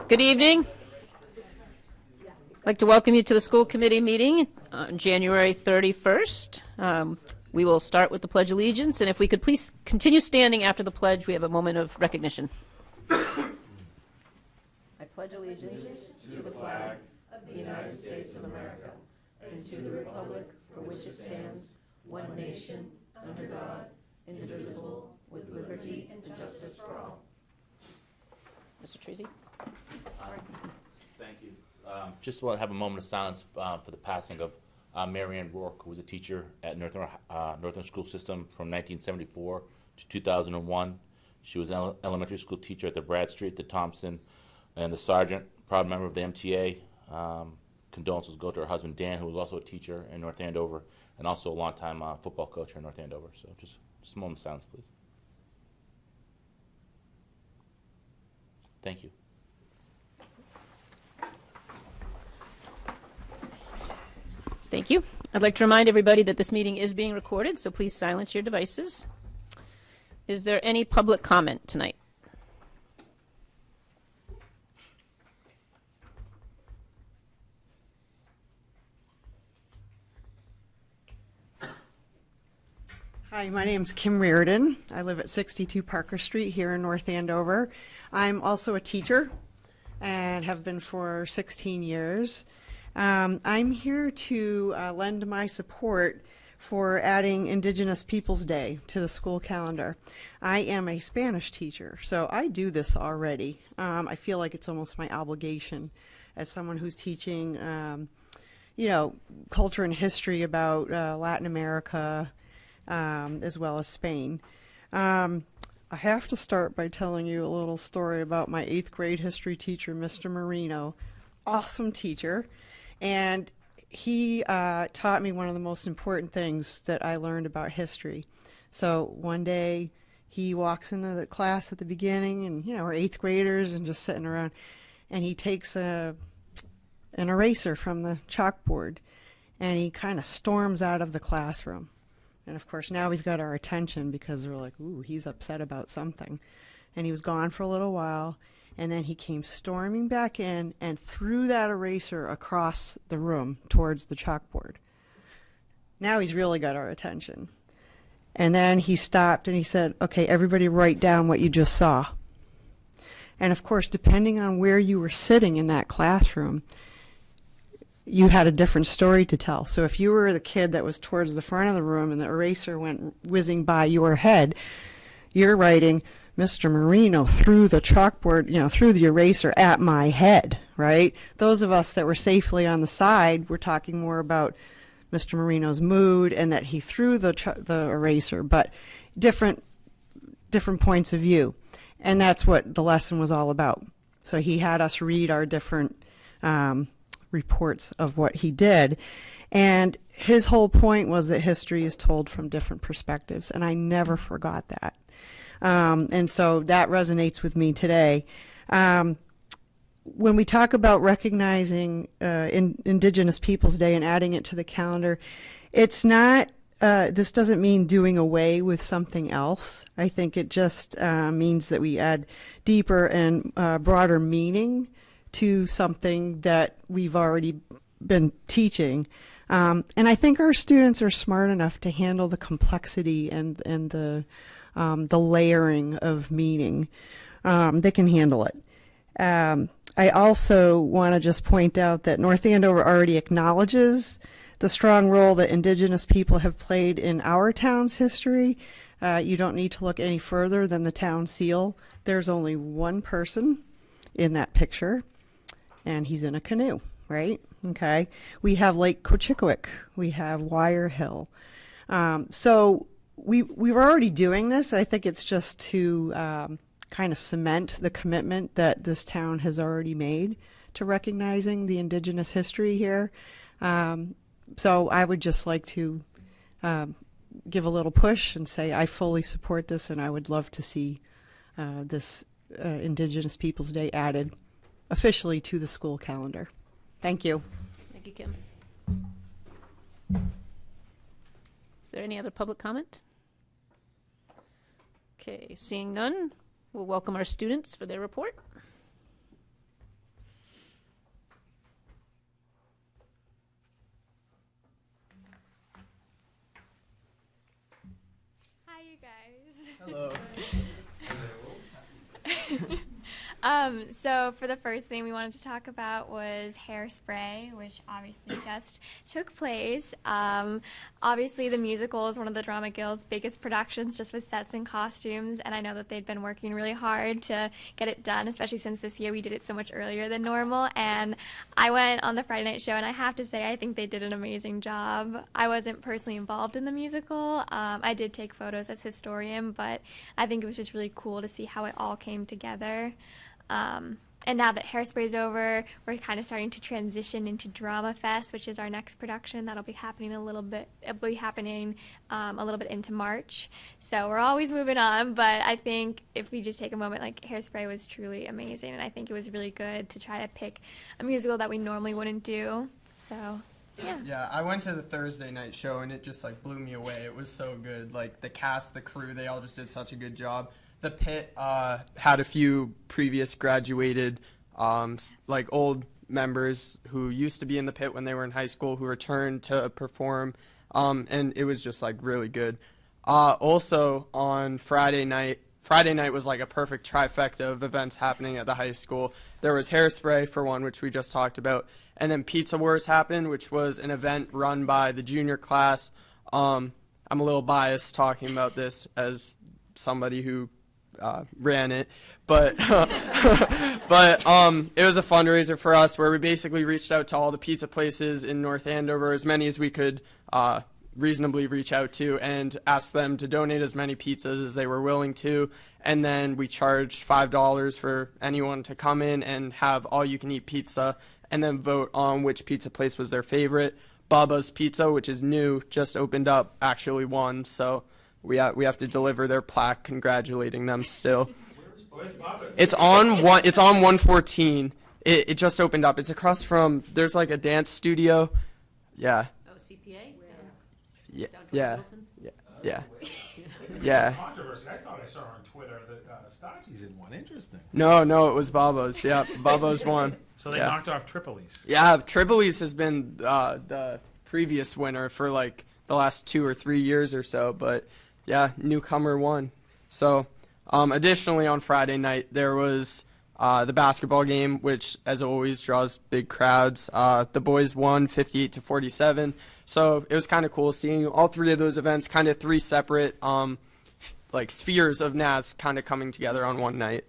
Good evening. I'd like to welcome you to the school committee meeting on January 31st. We will start with the Pledge of Allegiance, and if we could please continue standing after the pledge, we have a moment of recognition. I pledge allegiance to the flag of the United States of America and to the republic for which it stands, one nation, under God, indivisible, with liberty and justice for all. Mr. Treasy. Thank you. Just want to have a moment of silence for the passing of Mary Ann Rourke, who was a teacher at Northern School System from 1974 to 2001. She was an elementary school teacher at the Bradstreet, the Thompson, and the Sargent, proud member of the MTA. Condolences go to her husband, Dan, who was also a teacher in North Andover, and also a longtime football coach in North Andover. So just a moment of silence, please. Thank you. Thank you. I'd like to remind everybody that this meeting is being recorded, so please silence your devices. Is there any public comment tonight? Hi, my name's Kim Reardon. I live at 62 Parker Street here in North Andover. I'm also a teacher and have been for 16 years. I'm here to lend my support for adding Indigenous Peoples Day to the school calendar. I am a Spanish teacher, so I do this already. I feel like it's almost my obligation as someone who's teaching, culture and history about Latin America, as well as Spain. I have to start by telling you a little story about my 8th grade history teacher, Mr. Marino. Awesome teacher. And he taught me one of the most important things that I learned about history. So one day he walks into the class at the beginning, and we're 8th graders and just sitting around, and he takes an eraser from the chalkboard and he kind of storms out of the classroom. And of course now he's got our attention because we're like, ooh, he's upset about something. And he was gone for a little while. And then he came storming back in and threw that eraser across the room towards the chalkboard. Now he's really got our attention. And then he stopped and he said, okay, everybody write down what you just saw. And of course, depending on where you were sitting in that classroom, you had a different story to tell. So if you were the kid that was towards the front of the room and the eraser went whizzing by your head, you're writing, Mr. Marino threw the chalkboard, threw the eraser at my head, right? Those of us that were safely on the side were talking more about Mr. Marino's mood and that he threw the eraser, but different points of view. And that's what the lesson was all about. So he had us read our different reports of what he did. And his whole point was that history is told from different perspectives, and I never forgot that. And so that resonates with me today. When we talk about recognizing Indigenous Peoples Day and adding it to the calendar, it's not, this doesn't mean doing away with something else. I think it just means that we add deeper and broader meaning to something that we've already been teaching. And I think our students are smart enough to handle the complexity and the layering of meaning. They can handle it. I also want to just point out that North Andover already acknowledges the strong role that Indigenous people have played in our town's history. You don't need to look any further than the town seal. There's only one person in that picture, and he's in a canoe, right? Okay. We have Lake Cochicoic. We have Wire Hill. So we were already doing this. I think it's just to kind of cement the commitment that this town has already made to recognizing the Indigenous history here. So I would just like to give a little push and say I fully support this, and I would love to see this Indigenous Peoples Day added officially to the school calendar. Thank you. Thank you, Kim. Is there any other public comment? Okay, seeing none, we'll welcome our students for their report. Hello. So for the first thing we wanted to talk about was Hairspray, which obviously just took place. Obviously the musical is one of the Drama Guild's biggest productions, just with sets and costumes, and I know that they'd been working really hard to get it done, especially since this year we did it so much earlier than normal. And I went on the Friday night show, and I have to say I think they did an amazing job. I wasn't personally involved in the musical. I did take photos as historian, but I think it was just really cool to see how it all came together. And now that Hairspray's over, we're kind of starting to transition into Drama Fest, which is our next production. That'll be happening a little bit into March. So we're always moving on, but I think if we just take a moment, like, Hairspray was truly amazing, and I think it was really good to try to pick a musical that we normally wouldn't do. So, yeah. Yeah, I went to the Thursday night show, and it just, like, blew me away. It was so good. Like, the cast, the crew, they all just did such a good job. The pit had a few previous graduated, like, old members who used to be in the pit when they were in high school who returned to perform, and it was just, like, really good. Also, on Friday night was, like, a perfect trifecta of events happening at the high school. There was Hairspray, for one, which we just talked about, and then Pizza Wars happened, which was an event run by the junior class. I'm a little biased talking about this as somebody who ran it, but it was a fundraiser for us where we basically reached out to all the pizza places in North Andover, as many as we could reasonably reach out to, and asked them to donate as many pizzas as they were willing to, and then we charged $5 for anyone to come in and have all-you-can-eat pizza, and then vote on which pizza place was their favorite. Baba's Pizza, which is new, just opened up, actually won, so we have to deliver their plaque congratulating them still. Where's Baba's? It's on 114. It just opened up. It's across from, there's like a dance studio. Yeah. Oh, CPA? Yeah. Down towards Yeah. Middleton? Yeah. There's Yeah. some controversy. I thought I saw on Twitter that Stachi's in one. Interesting. No, it was Baba's. Yeah, Baba's won. So they Yeah. knocked off Tripoli's. Yeah, Tripoli's has been the previous winner for like the last 2 or 3 years or so, but yeah, newcomer won. So, additionally on Friday night, there was the basketball game, which as always draws big crowds. The boys won 58-47. So it was kind of cool seeing all three of those events, kind of three separate like spheres of Nhs kind of coming together on one night.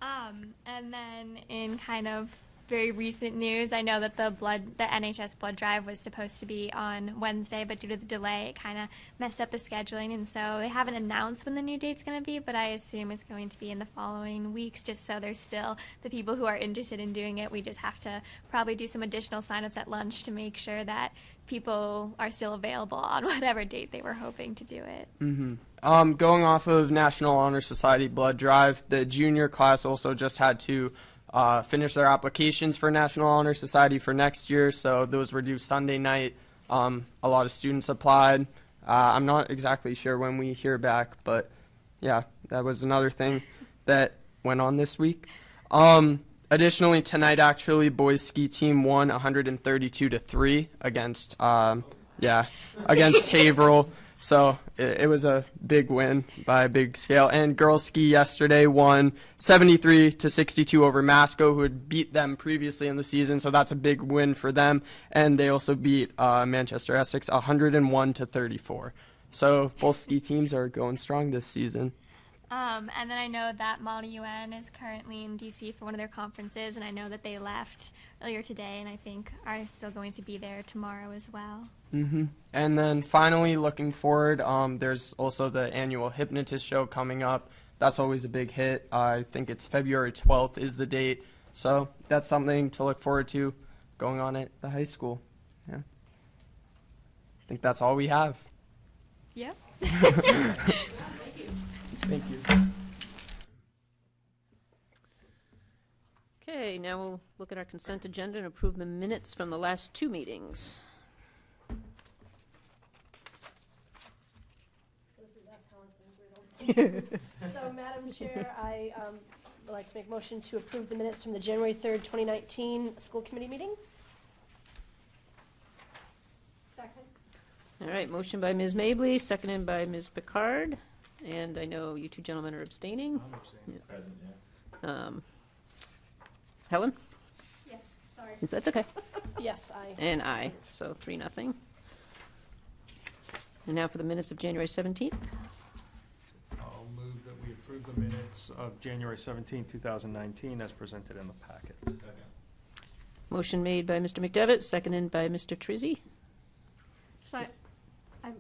And then in kind of very recent news, I know that the Nhs Blood Drive was supposed to be on Wednesday, but due to the delay, it kind of messed up the scheduling, and so they haven't announced when the new date's going to be, but I assume it's going to be in the following weeks, just so there's still the people who are interested in doing it. We just have to probably do some additional signups at lunch to make sure that people are still available on whatever date they were hoping to do it. Mm-hmm. Going off of National Honor Society Blood Drive, the junior class also just had to finish their applications for National Honor Society for next year, so those were due Sunday night. A lot of students applied. I'm not exactly sure when we hear back, but yeah, that was another thing that went on this week. Additionally, tonight actually, boys ski team won 132-3 against Haverhill. So it was a big win by a big scale. And girls ski yesterday won 73-62 over Masco, who had beat them previously in the season. So that's a big win for them. And they also beat Manchester Essex 101-34. So both ski teams are going strong this season. And then I know that Model UN is currently in D.C. for one of their conferences, and I know that they left earlier today, and I think are still going to be there tomorrow as well. Mm-hmm. And then finally, looking forward, there's also the annual Hypnotist show coming up. That's always a big hit. I think it's February 12th is the date. So that's something to look forward to going on at the high school. Yeah. I think that's all we have. Yep. Thank you. Okay, now we'll look at our consent agenda and approve the minutes from the last two meetings. So this is us, Helen. So, Madam Chair, I would like to make motion to approve the minutes from the January 3rd, 2019 school committee meeting. Second. All right, motion by Ms. Mably, seconded by Ms. Picard. and I know you two gentlemen are abstaining. Present, yeah. Helen? Yes, sorry. That's okay. Yes, I. And I, so 3-0. And now for the minutes of January 17th. I'll move that we approve the minutes of January 17, 2019, as presented in the packet. Motion made by Mr. McDevitt, seconded by Mr. Trizzi. So I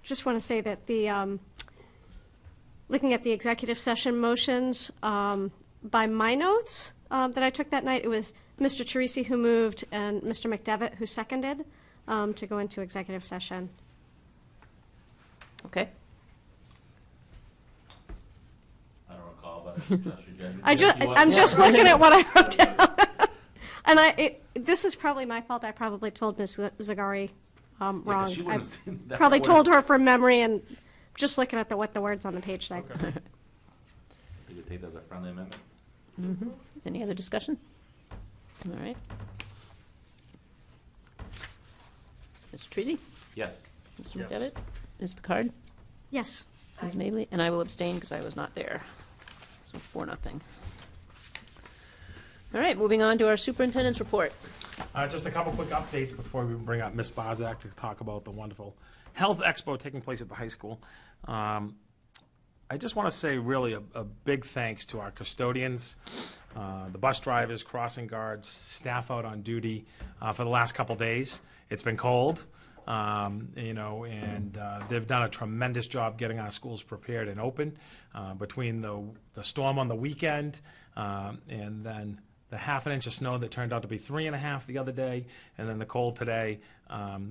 just want to say that the, looking at the executive session motions, by my notes that I took that night, it was Mr. Teresi who moved and Mr. McDevitt who seconded to go into executive session. Okay. I don't recall, but just your judgment. I'm just looking at what I wrote down. And this is probably my fault. I probably told Ms. Zagari wrong. she wouldn't have seen that. Probably That told her from memory and just looking at what the words on the page say. Okay. You could take that as a friendly amendment. Any other discussion? All right. Mr. Trizzi? Yes. Mr. Yes. McDevitt? Ms. Picard? Yes. Ms. Mably? And I will abstain because I was not there. So 4-0. All right, moving on to our superintendent's report. Just a couple quick updates before we bring up Ms. Bozak to talk about the wonderful Health Expo taking place at the high school. I just want to say really a big thanks to our custodians, the bus drivers, crossing guards, staff out on duty for the last couple days. It's been cold, and they've done a tremendous job getting our schools prepared and open between the storm on the weekend and then the 1/2 inch of snow that turned out to be 3.5 the other day, and then the cold today.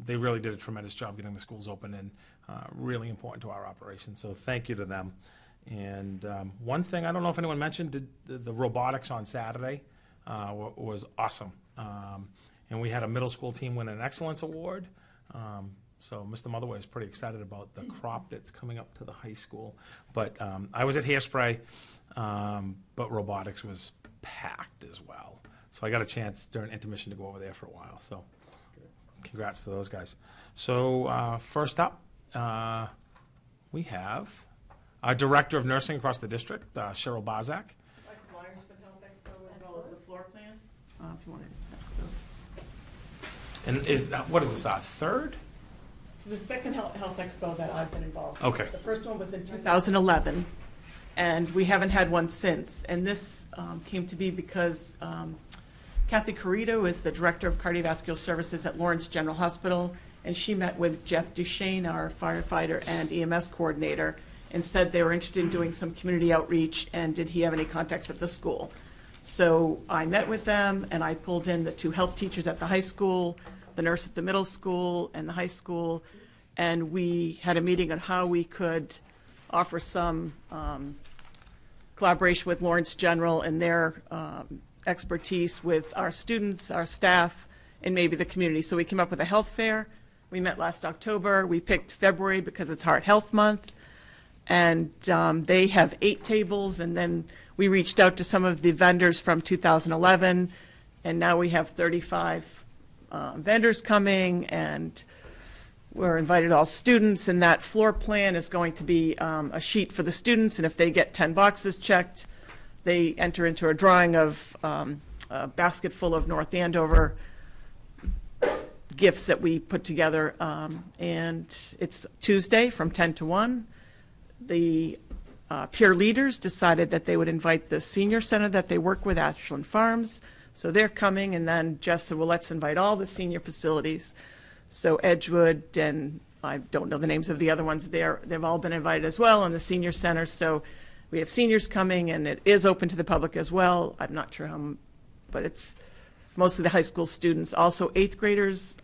They really did a tremendous job getting the schools open and really important to our operation. So thank you to them. And one thing, I don't know if anyone mentioned, the robotics on Saturday was awesome. And we had a middle school team win an excellence award. So Mr. Motherway is pretty excited about the crop that's coming up to the high school. But I was at Hairspray, but robotics was packed as well. So I got a chance during intermission to go over there for a while. So congrats to those guys. So first up, we have our Director of Nursing across the district, Cheryl Bozak. Like flyers for the Health Expo as well as the floor plan, if you want to discuss those. And what is this, our third? So the second Health Expo that I've been involved in. Okay. The first one was in 2011, and we haven't had one since. And this came to be because Kathy Carrito is the Director of Cardiovascular Services at Lawrence General Hospital, and she met with Jeff Duchesne, our firefighter and EMS coordinator, and said they were interested in doing some community outreach, and did he have any contacts at the school. So I met with them, and I pulled in the 2 health teachers at the high school, the nurse at the middle school and the high school, and we had a meeting on how we could offer some collaboration with Lawrence General and their expertise with our students, our staff, and maybe the community. So we came up with a health fair. We met last October. We picked February because it's Heart Health Month. And they have 8 tables, and then we reached out to some of the vendors from 2011, and now we have 35 vendors coming, and we're invited all students, and that floor plan is going to be a sheet for the students, and if they get 10 boxes checked, they enter into a drawing of a basket full of North Andover gifts that we put together, and it's Tuesday from 10 to 1. The peer leaders decided that they would invite the senior center that they work with, Ashland Farms. So they're coming, and then Jeff said, well, let's invite all the senior facilities. So Edgewood, and I don't know the names of the other ones there, they've all been invited as well, and the senior center. So we have seniors coming, and it is open to the public as well. I'm not sure how, but it's mostly the high school students. Also 8th graders,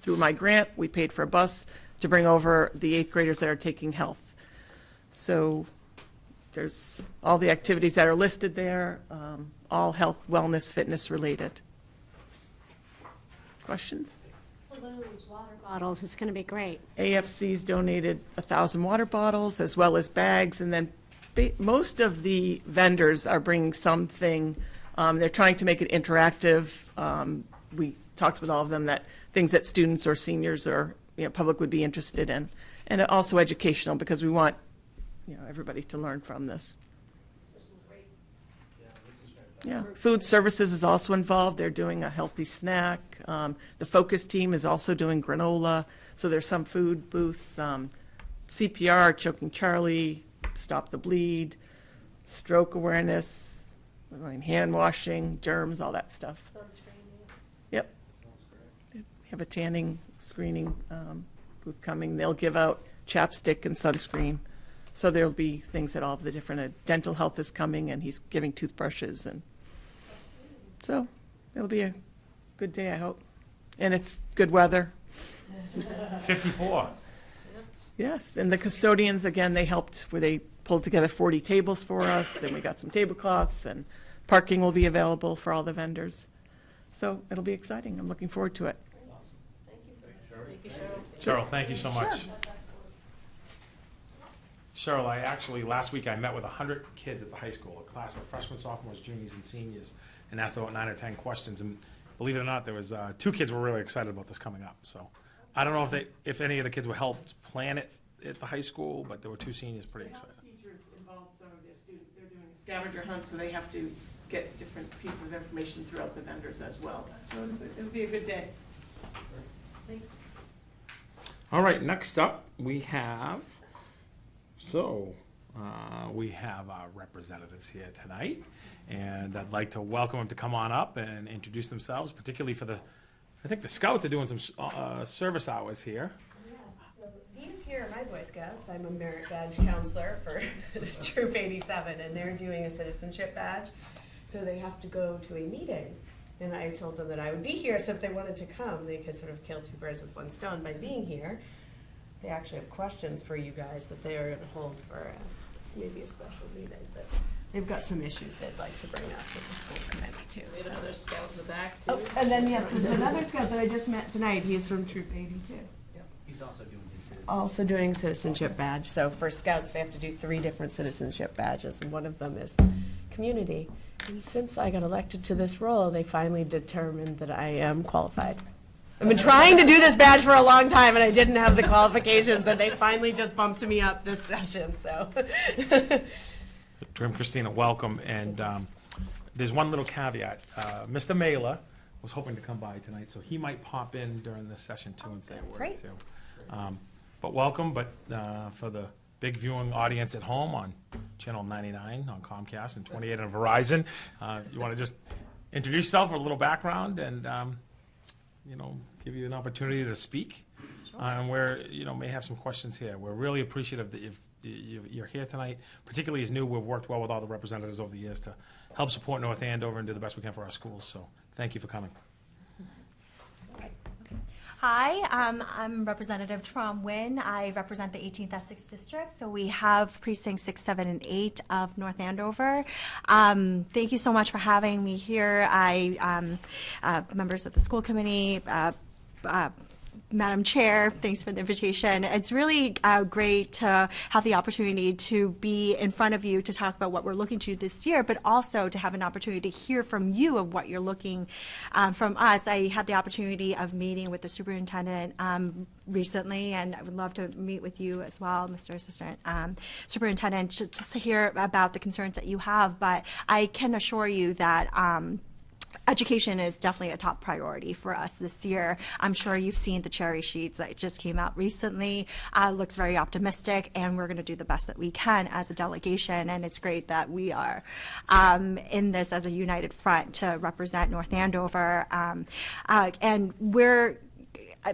through my grant, we paid for a bus to bring over the 8th graders that are taking health. So there's all the activities that are listed there, all health, wellness, fitness related. Questions? Balloons, water bottles, it's going to be great. AFC's donated 1,000 water bottles as well as bags, and then most of the vendors are bringing something. They're trying to make it interactive. We talked with all of them that things that students or seniors or public would be interested in, and also educational, because we want everybody to learn from this. Yeah, food services is also involved. They're doing a healthy snack. The focus team is also doing granola. So there's some food booths, CPR, Choking Charlie, Stop the Bleed, stroke awareness, hand washing, germs, all that stuff. Yep. We have a tanning screening booth coming. They'll give out chapstick and sunscreen. So there'll be things that all of the different, dental health is coming, and he's giving toothbrushes. And so it'll be a good day, I hope. And it's good weather. 54. Yes, and the custodians, again, they helped where they pulled together 40 tables for us, and we got some tablecloths, and parking will be available for all the vendors. So it'll be exciting. I'm looking forward to it. Cheryl, thank you so much. Cheryl, last week I met with 100 kids at the high school, a class of freshmen, sophomores, juniors, and seniors, and asked about 9 or 10 questions. And believe it or not, there was 2 kids were really excited about this coming up. So I don't know if any of the kids were helped plan it at the high school, but there were 2 seniors pretty excited. Teachers involved some of their students. They're doing a scavenger hunt, so they have to get different pieces of information throughout the vendors as well. So it'll be a good day. Thanks. All right, next up we have our representatives here tonight, and I'd like to welcome them to come on up and introduce themselves, particularly for I think the Scouts are doing some service hours here. Yes, so these here are my Boy Scouts. I'm a merit badge counselor for Troop 87, and they're doing a citizenship badge, so they have to go to a meeting. And I told them that I would be here, so if they wanted to come, they could sort of kill 2 birds with 1 stone by being here. They actually have questions for you guys, but they are going to hold for maybe a special meeting. But they've got some issues they'd like to bring up with the school committee, too. We have another scout in the back, too. Oh, and then, yes, there's another scout that I just met tonight. He's from Troop 82. Yep. He's also doing his citizenship. Also doing citizenship badge. So for scouts, they have to do 3 different citizenship badges, and one of them is community. And since I got elected to this role, they finally determined that I am qualified. I've been trying to do this badge for a long time, and I didn't have the qualifications, and they finally just bumped me up this session. So, Trim, Christina, welcome. And there's one little caveat. Mr. Mailer was hoping to come by tonight, so he might pop in during this session too and say a word great. too. But welcome. But for the big viewing audience at home on Channel 99 on Comcast and 28 on Verizon, you want to just introduce yourself, a little background, and give you an opportunity to speak. Sure. And we're, may have some questions here. We're really appreciative that you're here tonight, particularly as new. We've worked well with all the representatives over the years to help support North Andover and do the best we can for our schools. So thank you for coming. Hi, I'm Representative Trom Nguyen. I represent the 18th Essex District. So we have precincts 6, 7, and 8 of North Andover. Thank you so much for having me here. Members of the school committee, Madam Chair, thanks for the invitation. It's really great to have the opportunity to be in front of you to talk about what we're looking to this year, but also to have an opportunity to hear from you of what you're looking from us. I had the opportunity of meeting with the superintendent recently, and I would love to meet with you as well, Mr. Assistant Superintendent, just to hear about the concerns that you have. But I can assure you that education is definitely a top priority for us this year. I'm sure you've seen the cherry sheets that just came out recently. Looks very optimistic, and we're going to do the best that we can as a delegation, and it's great that we are in this as a united front to represent North Andover. And we're,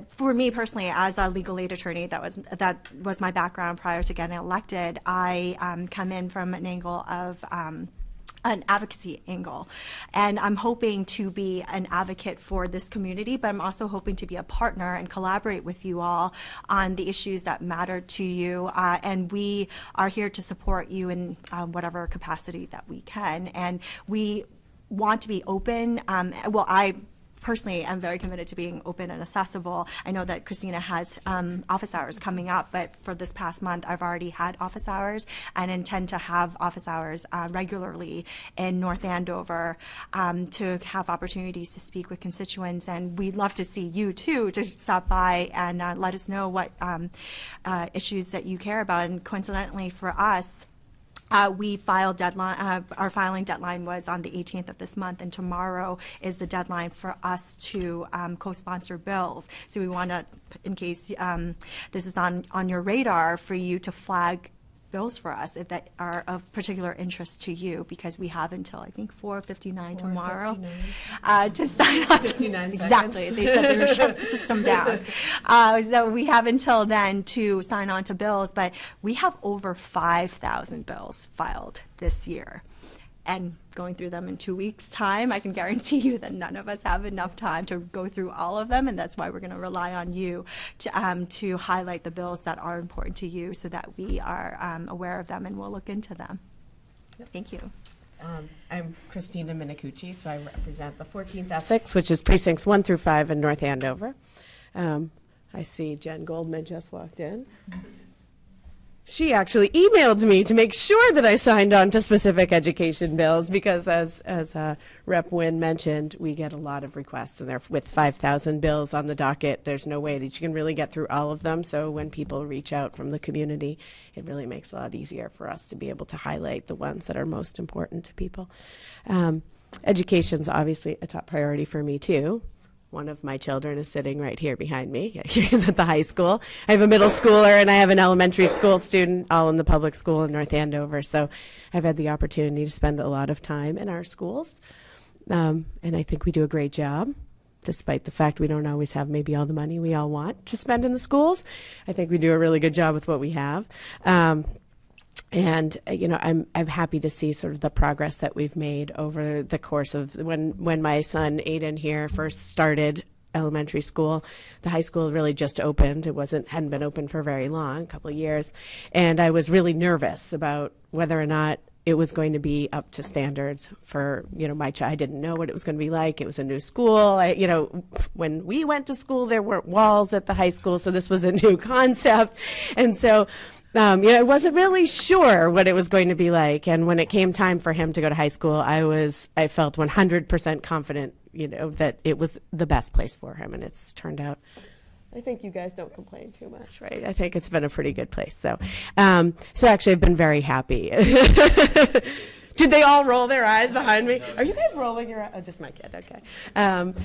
for me personally, as a legal aid attorney, that was my background prior to getting elected. I come in from an angle of an advocacy angle. And I'm hoping to be an advocate for this community, but I'm also hoping to be a partner and collaborate with you all on the issues that matter to you. And we are here to support you in whatever capacity that we can. And we want to be open. I personally am very committed to being open and accessible. I know that Christina has office hours coming up, but for this past month, I've already had office hours and intend to have office hours regularly in North Andover to have opportunities to speak with constituents. And we'd love to see you, too, to stop by and let us know what issues that you care about. And coincidentally for us, we filed deadline. Our filing deadline was on the 18th of this month, and tomorrow is the deadline for us to co-sponsor bills. So we want to, in case this is on your radar, for you to flag bills for us if that are of particular interest to you, because we have until I think 4:59 tomorrow to sign on. 59 exactly. seconds. They said they were shutting the system down. So we have until then to sign on to bills, but we have over 5,000 bills filed this year. And going through them in 2 weeks' time, I can guarantee you that none of us have enough time to go through all of them, and that's why we're going to rely on you to highlight the bills that are important to you so that we are aware of them and we'll look into them. Thank you. I'm Christina Minicucci, so I represent the 14th Essex, which is precincts 1 through 5 in North Andover. I see Jen Goldman just walked in. She actually emailed me to make sure that I signed on to specific education bills because, as Rep. Wynn mentioned, we get a lot of requests, and with 5,000 bills on the docket, there's no way that you can really get through all of them. So when people reach out from the community, it really makes it a lot easier for us to be able to highlight the ones that are most important to people. Education's obviously a top priority for me, too. One of my children is sitting right here behind me. He's at the high school. I have a middle schooler and I have an elementary school student, all in the public school in North Andover. So I've had the opportunity to spend a lot of time in our schools. And I think we do a great job, despite the fact we don't always have maybe all the money we all want to spend in the schools. I think we do a really good job with what we have. And I'm happy to see sort of the progress that we've made over the course of when my son Aiden here first started elementary school. The high school really just opened. It hadn't been open for very long, a couple of years, and I was really nervous about whether or not it was going to be up to standards for my child. I didn't know what it was going to be like. It was a new school. When we went to school, there weren't walls at the high school, so this was a new concept, and so. I wasn't really sure what it was going to be like, and when it came time for him to go to high school, I felt 100% confident, that it was the best place for him, and it's turned out. I think you guys don't complain too much, right? I think it's been a pretty good place. So actually, I've been very happy. Did they all roll their eyes behind me? Are you guys rolling your eyes? Oh, just my kid, okay. And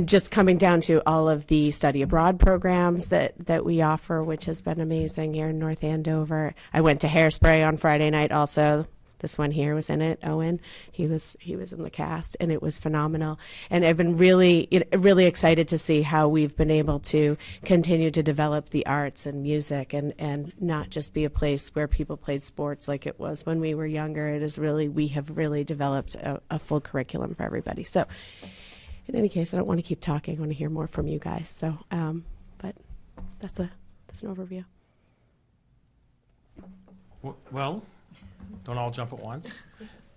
just coming down to all of the study abroad programs that we offer, which has been amazing here in North Andover. I went to Hairspray on Friday night also. This one here was in it, Owen. He was in the cast, and it was phenomenal. And I've been really excited to see how we've been able to continue to develop the arts and music, and not just be a place where people played sports like it was when we were younger. We have really developed a full curriculum for everybody. So, in any case, I don't want to keep talking. I want to hear more from you guys. So, but that's an overview. Well. Don't all jump at once.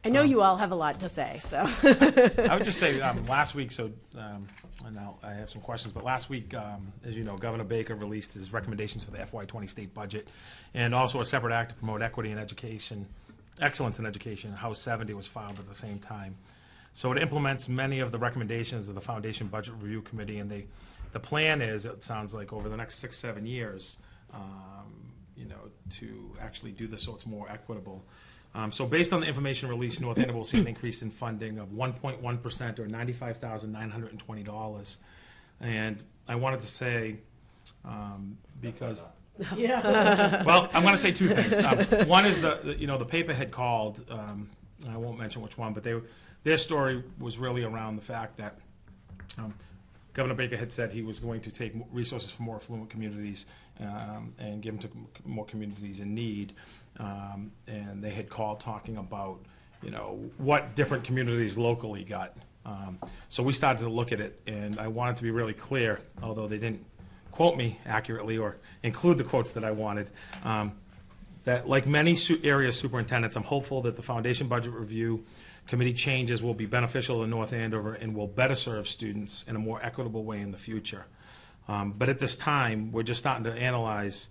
I know you all have a lot to say, so. I would just say last week, and now I have some questions, but last week, as you know, Governor Baker released his recommendations for the FY20 state budget, and also a separate act to promote equity in education, excellence in education. House 70 was filed at the same time. So it implements many of the recommendations of the Foundation Budget Review Committee, and the plan is, it sounds like, over the next 6-7 years, to actually do this so it's more equitable. So based on the information released, North Andover will see an increase in funding of 1.1% or $95,920. And I wanted to say, because... Yeah. Well, I'm going to say two things. One is the paper had called, I won't mention which one, but their story was really around the fact that Governor Baker had said he was going to take resources from more affluent communities and give them to more communities in need. And they had called talking about, what different communities locally got. So we started to look at it, and I wanted to be really clear, although they didn't quote me accurately or include the quotes that I wanted, that like many area superintendents, I'm hopeful that the Foundation Budget Review Committee changes will be beneficial in North Andover and will better serve students in a more equitable way in the future. But at this time, we're just starting to analyze.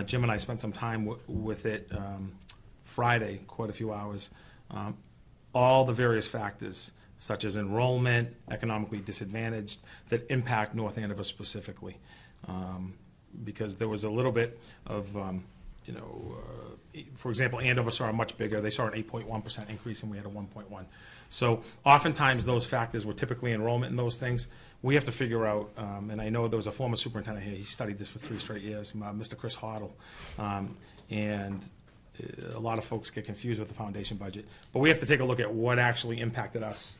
Jim and I spent some time with it Friday, quite a few hours. All the various factors, such as enrollment, economically disadvantaged, that impact North Andover specifically. Because there was a little bit of, for example, Andover saw a much bigger, they saw an 8.1% increase and we had a 1.1. So oftentimes those factors were typically enrollment in those things. We have to figure out, and I know there was a former superintendent here, he studied this for 3 straight years, Mr. Chris Hoddle, and a lot of folks get confused with the foundation budget. But we have to take a look at what actually impacted us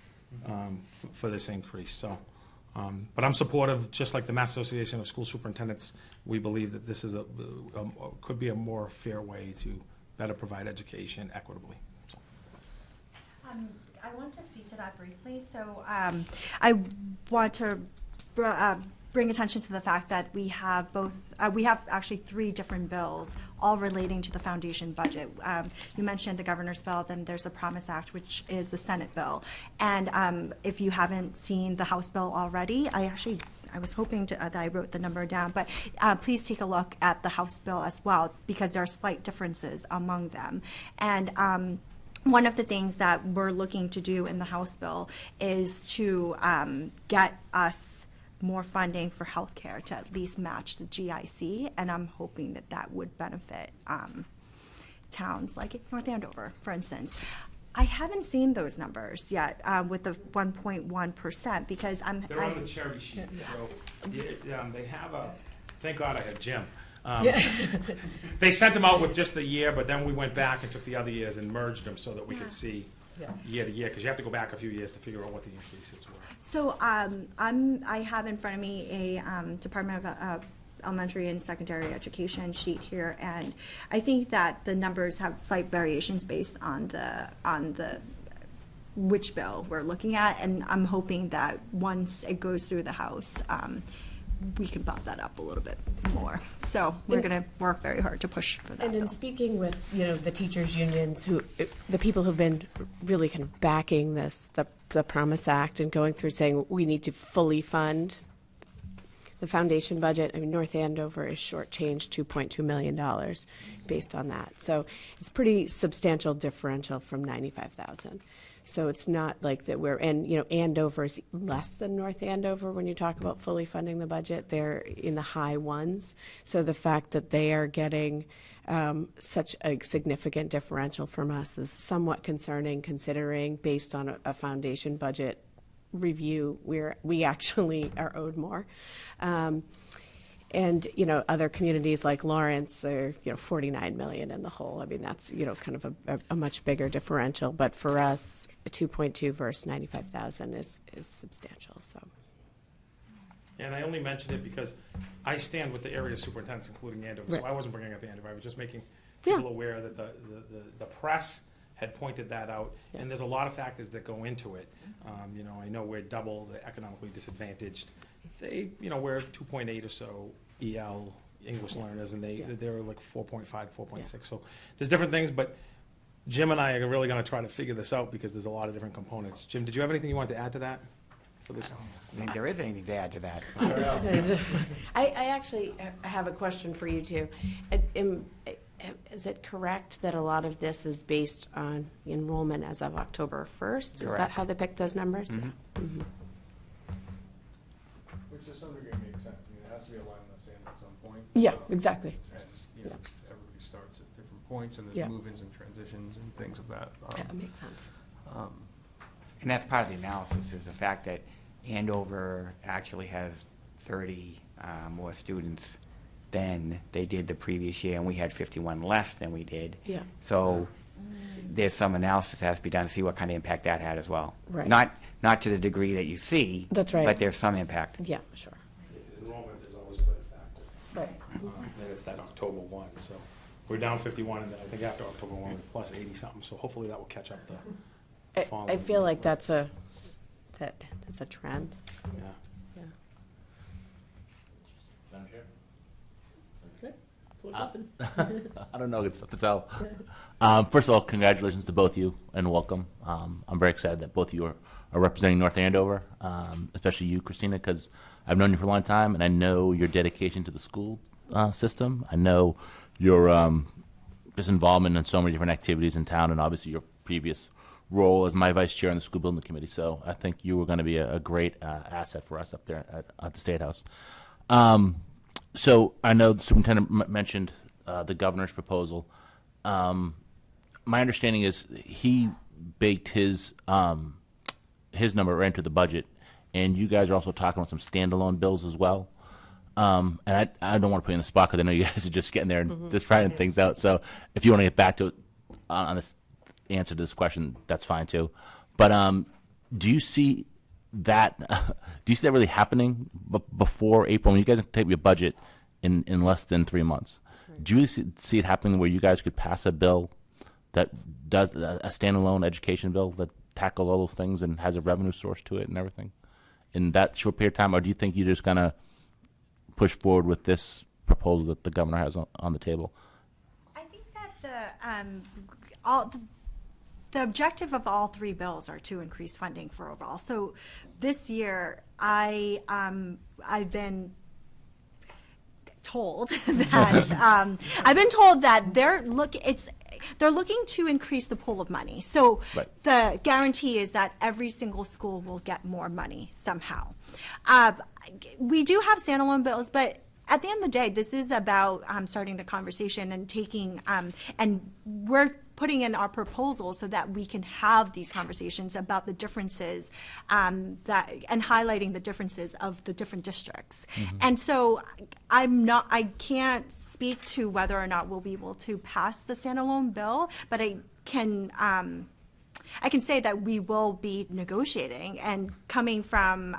for this increase. So, but I'm supportive, just like the Mass Association of School Superintendents. We believe that this is could be a more fair way to better provide education equitably. So. I want to speak to that briefly. So I want to bring attention to the fact that we have actually 3 different bills, all relating to the foundation budget. You mentioned the governor's bill, then there's a Promise Act, which is the Senate bill. And if you haven't seen the House bill already, I was hoping that I wrote the number down, but please take a look at the House bill as well, because there are slight differences among them. And one of the things that we're looking to do in the House bill is to get us more funding for healthcare to at least match the GIC, and I'm hoping that that would benefit towns like North Andover, for instance. I haven't seen those numbers yet with the 1.1% because They're on the cherry sheet, so they have a. Thank God I had Jim. They sent them out with just the year, but then we went back and took the other years and merged them so that we could see year to year, because you have to go back a few years to figure out what the increases were. So I have in front of me a Department of Elementary and Secondary Education sheet here, and I think that the numbers have slight variations based on the which bill we're looking at, and I'm hoping that once it goes through the House, we can bump that up a little bit more. So we're going to work very hard to push for that. And in speaking with the teachers unions, the people who've been really kind of backing this, the Promise Act, and going through saying we need to fully fund the foundation budget. I mean, North Andover is shortchanged $2.2 million based on that. So it's pretty substantial differential from $95,000. So it's not like that Andover is less than North Andover when you talk about fully funding the budget. They're in the high ones. So the fact that they are getting such a significant differential from us is somewhat concerning, considering based on a foundation budget review, we actually are owed more. And other communities like Lawrence are $49 million in the hole. I mean, that's kind of a much bigger differential. But for us, a 2.2 versus 95,000 is substantial. So. And I only mentioned it because I stand with the area superintendents, including Andover. Right. So I wasn't bringing up Andover. I was just making people aware that the press had pointed that out, and there's a lot of factors that go into it. I know we're double the economically disadvantaged. We're 2.8 or so EL English learners, and they're like 4.5, 4.6. So there's different things, but Jim and I are really going to try to figure this out because there's a lot of different components. Jim, did you have anything you wanted to add to that? For this? I don't think there is anything to add to that. I actually have a question for you too. Is it correct that a lot of this is based on enrollment as of October 1st? Correct. Is that how they picked those numbers? Mm-hmm. Yeah. Mm-hmm. Which to some degree makes sense. I mean, it has to be a line in the sand at some point. Yeah, exactly. And everybody starts at different points, and there's move-ins and transitions and things of that. That makes sense. And that's part of the analysis, is the fact that Andover actually has 30 more students than they did the previous year, and we had 51 less than we did. Yeah. So there's some analysis that has to be done to see what kind of impact that had as well. Right. Not to the degree that you see. That's right. But there's some impact. Yeah, sure. Enrollment has always been a factor. Right. And it's that October 1. So we're down 51, and then I think after October 1 we're plus 80 something. So hopefully that will catch up the following. I feel like that's a trend. Yeah. Madam Chair? Good. Floor's open. I don't know. It's up. First of all, congratulations to both of you and welcome. I'm very excited that both of you are representing North Andover, especially you, Christina, because I've known you for a long time and I know your dedication to the school system. I know your just involvement in so many different activities in town and obviously your previous role as my vice chair on the school building committee. So I think you were going to be a great asset for us up there at the State House. So I know the superintendent mentioned the governor's proposal. My understanding is he baked his number right into the budget, and you guys are also talking about some standalone bills as well. And I don't want to put you in the spot because I know you guys are just getting there and just trying things out. So if you want to get back to it on this answer to this question, that's fine too. But do you see that? Do you see that really happening before April? When you guys take your budget in less than 3 months, do you see it happening where you guys could pass a bill that does a standalone education bill that tackles all those things and has a revenue source to it and everything in that short period of time, or do you think you're just gonna push forward with this proposal that the governor has on the table? I think that the objective of all three bills are to increase funding for overall. So this year, I've been told that they're looking to increase the pool of money. So the guarantee is that every single school will get more money somehow. We do have standalone bills, but at the end of the day, this is about starting the conversation and taking, and we're putting in our proposals so that we can have these conversations about the differences and highlighting the differences of the different districts. And so I can't speak to whether or not we'll be able to pass the standalone bill, but I can say that we will be negotiating and coming from,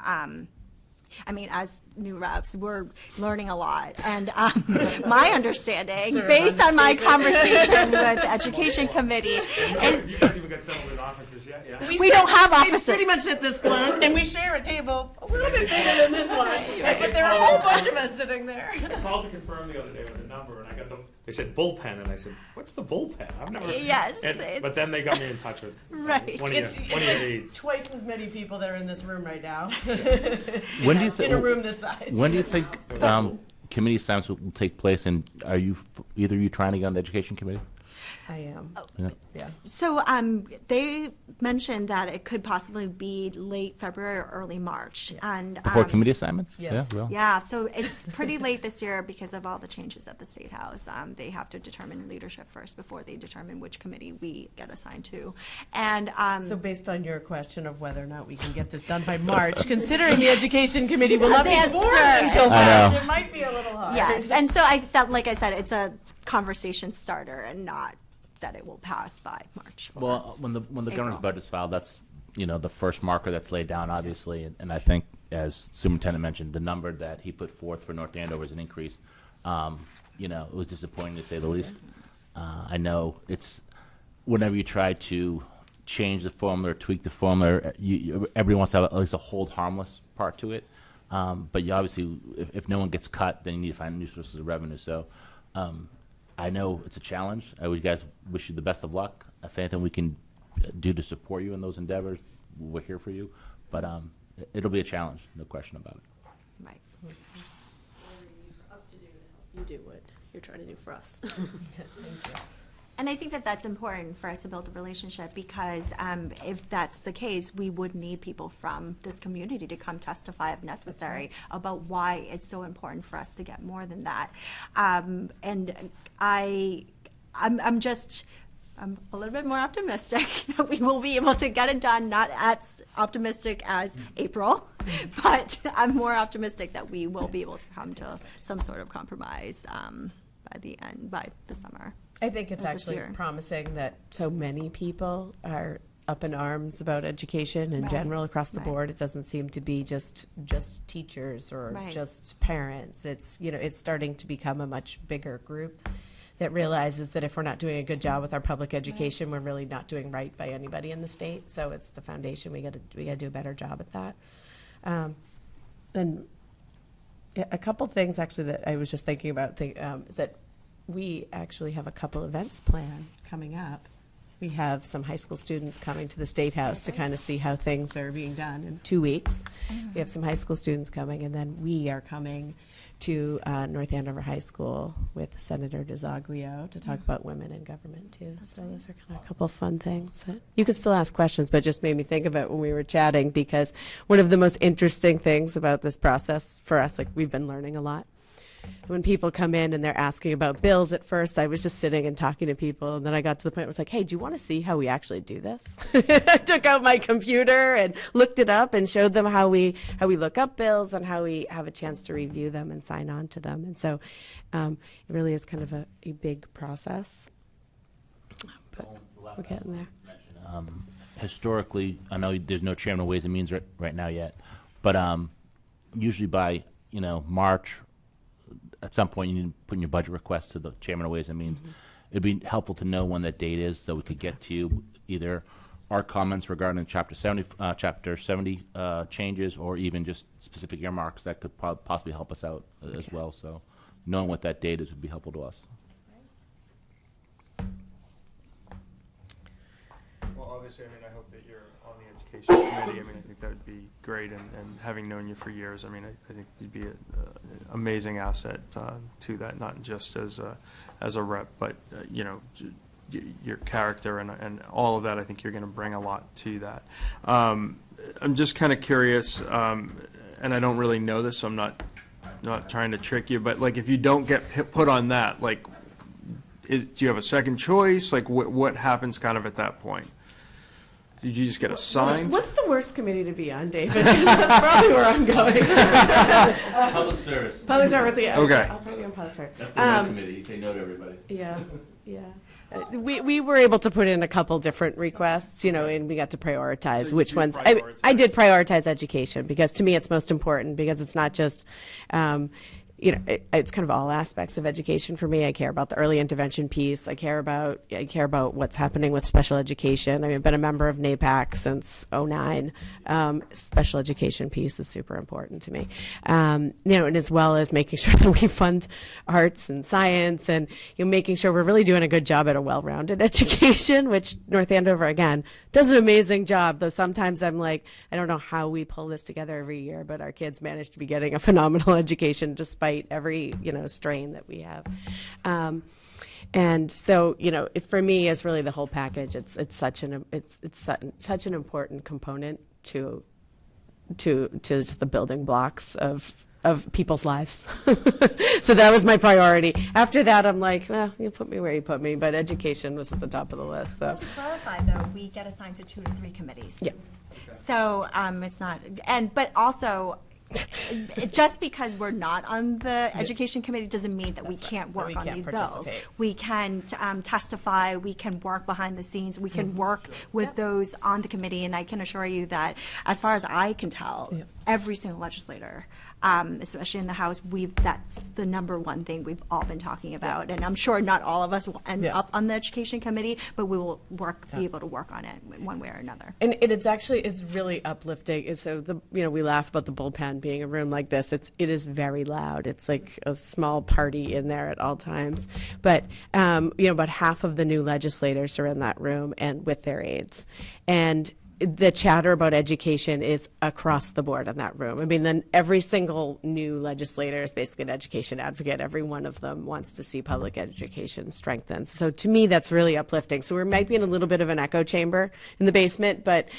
as new reps, we're learning a lot. And my understanding, based on my conversation with the Education Committee, Have you guys even got settled in offices yet? Yeah. we don't have offices. Pretty much at this close, and we share a table a little bit bigger than this one. But there are a whole bunch of us sitting there. I called to confirm the other day with a number, and I got they said bullpen, and I said, "What's the bullpen? I've never." Yes, but then they got me in touch with right. one of your aides. Twice as many people that are in this room right now. When do you think? In a room this size. When do you think committee assignments will take place? And are you either you trying to get on the education committee? I am. Yeah. So they mentioned that it could possibly be late February or early March. And Before committee assignments? Yes. Yeah. Well. yeah, so it's pretty late this year because of all the changes at the State House. They have to determine leadership first before they determine which committee we get assigned to. And so based on your question of whether or not we can get this done by March, considering the Education Committee will not be formed until March, it might be a little hard. Yes, and so like I said, it's a conversation starter and not that it will pass by March. Well, when the April. governor's budget's filed, that's the first marker that's laid down, obviously, and I think, as Superintendent mentioned, the number that he put forth for North Andover is an increase. It was disappointing to say the least. I know it's whenever you try to change the formula or tweak the formula, everybody wants to have at least a hold harmless part to it. But you obviously, if no one gets cut, then you need to find new sources of revenue. So. I know it's a challenge. I would guys wish you the best of luck. If anything we can do to support you in those endeavors, we're here for you. But it'll be a challenge, no question about it. Right. For us to do to help you do what you're trying to do for us. Thank you. And I think that that's important for us to build a relationship because if that's the case, we would need people from this community to come testify if necessary about why it's so important for us to get more than that. And I'm a little bit more optimistic that we will be able to get it done, not as optimistic as April, but I'm more optimistic that we will be able to come to some sort of compromise by the summer. I think it's actually promising that so many people are up in arms about education in general across the board. It doesn't seem to be just teachers or just parents. It's it's starting to become a much bigger group that realizes that if we're not doing a good job with our public education, we're really not doing right by anybody in the state. So it's the foundation. We got to do a better job at that. And a couple things actually that I was just thinking about is that we actually have a couple events planned coming up, we have some high school students coming to the State House to kind of see how things are being done in 2 weeks. We have some high school students coming, and then we are coming to North Andover High School with Senator DeZoglio to talk about women in government, too. So those are kind of a couple of fun things. That you could still ask questions, but just made me think of it when we were chatting, because one of the most interesting things about this process for us, like, we've been learning a lot. When people come in and they're asking about bills, at first I was just sitting and talking to people, and then I got to the point where it was like, hey, do you want to see how we actually do this? I took out my computer and looked it up and showed them how we look up bills and how we have a chance to review them and sign on to them. And so it really is kind of a big process. But we're getting there. Historically, I know there's no chairman of Ways and Means right now yet, but usually by March, at some point you need to put in your budget request to the chairman of Ways and Means. It'd be helpful to know when that date is, so we could get to you either our comments regarding Chapter 70 changes, or even just specific earmarks that could possibly help us out as well. So knowing what that date is would be helpful to us. Well, obviously, I mean, I hope that you're on the education committee. I mean, I think that would be great, and having known you for years, I mean, I think you'd be an amazing asset to that, not just as a rep, but your character and all of that. I think you're going to bring a lot to that. I'm just kind of curious, and I don't really know this, so I'm not trying to trick you, but like, if you don't get put on that, like, do you have a second choice? Like, what happens kind of at that point? Did you just get assigned? What's the worst committee to be on, David? Because that's probably where I'm going. Public service. Public service, yeah. Okay. I'll probably be on public service. That's the no committee. You say no to everybody. Yeah. We were able to put in a couple different requests, and we got to prioritize which ones. I did prioritize education, because to me it's most important, because it's not just it's kind of all aspects of education for me. I care about the early intervention piece. I care about what's happening with special education. I mean, I've been a member of NAPAC since 2009. Special education piece is super important to me. And as well as making sure that we fund arts and science, and making sure we're really doing a good job at a well-rounded education, which North Andover, again, does an amazing job, though sometimes I'm like, I don't know how we pull this together every year, but our kids manage to be getting a phenomenal education despite every, strain that we have. And so, for me, it's really the whole package. It's such an important component to just the building blocks of people's lives. So that was my priority. After that, I'm like, well, you put me where you put me, but education was at the top of the list. So. Well, to clarify, though, we get assigned to 2 to 3 committees. Yeah. So it's not, but also, just because we're not on the education committee doesn't mean that we can't work on these bills. We can testify, we can work behind the scenes, we can work with those on the committee, and I can assure you that, as far as I can tell, every single legislator, especially in the House, that's the number one thing we've all been talking about. And I'm sure not all of us will end up on the education committee, but we will be able to work on it one way or another. And it's really uplifting. So we laugh about the bullpen being a room like this. It is very loud. It's like a small party in there at all times. But about half of the new legislators are in that room, and with their aides. And the chatter about education is across the board in that room. I mean, then every single new legislator is basically an education advocate. Every one of them wants to see public education strengthened. So to me, that's really uplifting. So we might be in a little bit of an echo chamber in the basement, but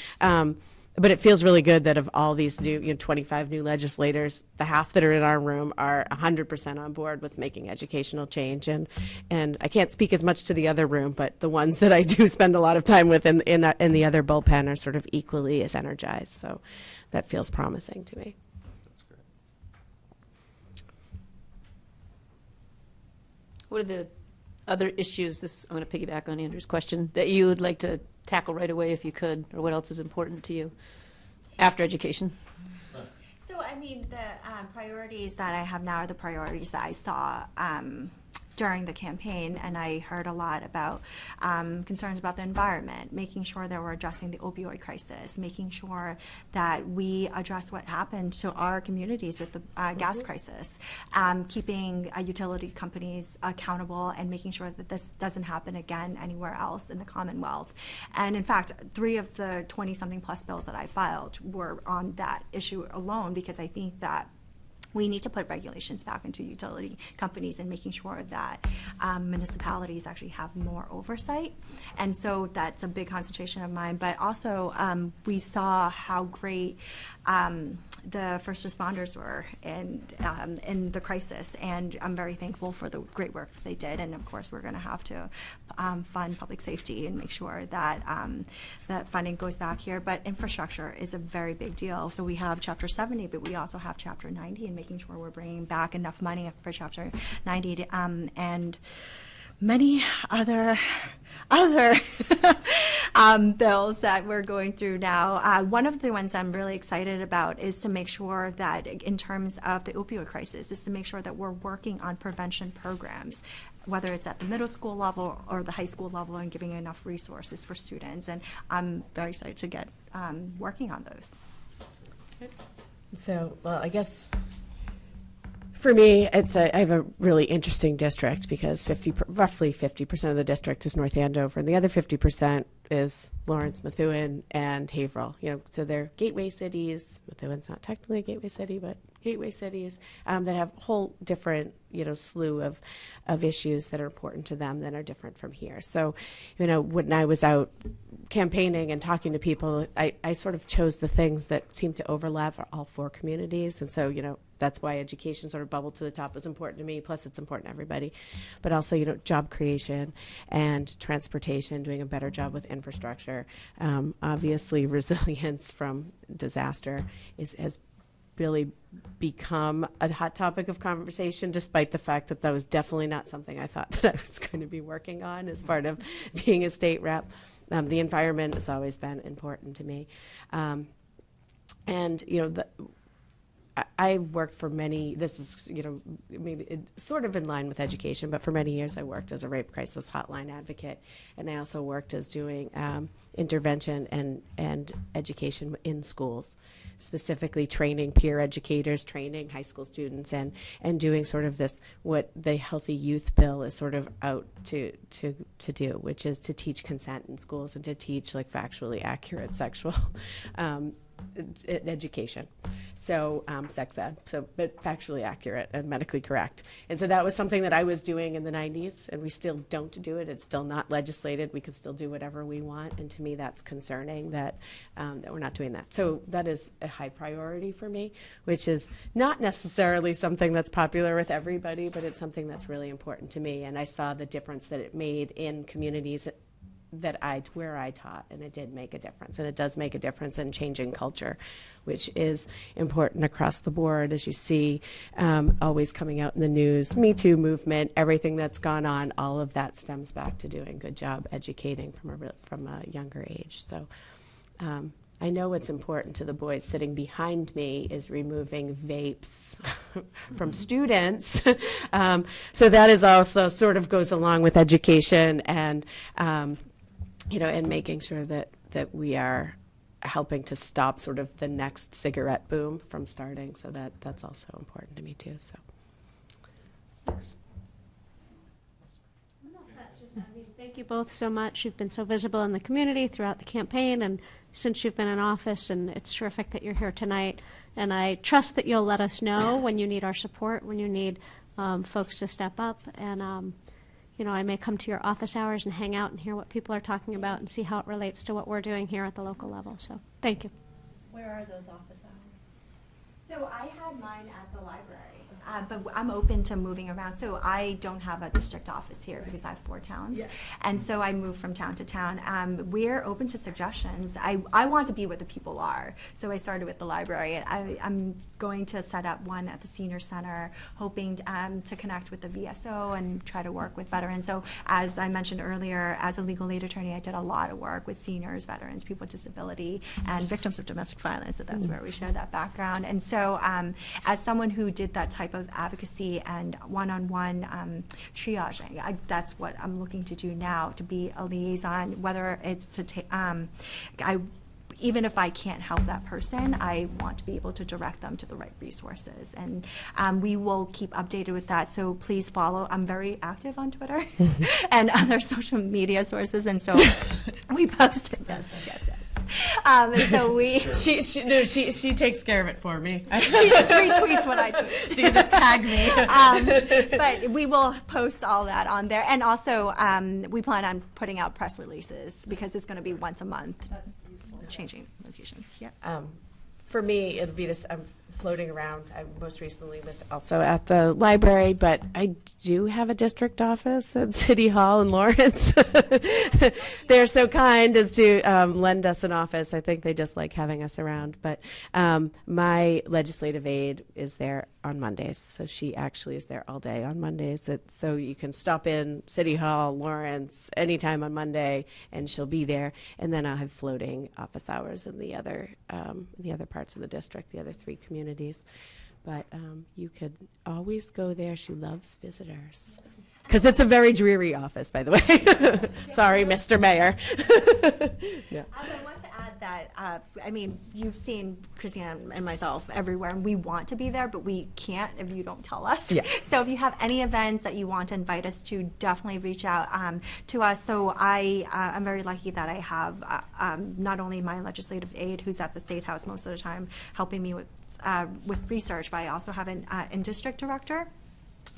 it feels really good that of all these new, 25 new legislators, the half that are in our room are 100% on board with making educational change. And I can't speak as much to the other room, but the ones that I do spend a lot of time with in the other bullpen are sort of equally as energized. So that feels promising to me. That's great. What are the other issues, I'm going to piggyback on Andrew's question, that you would like to tackle right away if you could, or what else is important to you after education? So, I mean, the priorities that I have now are the priorities that I saw during the campaign, and I heard a lot about concerns about the environment, making sure that we're addressing the opioid crisis, making sure that we address what happened to our communities with the gas crisis, keeping utility companies accountable and making sure that this doesn't happen again anywhere else in the Commonwealth. And in fact, 3 of the 20-something plus bills that I filed were on that issue alone, because I think that we need to put regulations back into utility companies and making sure that municipalities actually have more oversight. And so that's a big concentration of mine. But also, we saw how great the first responders were in the crisis, and I'm very thankful for the great work that they did. And of course, we're going to have to fund public safety and make sure that that funding goes back here. But infrastructure is a very big deal. So we have Chapter 70, but we also have Chapter 90, and making sure we're bringing back enough money for Chapter 90 and many other bills that we're going through now. One of the ones I'm really excited about is to make sure that in terms of the opioid crisis, is to make sure that we're working on prevention programs, whether it's at the middle school level or the high school level, and giving enough resources for students. And I'm very excited to get working on those. So, well, I guess for me, I have a really interesting district because roughly 50% of the district is North Andover, and the other 50% is Lawrence, Methuen, and Haverhill. So they're gateway cities. Methuen's not technically a gateway city, but gateway cities that have a whole different, slew of issues that are important to them that are different from here. So, when I was out campaigning and talking to people, I sort of chose the things that seem to overlap for all 4 communities. And so, that's why education sort of bubbled to the top. Was important to me, plus it's important to everybody. But also, job creation and transportation, doing a better job with infrastructure. Obviously, resilience from disaster has really become a hot topic of conversation, despite the fact that was definitely not something I thought that I was going to be working on as part of being a state rep. The environment has always been important to me. I worked for many, this is, maybe sort of in line with education, but for many years I worked as a rape crisis hotline advocate, and I also worked as doing intervention and education in schools, specifically training peer educators, training high school students, and doing sort of this, what the Healthy Youth Bill is sort of out to do, which is to teach consent in schools and to teach factually accurate sexual education. So sex ed, but factually accurate and medically correct. And so that was something that I was doing in the 90s, and we still don't do it. It's still not legislated. We can still do whatever we want. And to me, that's concerning that we're not doing that. So that is a high priority for me, which is not necessarily something that's popular with everybody, but it's something that's really important to me. And I saw the difference that it made in communities where I taught, and it did make a difference, and it does make a difference in changing culture, which is important across the board, as you see always coming out in the news. Me Too movement, everything that's gone on, all of that stems back to doing a good job educating from a younger age. So I know what's important to the boys sitting behind me is removing vapes from students. So that is also sort of goes along with education and and making sure that we are helping to stop sort of the next cigarette boom from starting. So that's also important to me too. So thanks. Thank you both so much. You've been so visible in the community throughout the campaign and since you've been in office, and it's terrific that you're here tonight. And I trust that you'll let us know when you need our support, when you need folks to step up. And I may come to your office hours and hang out and hear what people are talking about and see how it relates to what we're doing here at the local level. So thank you. Where are those office hours? So I had mine at the library, but I'm open to moving around. So I don't have a district office here because I have 4 towns. Yes. And so I move from town to town. We're open to suggestions. I want to be where the people are. So I started with the library. I'm going to set up one at the senior center, hoping to connect with the VSO and try to work with veterans. So as I mentioned earlier, as a legal aid attorney, I did a lot of work with seniors, veterans, people with disability, and victims of domestic violence. So that's where we share that background. And so so as someone who did that type of advocacy and one-on-one triaging, that's what I'm looking to do now, to be a liaison, whether it's to take, even if I can't help that person, I want to be able to direct them to the right resources. And we will keep updated with that. So please follow. I'm very active on Twitter and other social media sources. And so we post it. Yes. And so we. She takes care of it for me. She just retweets what I tweet. She can just tag me. But we will post all that on there. And also, we plan on putting out press releases because it's going to be once a month. That's useful. Changing locations. Yeah. For me, it'll be this. I'm floating around. I most recently was also at the library, but I do have a district office at City Hall in Lawrence. They're so kind as to lend us an office. I think they just like having us around. But my legislative aide is there on Mondays, so she actually is there all day on Mondays. So you can stop in City Hall, Lawrence, anytime on Monday, and she'll be there. And then I'll have floating office hours in the other parts of the district, the other 3 communities. But you could always go there. She loves visitors. Because it's a very dreary office, by the way. Sorry, Mr. Mayor. Yeah. I want to add that, I mean, you've seen Christina and myself everywhere, and we want to be there, but we can't if you don't tell us. Yeah. So if you have any events that you want to invite us to, definitely reach out to us. So I'm very lucky that I have not only my legislative aide, who's at the State House most of the time, helping me with research, but I also have an in-district director.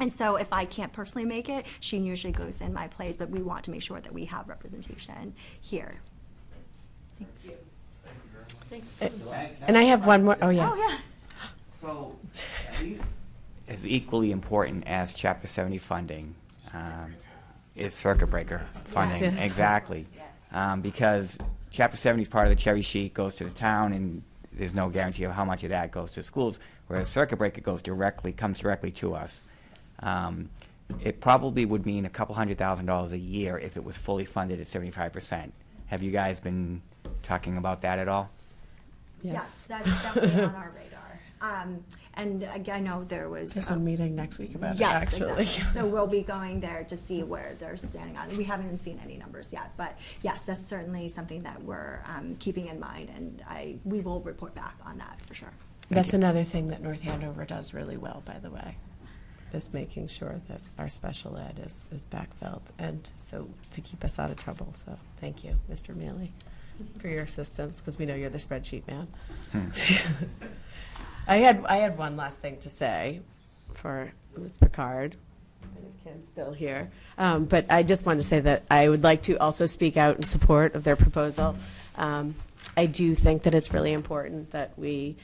And so if I can't personally make it, she usually goes in my place, but we want to make sure that we have representation here. Thanks. And I have one more. Oh, yeah. Oh, yeah. So, at least as equally important as Chapter 70 funding is circuit breaker funding. Yes. Exactly. Because Chapter 70 is part of the cherry sheet, goes to the town, and there's no guarantee of how much of that goes to schools, whereas circuit breaker comes directly to us. It probably would mean a couple $100,000 a year if it was fully funded at 75%. Have you guys been talking about that at all? Yes, that's definitely on our radar. And I know there's a meeting next week about it, yes, actually. Exactly. So we'll be going there to see where they're standing on. We haven't even seen any numbers yet, but yes, that's certainly something that we're keeping in mind, and we will report back on that for sure. That's another thing that North Andover does really well, by the way, is making sure that our special ed is backfilled, and so to keep us out of trouble. So thank you, Mr. Mealy, for your assistance, because we know you're the spreadsheet man. I had one last thing to say for Ms. Picard. Kim's still here. But I just wanted to say that I would like to also speak out in support of their proposal. I do think that it's really important that we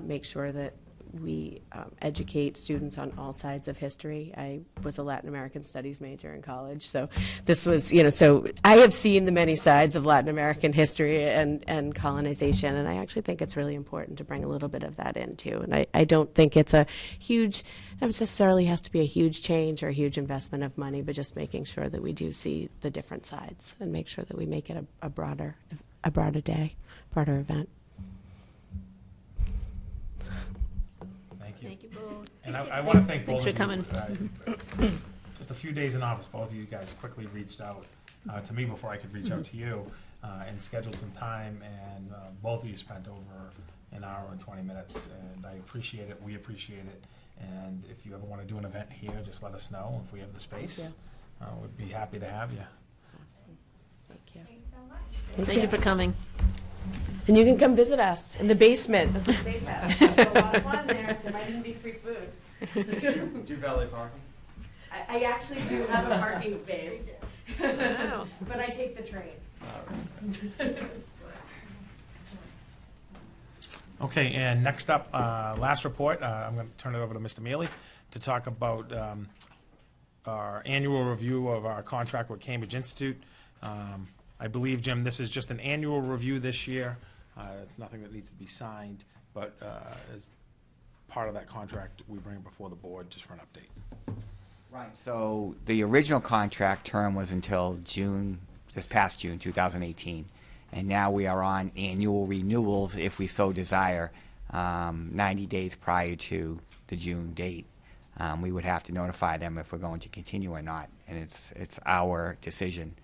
make sure that we educate students on all sides of history. I was a Latin American studies major in college, so this was, so I have seen the many sides of Latin American history and colonization, and I actually think it's really important to bring a little bit of that in too. And I don't think it's a huge, it necessarily has to be a huge change or a huge investment of money, but just making sure that we do see the different sides and make sure that we make it a broader day, broader event. Thank you both. And I want to thank both Thanks for of you. coming. Just a few days in office, both of you guys quickly reached out to me before I could reach out to you and scheduled some time, and both of you spent over an hour and 20 minutes, and I appreciate it. We appreciate it. And if you ever want to do an event here, just let us know. If we have the space, we'd be happy to have you. Awesome. Thank you. Thanks so much. Thank you for coming. And you can come visit us in the basement of the State House. There's a lot of fun there. There might even be free food. Do you valet parking? I actually do have a parking space. Wow. But I take the train. Okay, and next up, last report, I'm going to turn it over to Mr. Mealy to talk about our annual review of our contract with Cambridge Institute. I believe, Jim, this is just an annual review this year. It's nothing that needs to be signed, but as part of that contract, we bring it before the board just for an update. Right. So the original contract term was until this past June 2018, and now we are on annual renewals if we so desire. 90 days prior to the June date. We would have to notify them if we're going to continue or not, and it's our decision.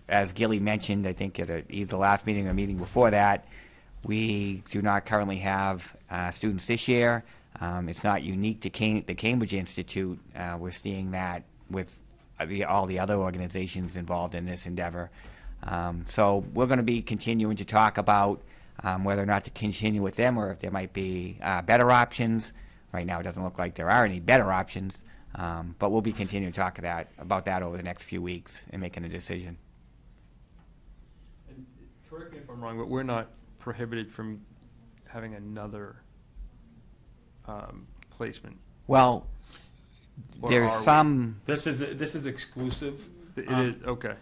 As Gilly mentioned, I think at either the last meeting or meeting before that, we do not currently have students this year. It's not unique to the Cambridge Institute. We're seeing that with all the other organizations involved in this endeavor. So we're going to be continuing to talk about whether or not to continue with them or if there might be better options. Right now it doesn't look like there are any better options, but we'll be continuing to talk about that over the next few weeks and making a decision. And correct me if I'm wrong, but we're not prohibited from having another placement. Well, Or there's are we? some. This is exclusive. It is, okay.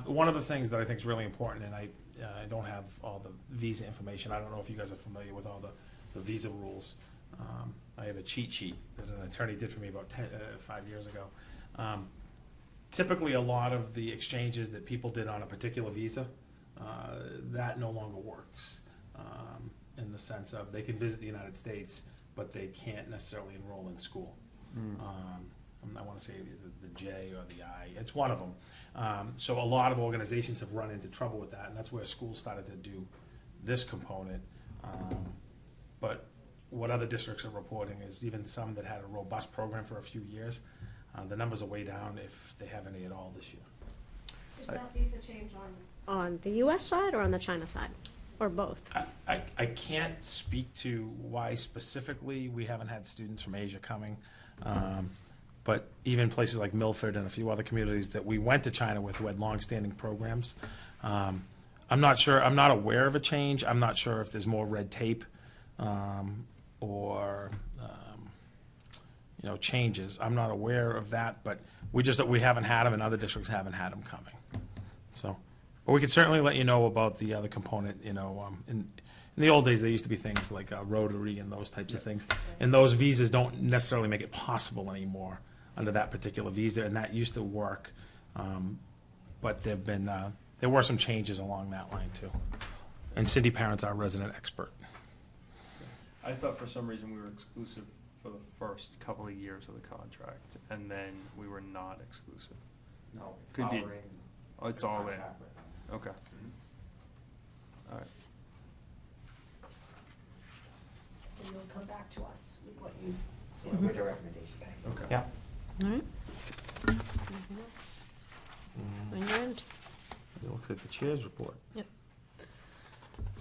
One of the things that I think is really important, and I don't have all the visa information. I don't know if you guys are familiar with all the visa rules. I have a cheat sheet that an attorney did for me about 5 years ago. Typically, a lot of the exchanges that people did on a particular visa, that no longer works in the sense of they can visit the United States, but they can't necessarily enroll in school. I want to say is it the J or the I? It's one of them. So a lot of organizations have run into trouble with that, and that's where schools started to do this component. But what other districts are reporting is even some that had a robust program for a few years, the numbers are way down if they have any at all this year. Is that visa change on the U.S. side or on the China side, or both? I can't speak to why specifically we haven't had students from Asia coming. But even places like Milford and a few other communities that we went to China with who had long-standing programs, I'm not sure. I'm not aware of a change. I'm not sure if there's more red tape or changes. I'm not aware of that, but we haven't had them, and other districts haven't had them coming. So, but we could certainly let you know about the other component. In the old days, there used to be things like Rotary and those types of things, and those visas don't necessarily make it possible anymore under that particular visa, and that used to work. But there were some changes along that line too. And Cindy Parent's our resident expert. I thought for some reason we were exclusive for the first couple of years of the contract, and then we were not exclusive. No, Could be. Oh, it's all in. Okay. All right. So you'll come back to us with what you. With the recommendation. Okay. Yeah. All right. Anything else? On your end? It looks like the chair's report. Yep.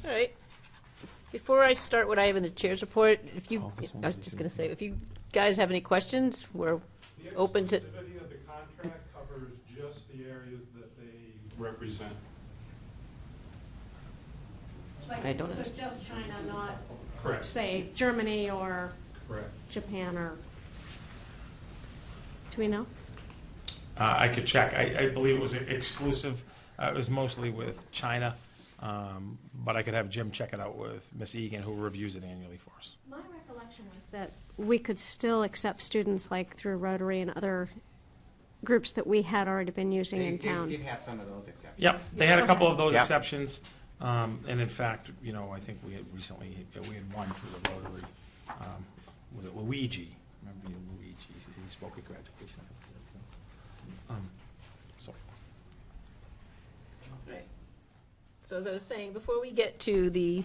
All right. Before I start what I have in the chair's report, I was just going to say, if you guys have any questions, we're open to. The exclusivity of the contract covers just the areas that they represent. I don't So know. just China, not, Correct. say, Germany or Correct. Japan or, do we know? I could check. I believe it was exclusive. It was mostly with China, but I could have Jim check it out with Miss Egan, who reviews it annually for us. My recollection was that we could still accept students like through Rotary and other groups that we had already been using in town. They did have some of those exceptions. Yep, they had a couple of those Yep. exceptions, and in fact, I think we had one through the Rotary. Was it Luigi? Remember Luigi? He spoke at graduation. So. So as I was saying, before we get to the,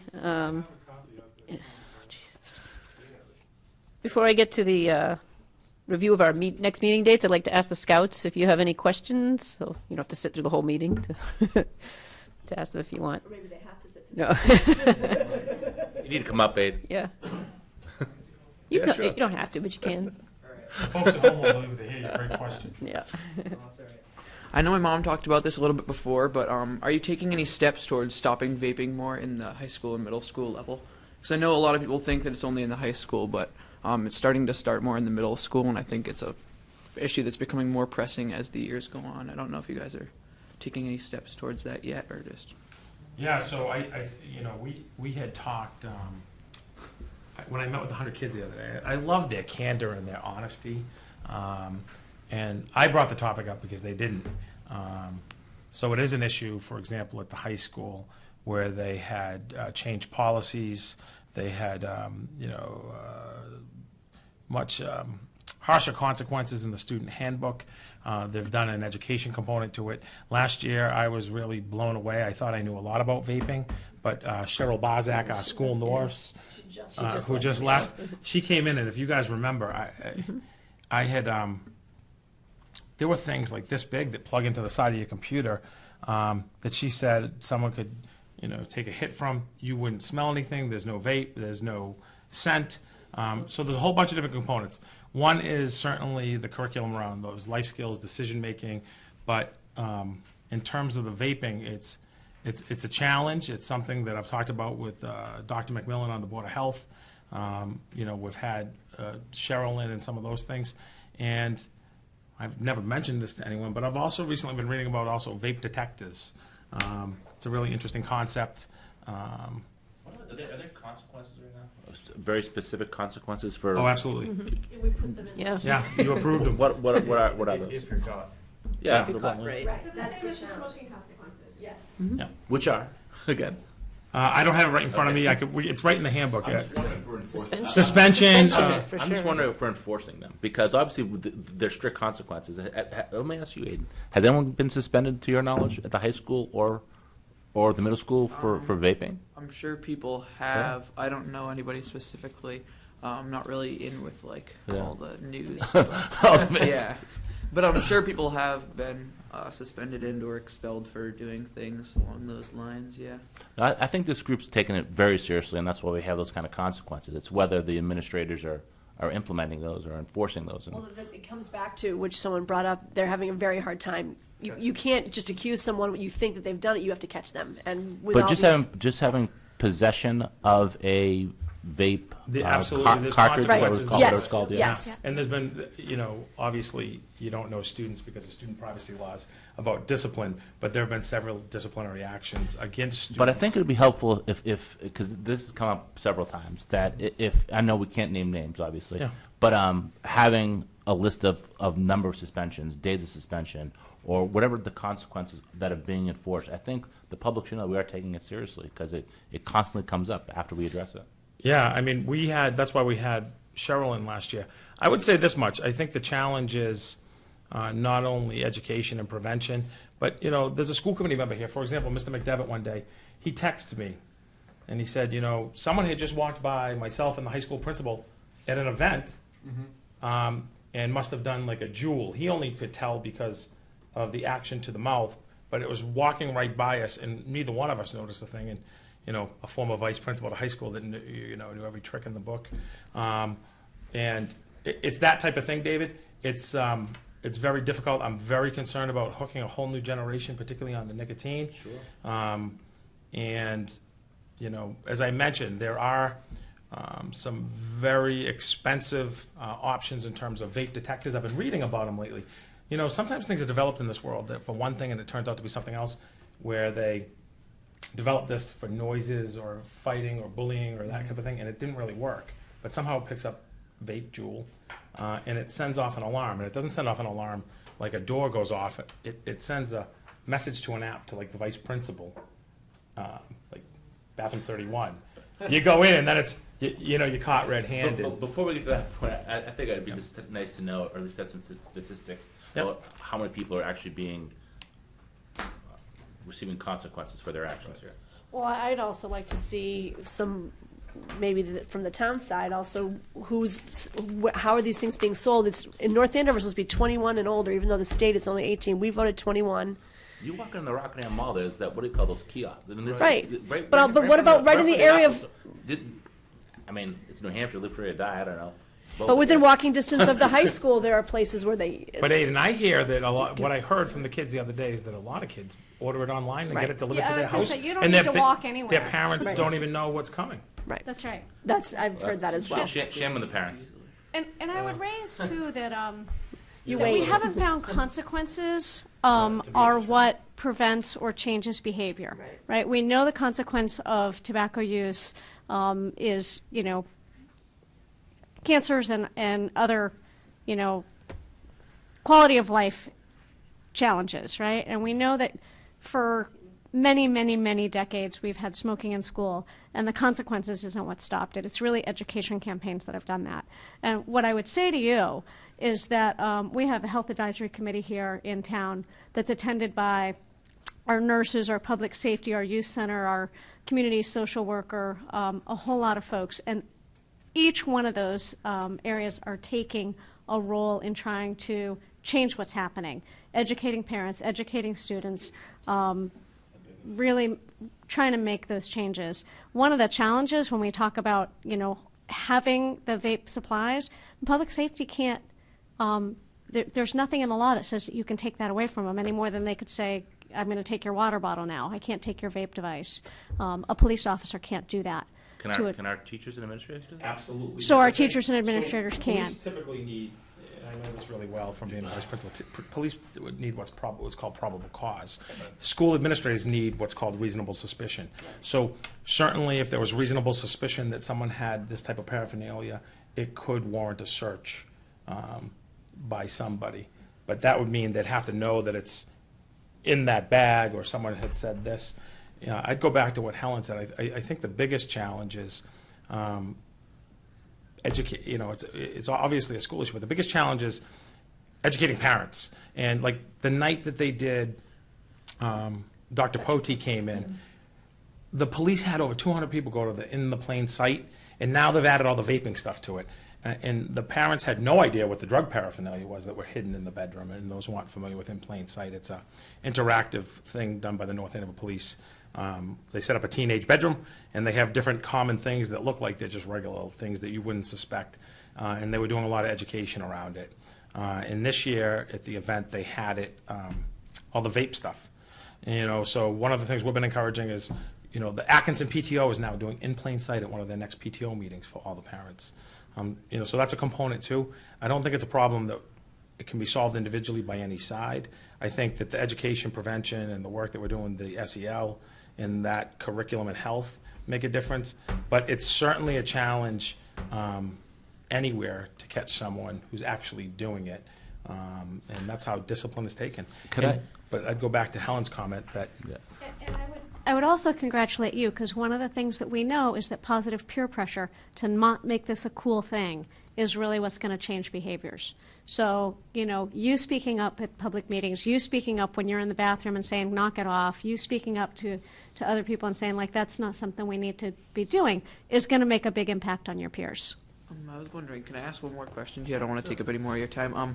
before I get to the review of our next meeting dates, I'd like to ask the scouts if you have any questions. So you don't have to sit through the whole meeting to to ask them if you want. Or maybe they have to sit through. No. You need to come up, Abe. Yeah. Yeah, sure. You don't have to, but you can. Folks at home will believe they hear your great question. Yeah. I know my mom talked about this a little bit before, but are you taking any steps towards stopping vaping more in the high school and middle school level? Because I know a lot of people think that it's only in the high school, but it's starting to start more in the middle school, and I think it's a issue that's becoming more pressing as the years go on. I don't know if you guys are taking any steps towards that yet, or just. Yeah, so we had talked when I met with 100 kids the other day. I love their candor and their honesty, and I brought the topic up because they didn't. So it is an issue, for example, at the high school where they had changed policies They had, much harsher consequences in the student handbook. They've done an education component to it. Last year, I was really blown away. I thought I knew a lot about vaping, but Cheryl Bozak, our school nurse, who just left, she came in, and if you guys remember, I had, there were things like this big that plug into the side of your computer that she said someone could, take a hit from. You wouldn't smell anything. There's no vape. There's no scent. So there's a whole bunch of different components. One is certainly the curriculum around those life skills, decision making, but in terms of the vaping, it's a challenge. It's something that I've talked about with Dr. McMillan on the Board of Health. We've had Cheryl in and some of those things, and I've never mentioned this to anyone, but I've also recently been reading about also vape detectors. It's a really interesting concept. Are there consequences right now? Very specific consequences for. Oh, absolutely. We put them in. Yeah. Yeah, you approved them. What are those? If you're caught. Yeah. If you're caught, right. That's the challenge. smoking consequences. Yes. Yeah. Which are again. I don't have it right in front of me. It's right in the handbook. I'm just wondering if we're enforcing. Suspension. For I'm just sure. wondering if we're enforcing them because obviously there's strict consequences. Let me ask you, Aiden. Has anyone been suspended, to your knowledge, at the high school or the middle school for vaping? I'm sure people have. I don't know anybody specifically. I'm not really in with all the news. Yeah, but I'm sure people have been suspended and or expelled for doing things along those lines. Yeah. I think this group's taken it very seriously, and that's why we have those kind of consequences. It's whether the administrators are implementing those or enforcing those. Well, it comes back to, which someone brought up, they're having a very hard time. You can't just accuse someone when you think that they've done it. You have to catch them. And with But all just having possession of a vape Absolutely, there's cartridge, Right. consequences. whatever it's called, yeah. Yes. And there's been, obviously, you don't know students because of student privacy laws about discipline, but there have been several disciplinary actions against students. But I think it would be helpful if because this has come up several times, that if I know we can't name names, obviously, Yeah. but having a list of number of suspensions, days of suspension, or whatever the consequences that are being enforced, I think the public should know we are taking it seriously because it constantly comes up after we address it. Yeah, I mean, that's why we had Cheryl in last year. I would say this much. I think the challenge is not only education and prevention, but, there's a school committee member here. For example, Mr. McDevitt one day, he texted me, and he said, someone had just walked by myself and the high school principal at an event and must have done like a jewel. He only could tell because of the action to the mouth, but it was walking right by us, and neither one of us noticed the thing. And a former vice principal at a high school that knew every trick in the book. And it's that type of thing, David. It's very difficult. I'm very concerned about hooking a whole new generation, particularly on the nicotine. Sure. And, as I mentioned, there are some very expensive options in terms of vape detectors. I've been reading about them lately. Sometimes things are developed in this world that for one thing and it turns out to be something else, where they develop this for noises or fighting or bullying or that type of thing, and it didn't really work. But somehow it picks up vape juul, and it sends off an alarm. And it doesn't send off an alarm like a door goes off. It sends a message to an app to like the vice principal, like bathroom 31. You go in and then it's, you're caught red-handed. But before we get to that point, I think it'd be just nice to know, or at least have some statistics about how many people are actually being receiving consequences for their actions here. Well, I'd also like to see some, maybe from the town side also, how are these things being sold? It's in North Andover, it's supposed to be 21 and older, even though the state it's only 18. We voted 21. You walk in the Rockingham Mall, there's that, what do you call those kiosks? Right. But what about right in the area of? It's New Hampshire, live free or die, I don't know. But within walking distance of the high school, there are places where they. But Aiden, I hear that what I heard from the kids the other day is that a lot of kids order it online and get it delivered to their house. Say, you don't need to walk anywhere. Their parents don't even know what's coming. Right. That's right. I've heard that as well. Shame on the parents. And I would raise too that You that we wait. haven't found consequences are what prevents or changes behavior. Right. We know the consequence of tobacco use is cancers and other quality of life challenges. Right. And we know that for many, many, many decades we've had smoking in school, and the consequences isn't what stopped it. It's really education campaigns that have done that. And what I would say to you is that we have a health advisory committee here in town that's attended by our nurses, our public safety, our youth center, our community social worker, a whole lot of folks. And each one of those areas are taking a role in trying to change what's happening, educating parents, educating students, really trying to make those changes. One of the challenges when we talk about, having the vape supplies, public safety can't, there's nothing in the law that says that you can take that away from them any more than they could say, I'm going to take your water bottle now. I can't take your vape device. A police officer can't do that. Can our teachers and administrators do that? Absolutely. So our teachers and administrators So can. Police typically need, and I know this really well from being a vice principal, police would need what's called probable cause. School administrators need what's called reasonable suspicion. So certainly if there was reasonable suspicion that someone had this type of paraphernalia, it could warrant a search by somebody. But that would mean they'd have to know that it's in that bag or someone had said this. I'd go back to what Helen said. I think the biggest challenge is it's obviously a school issue, but the biggest challenge is educating parents. And like the night that they did, Dr. Poti came in, the police had over 200 people go to the in the plain sight, and now they've added all the vaping stuff to it. And the parents had no idea what the drug paraphernalia was that were hidden in the bedroom. And those who aren't familiar with In Plain Sight, it's a interactive thing done by the North Andover Police. They set up a teenage bedroom, and they have different common things that look like they're just regular things that you wouldn't suspect. And they were doing a lot of education around it. And this year at the event, they had it, all the vape stuff. So one of the things we've been encouraging is, the Atkinson PTO is now doing In Plain Sight at one of their next PTO meetings for all the parents. So that's a component too. I don't think it's a problem that it can be solved individually by any side. I think that the education, prevention, and the work that we're doing, the SEL, and that curriculum and health make a difference. But it's certainly a challenge anywhere to catch someone who's actually doing it. And that's how discipline is taken. But I'd go back to Helen's comment that... Yeah. And I would also congratulate you, because one of the things that we know is that positive peer pressure to not make this a cool thing is really what's going to change behaviors. So, you speaking up at public meetings, you speaking up when you're in the bathroom and saying, knock it off, you speaking up to other people and saying, that's not something we need to be doing, is going to make a big impact on your peers. I was wondering, can I ask one more question? I don't want to take up any more of your time.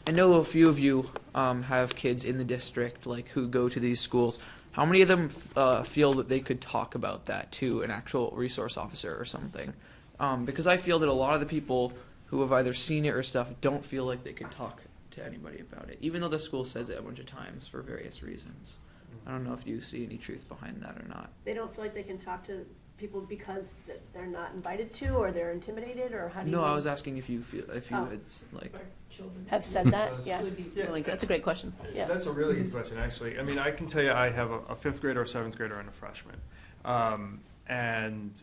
I know a few of you have kids in the district, who go to these schools. How many of them feel that they could talk about that to an actual resource officer or something? Because I feel that a lot of the people who have either seen it or stuff don't feel like they can talk to anybody about it, even though the school says it a bunch of times for various reasons. I don't know if you see any truth behind that or not. They don't feel like they can talk to people because they're not invited to, or they're intimidated, or how do you... No, I was asking if you had have said that. Yeah. That's a great question. Yeah. That's a really good question, actually. I mean, I can tell you I have a fifth grader, a seventh grader, and a freshman. And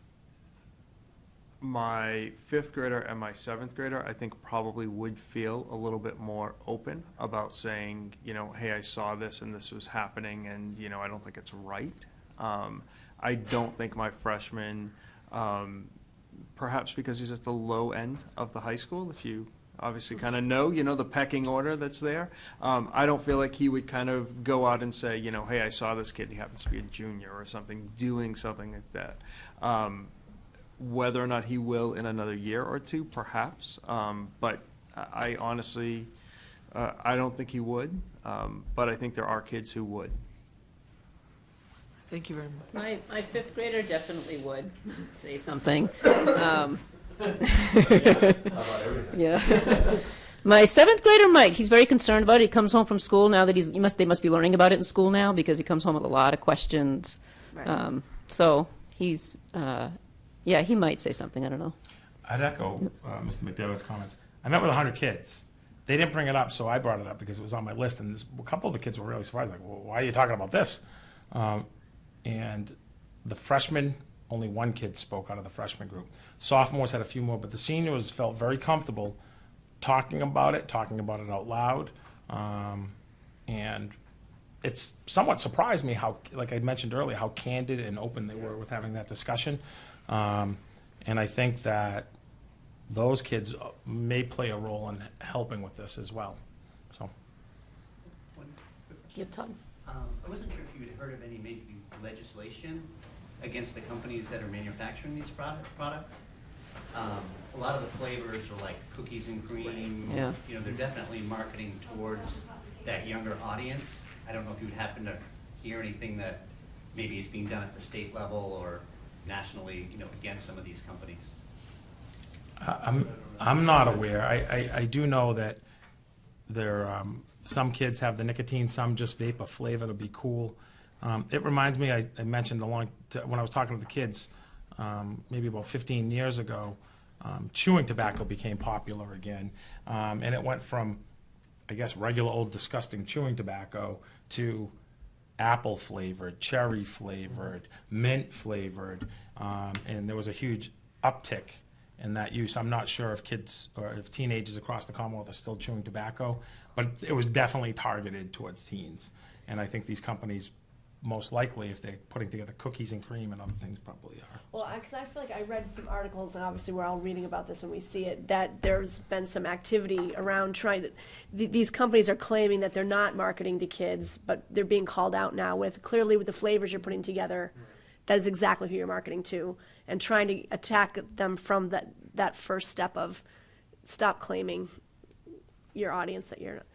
my fifth grader and my seventh grader, I think, probably would feel a little bit more open about saying, hey, I saw this and this was happening, and, I don't think it's right. I don't think my freshman, perhaps because he's at the low end of the high school, if you obviously kind of know, the pecking order that's there. I don't feel like he would kind of go out and say, hey, I saw this kid, he happens to be a junior or something, doing something like that. Whether or not he will in another year or two, perhaps. But I honestly, I don't think he would. But I think there are kids who would. Thank you very much. My fifth grader definitely would say something. Yeah. My seventh grader, Mike, he's very concerned about it. He comes home from school now that they must be learning about it in school now, because he comes home with a lot of questions. Right. So he's, he might say something. I don't know. I'd echo Mr. McDevitt's comments. I met with 100 kids. They didn't bring it up, so I brought it up because it was on my list. And a couple of the kids were really surprised, well, why are you talking about this? And the freshmen, only one kid spoke out of the freshman group. Sophomores had a few more, but the seniors felt very comfortable talking about it out loud. And it's somewhat surprised me how, like I mentioned earlier, how candid and open they were with having that discussion. And I think that those kids may play a role in helping with this as well. So. Yeah, Todd. I wasn't sure if you had heard of any maybe legislation against the companies that are manufacturing these products. A lot of the flavors are like cookies and cream. Yeah. You know, they're definitely marketing towards that younger audience. I don't know if you would happen to hear anything that maybe is being done at the state level or nationally, you know, against some of these companies. I'm not aware. I do know that there some kids have the nicotine, some just vape a flavor to be cool. It reminds me, I mentioned when I was talking to the kids, maybe about 15 years ago, chewing tobacco became popular again. And it went from, I guess, regular old disgusting chewing tobacco to apple flavored, cherry flavored, mint flavored, and there was a huge uptick in that use. I'm not sure if kids or if teenagers across the Commonwealth are still chewing tobacco, but it was definitely targeted towards teens. And I think these companies, most likely, if they're putting together cookies and cream and other things, probably are. Well, because I feel like I read some articles, and obviously we're all reading about this when we see it, that there's been some activity around trying to, these companies are claiming that they're not marketing to kids, but they're being called out now with, clearly with the flavors you're putting together, that is exactly who you're marketing to, and trying to attack them from that first step of stop claiming your audience that you're not.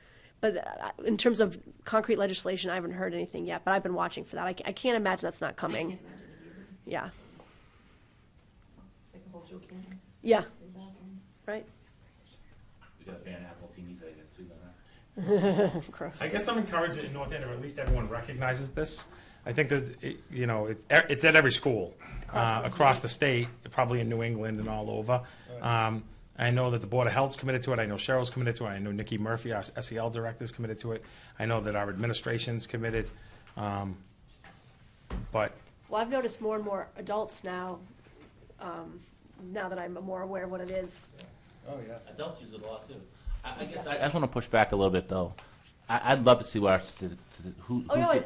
But in terms of concrete legislation, I haven't heard anything yet, but I've been watching for that. I can't imagine that's not coming. I can't imagine it either. Yeah. It's like the whole Joe Cannon. Yeah. Right. We got to ban asshole teenies, I guess, too, then, huh? Gross. I guess I'm encouraged that in North Andover, at least everyone recognizes this. I think there's, it's at every school across the state, probably in New England and all over. I know that the Board of Health's committed to it. I know Cheryl's committed to it. I know Nikki Murphy, our SEL director, is committed to it. I know that our administration's committed. But Well, I've noticed more and more adults now, now that I'm more aware of what it is. Oh, yeah. Adults use it a lot, too. I guess I just want to push back a little bit, though. I'd love to see what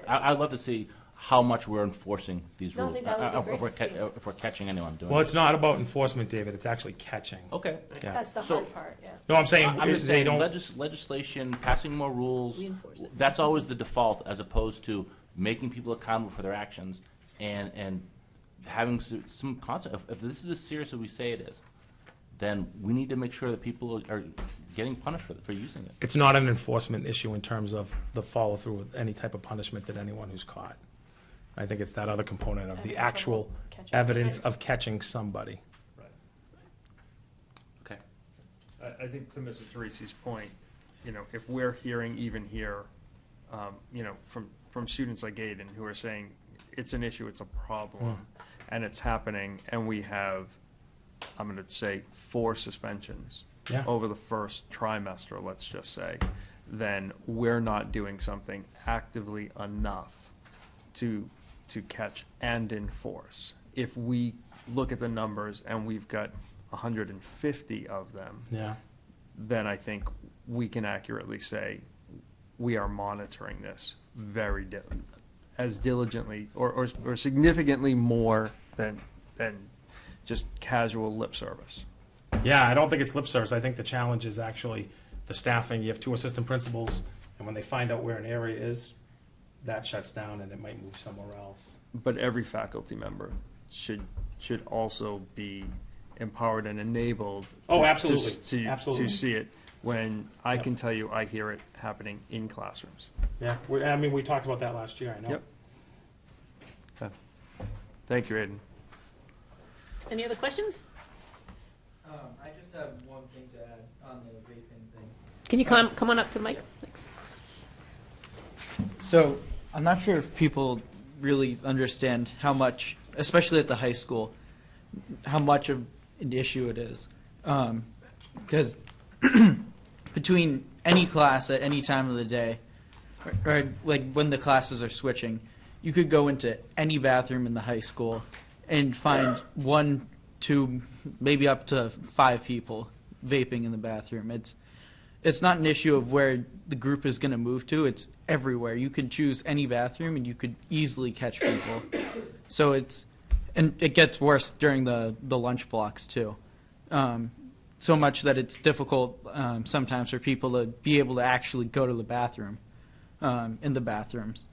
I'd love to see how much we're enforcing these No, I rules. think that would be great to see. If we're catching anyone doing well, it. it's not about enforcement, David. It's actually catching. Okay. Yeah. That's the So- hard part, yeah. No, I'm saying I'm just they saying don't. legislation, passing more rules, We enforce it. that's always the default, as opposed to making people accountable for their actions and having some concept. If this is as serious as we say it is, then we need to make sure that people are getting punished for using it. It's not an enforcement issue in terms of the follow-through with any type of punishment that anyone who's caught. I think it's that other component of the actual evidence of catching somebody. Okay. I think to Mrs. Teresi's point, you know, if we're hearing even here, you know, from students like Aiden who are saying it's an issue, it's a problem, and it's happening, and we have, I'm going to say, 4 suspensions over the first trimester, let's just say, then we're not doing something actively enough to catch and enforce. If we look at the numbers and we've got 150 of them, then I think we can accurately say we are monitoring this very as diligently or significantly more than just casual lip service. Yeah, I don't think it's lip service. I think the challenge is actually the staffing. You have 2 assistant principals, and when they find out where an area is, that shuts down and it might move somewhere else. But every faculty member should also be empowered and enabled absolutely. to see it when I can tell you I hear it happening in classrooms. Yeah, I mean, we talked about that last year, I know. Yep. Okay. Thank you, Aiden. Any other questions? I just have one thing to add on the vaping thing. Can you come on up to the mic? Thanks. So I'm not sure if people really understand how much, especially at the high school, how much of an issue it is. Because between any class at any time of the day, or like when the classes are switching, you could go into any bathroom in the high school and find 1, 2, maybe up to 5 people vaping in the bathroom. it's not an issue of where the group is going to move to. It's everywhere. You could choose any bathroom, and you could easily catch people. So and it gets worse during the lunch blocks too. So much that it's difficult sometimes for people to be able to actually go to the bathroom in the bathrooms,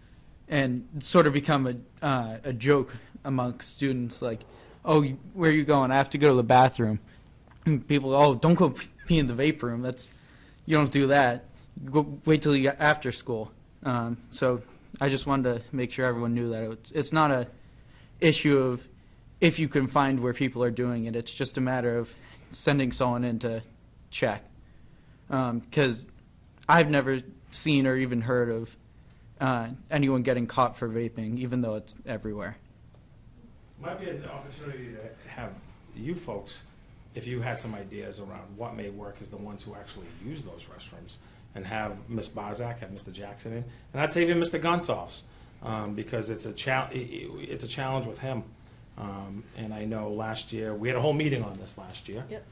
and it's sort of become a joke amongst students, like, "Oh, where are you going? I have to go to the bathroom." And people, "Oh, don't go pee in the vape room. You don't do that. Go wait till you get after school." So I just wanted to make sure everyone knew that it's not a issue of if you can find where people are doing it. It's just a matter of sending someone in to check. Because I've never seen or even heard of anyone getting caught for vaping, even though it's everywhere. Might be an opportunity to have you folks, if you had some ideas around what may work as the ones who actually use those restrooms, and have Ms. Bozak, have Mr. Jackson in, and I'd say even Mr. Gonsalves, because it's a challenge with him. And I know last year, we had a whole meeting on this last year. Yep.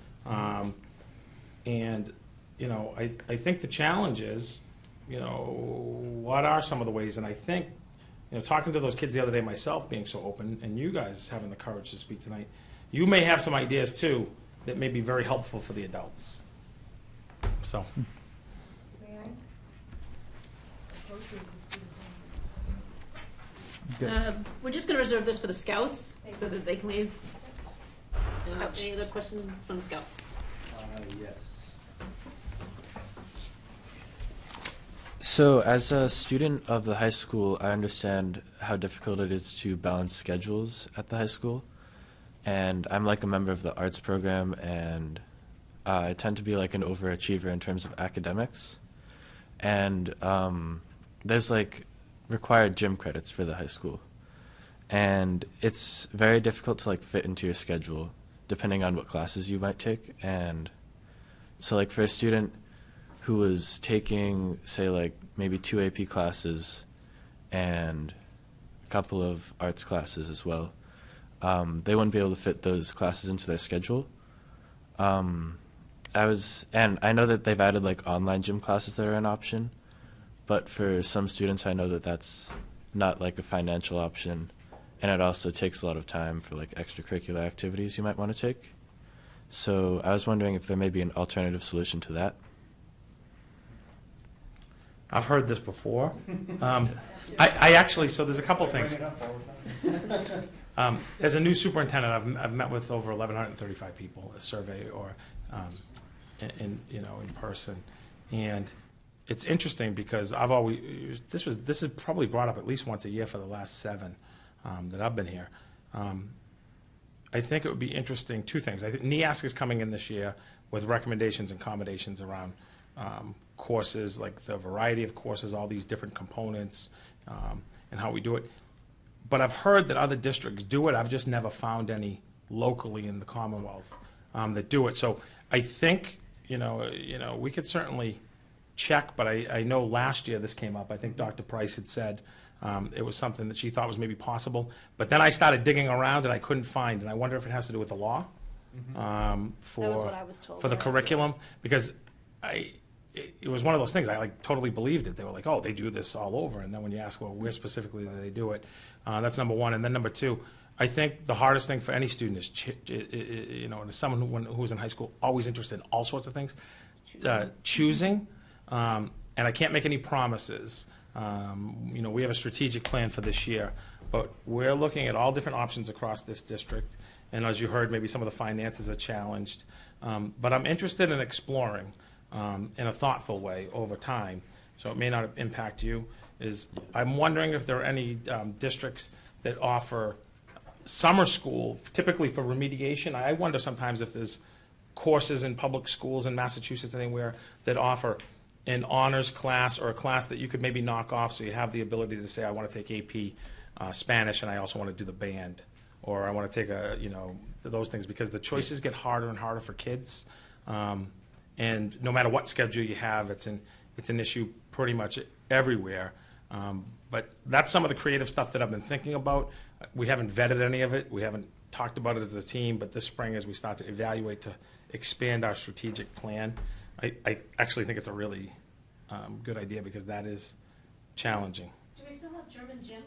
And, you know, I think the challenge is, you know, what are some of the ways? And I think, you know, talking to those kids the other day myself, being so open, and you guys having the courage to speak tonight, you may have some ideas too that may be very helpful for the adults. So. We're just going to reserve this for the scouts so that they can leave. Any other questions from the scouts? Yes. So, as a student of the high school, I understand how difficult it is to balance schedules at the high school. And I'm like a member of the arts program, and I tend to be like an overachiever in terms of academics. And there's like required gym credits for the high school. And it's very difficult to like fit into your schedule depending on what classes you might take. And so like for a student who was taking, say, like maybe 2 AP classes and a couple of arts classes as well, they wouldn't be able to fit those classes into their schedule. And I know that they've added like online gym classes that are an option, but for some students I know that that's not like a financial option, and it also takes a lot of time for like extracurricular activities you might want to take. So I was wondering if there may be an alternative solution to that. I've heard this before. I actually, so there's a couple things. As a new superintendent, I've met with over 1,135 people, a survey or in person, and it's interesting because I've always this is probably brought up at least once a year for the last 7 that I've been here. I think it would be interesting. 2 things. I think NEASC is coming in this year with recommendations and accommodations around courses, like the variety of courses, all these different components, and how we do it. But I've heard that other districts do it. I've just never found any locally in the Commonwealth that do it. So I think we could certainly check. But I know last year this came up. I think Dr. Price had said it was something that she thought was maybe possible. But then I started digging around and I couldn't find. And I wonder if it has to do with the law for That was what I was told. for the curriculum, because it was one of those things. I like totally believed it. They were like, "Oh, they do this all over." And then when you ask, "Well, where specifically do they do it?" That's number one. And then number 2, I think the hardest thing for any student is, and as someone who's in high school, always interested in all sorts of things, choosing. And I can't make any promises. We have a strategic plan for this year, but we're looking at all different options across this district. And as you heard, maybe some of the finances are challenged. But I'm interested in exploring in a thoughtful way over time, so it may not impact you. I'm wondering if there are any districts that offer summer school, typically for remediation. I wonder sometimes if there's courses in public schools in Massachusetts, anywhere, that offer an honors class or a class that you could maybe knock off, so you have the ability to say, I want to take AP Spanish and I also want to do the band, or I want to take those things, because the choices get harder and harder for kids. And no matter what schedule you have, it's an issue pretty much everywhere. But that's some of the creative stuff that I've been thinking about. We haven't vetted any of it. We haven't talked about it as a team, but this spring, as we start to evaluate to expand our strategic plan, I actually think it's a really good idea because that is challenging. Do we still have German gym?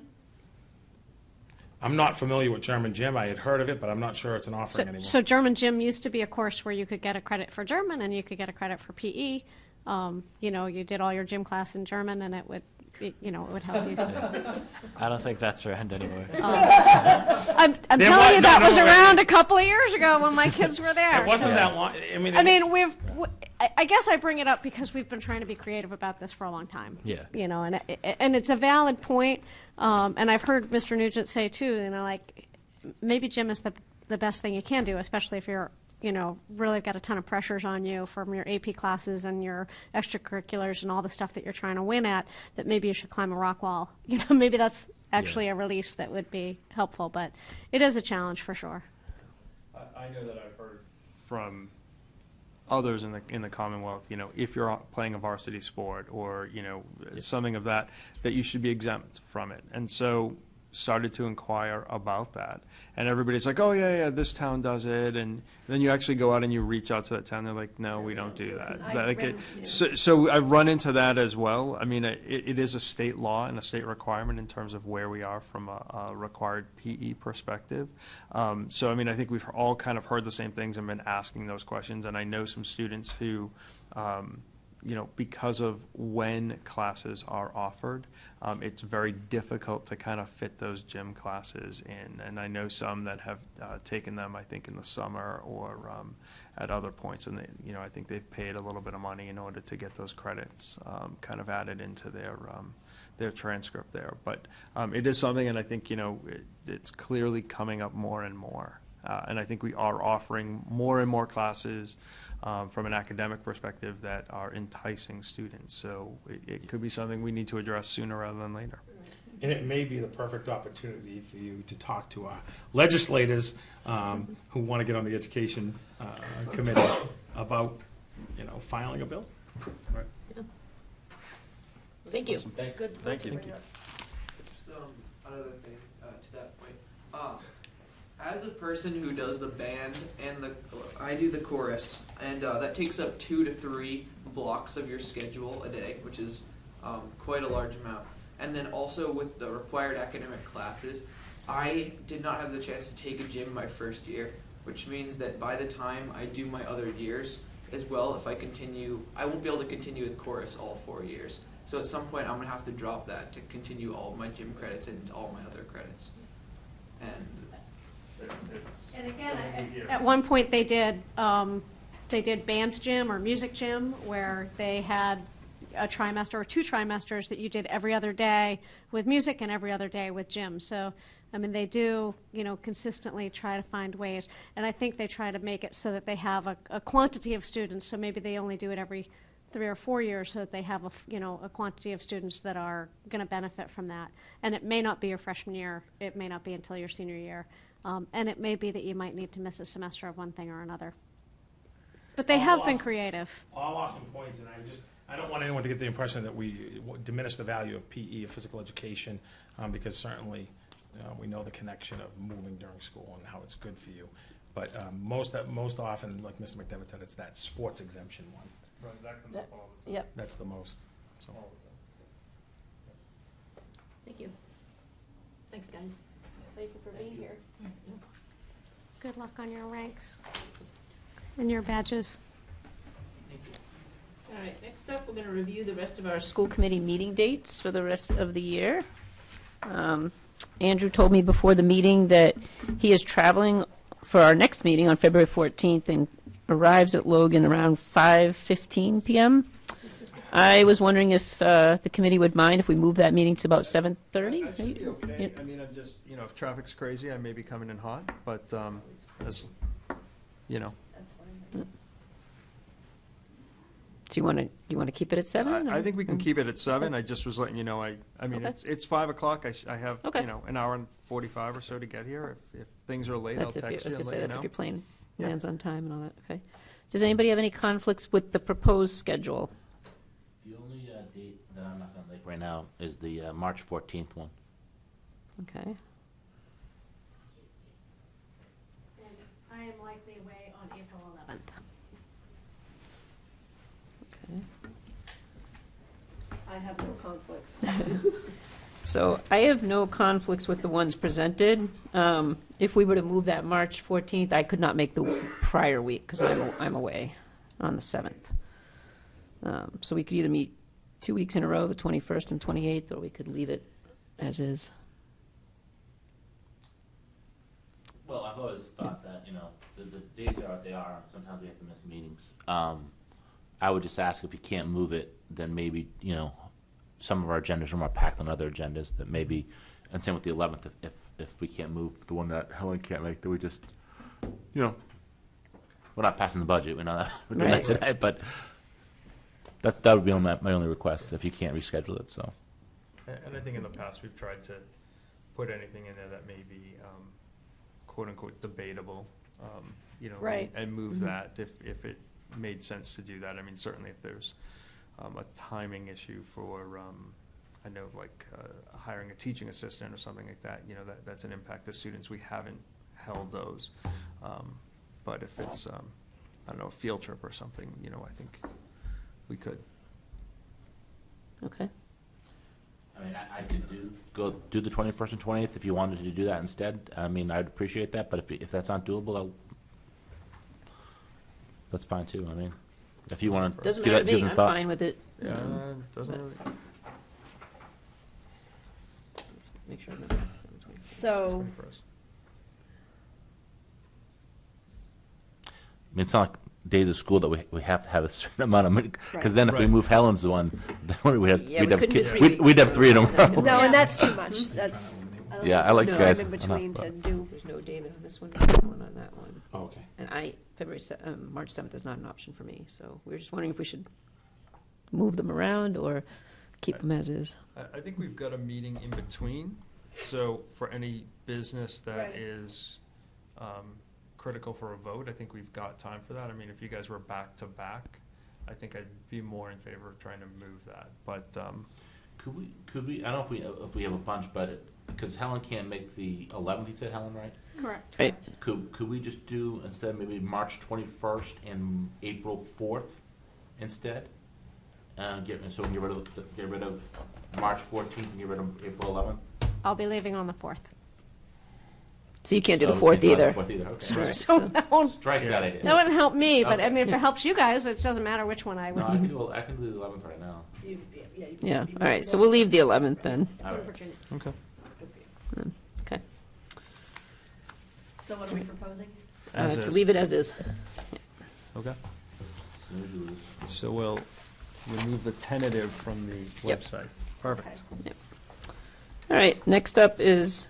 I'm not familiar with German gym. I had heard of it, but I'm not sure it's an offering anymore. So German gym used to be a course where you could get a credit for German and you could get a credit for PE. You know, you did all your gym class in German and it would help you. I don't think that's around anymore. I'm telling you, that was around a couple of years ago when my kids were there. It wasn't that long. I guess I bring it up because we've been trying to be creative about this for a long time. Yeah. You know, and it's a valid point. And I've heard Mr. Nugent say too, you know, like maybe gym is the best thing you can do, especially if you're, you know, really got a ton of pressures on you from your AP classes and your extracurriculars and all the stuff that you're trying to win at, that maybe you should climb a rock wall. You know, maybe that's actually a release that would be helpful, but it is a challenge for sure. I know that I've heard from others in the Commonwealth, you know, if you're playing a varsity sport or, you know, something of that you should be exempt from it. And so started to inquire about that, and everybody's like, oh yeah, this town does it, and then you actually go out and you reach out to that town, they're like, no, we don't do that. So I've run into that as well. I mean, it is a state law and a state requirement in terms of where we are from a required PE perspective. So I mean, I think we've all kind of heard the same things and been asking those questions, and I know some students who you know, because of when classes are offered, it's very difficult to kind of fit those gym classes in. And I know some that have taken them, I think, in the summer or at other points. And, you know, I think they've paid a little bit of money in order to get those credits kind of added into their transcript there. But it is something, and I think, you know, it's clearly coming up more and more. And I think we are offering more and more classes from an academic perspective that are enticing students. So it could be something we need to address sooner rather than later. And it may be the perfect opportunity for you to talk to our legislators who want to get on the education committee about, you know, filing a bill. Right. Yeah. Thank you. Awesome. Good. Thank you. Just another thing to that point. As a person who does the band and I do the chorus, and that takes up 2 to 3 blocks of your schedule a day, which is quite a large amount. And then also with the required academic classes, I did not have the chance to take a gym my first year, which means that by the time I do my other years as well, if I continue, I won't be able to continue with chorus all 4 years. So at some point I'm going to have to drop that to continue all of my gym credits and all my other credits. And again, at one point they did band gym or music gym where they had a trimester or 2 trimesters that you did every other day with music and every other day with gym. So, I mean, they do, you know, consistently try to find ways. And I think they try to make it so that they have a quantity of students. So maybe they only do it every 3 or 4 years so that they have a quantity of students that are going to benefit from that. And it may not be your freshman year. It may not be until your senior year. And it may be that you might need to miss a semester of one thing or another. But they have been creative. All awesome points, and I don't want anyone to get the impression that we diminish the value of PE, of physical education, because certainly we know the connection of moving during school and how it's good for you. But most often, like Mr. McDevitt said, it's that sports exemption one. Right, that comes up all the time. Yep. That's the most. So. All the time. Thank you. Thanks, guys. Thank you for being here. Good luck on your ranks and your badges. All right, next up, we're going to review the rest of our school committee meeting dates for the rest of the year. Andrew told me before the meeting that he is traveling for our next meeting on February 14th and arrives at Logan around 5:15 p.m. I was wondering if the committee would mind if we move that meeting to about 7:30? I should be okay. Yeah. I mean, I'm just, you know, if traffic's crazy, I may be coming in hot, but, as, you know. That's fine. Do you want to keep it at 7? I think we can keep it at 7. I just was letting you know, I mean, Okay. it's 5 o'clock. I have, Okay. you know, an hour and 45 or so to get here. If things are late, That's I'll text you and let you that's know. if your plane Yeah. lands on time and all that. Okay. Does anybody have any conflicts with the proposed schedule? The only date that I'm not going to make right now is the March 14th one. Okay. And I am likely away on April 11th. have no conflicts. So I have no conflicts with the ones presented. If we were to move that March 14th, I could not make the prior week because I'm away on the 7th. So we could either meet 2 weeks in a row, the 21st and 28th, or we could leave it as is. Well, I've always thought that, the dates are what they are, and sometimes we have to miss meetings. I would just ask if you can't move it, then maybe, some of our agendas are more packed than other agendas, that maybe, and same with the 11th, if we can't move the one that Helen can't make, then we just, we're not passing the budget, we know that, we're doing that today, but that would be my only request, if you can't reschedule it, so. And I think in the past, we've tried to put anything in there that may be, quote-unquote, debatable, Right. and move that if it made sense to do that. I mean, certainly if there's a timing issue for, I know, like hiring a teaching assistant or something like that, that's an impact to students. We haven't held those. But if it's, I don't know, a field trip or something, I think we could. Okay. I mean, I could do the 21st and 20th if you wanted to do that instead. I mean, I'd appreciate that, but if that's not doable, that's fine too. I mean, if you want to Doesn't matter to me, I'm fine with it. Yeah, doesn't really. Let's make sure I'm not. So, I mean, it's not like days of school that we have to have a certain amount of money, because Right. then if we Right. move Helen's one, then we'd have, Yeah, we couldn't do 3 weeks. we'd have 3 in a row. no, and that's too much. That's. don't Yeah, think I like there's you guys time in between enough, to but- do. There's no David on this one, one on that one. Oh, okay. And March 7th is not an option for me, so we were just wondering if we should move them around or keep them as is. I think we've got a meeting in between, so for any business that Right. is critical for a vote, I think we've got time for that. I mean, if you guys were back to back, I think I'd be more in favor of trying to move that, but, Could we, I don't know if we have a bunch, but, because Helen can't make the 11th, you said, Helen, right? Correct. Right. Could we just do, instead, maybe March 21st and April 4th instead? So we can get rid of March 14th and get rid of April 11th? I'll be leaving on the 4th. So you can't do the So we 4th can't do either. the 4th either, okay. Sorry, So so- that won't, Strike that idea. that wouldn't help me, but I Okay. mean, if it helps you guys, it doesn't matter which one I No, would. I can do the 11th right now. Yeah, all right, so we'll leave the 11th then. All right. okay. Okay. So what are we proposing? As To is. leave it as is. Okay. Snooze you lose. So we'll remove the tentative from the Yep. website. Perfect. All right, next up is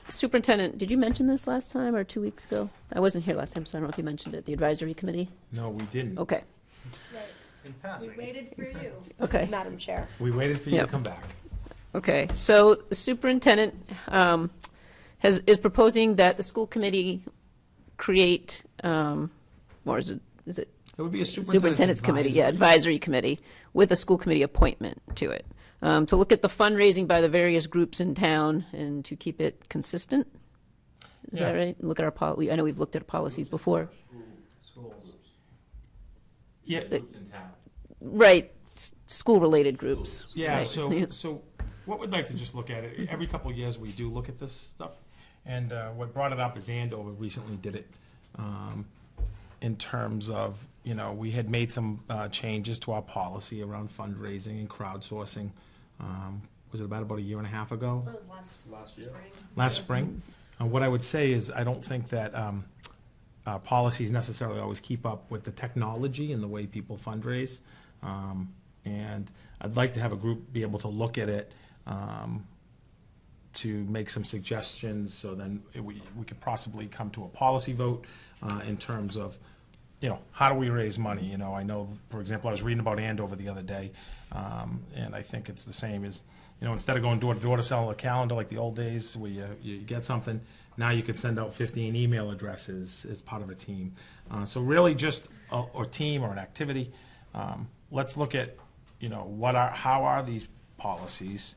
Superintendent. Did you mention this last time or 2 weeks ago? I wasn't here last time, so I don't know if you mentioned it. The advisory committee? No, we didn't. Okay, In We passing. waited for you, okay. Madam Chair. We waited for you to Yep. come back. Okay, so the superintendent is proposing that the school committee create, or is it It would be a superintendent's committee, yeah, advisory committee, with a school committee appointment to it, to look at the fundraising by the various groups in town and to keep it consistent. Is that Yeah. right? Look at our I know we've looked at policies before. Schools. Yeah, Groups in town. Right, school-related groups. yeah. Right. So what we'd like to just look at it every couple of years. We do look at this stuff, and what brought it up is Andover recently did it. In terms of, we had made some changes to our policy around fundraising and crowdsourcing. Was it about a year and a half ago? That was last year. spring. Last spring. What I would say is I don't think that policies necessarily always keep up with the technology and the way people fundraise. And I'd like to have a group be able to look at it to make some suggestions, so then we could possibly come to a policy vote in terms of, how do we raise money? I know, for example, I was reading about Andover the other day, and I think it's the same as, instead of going door to door to sell a calendar like the old days where you get something, now you could send out 15 email addresses as part of a team. So really just a team or an activity. Let's look at, how are these policies,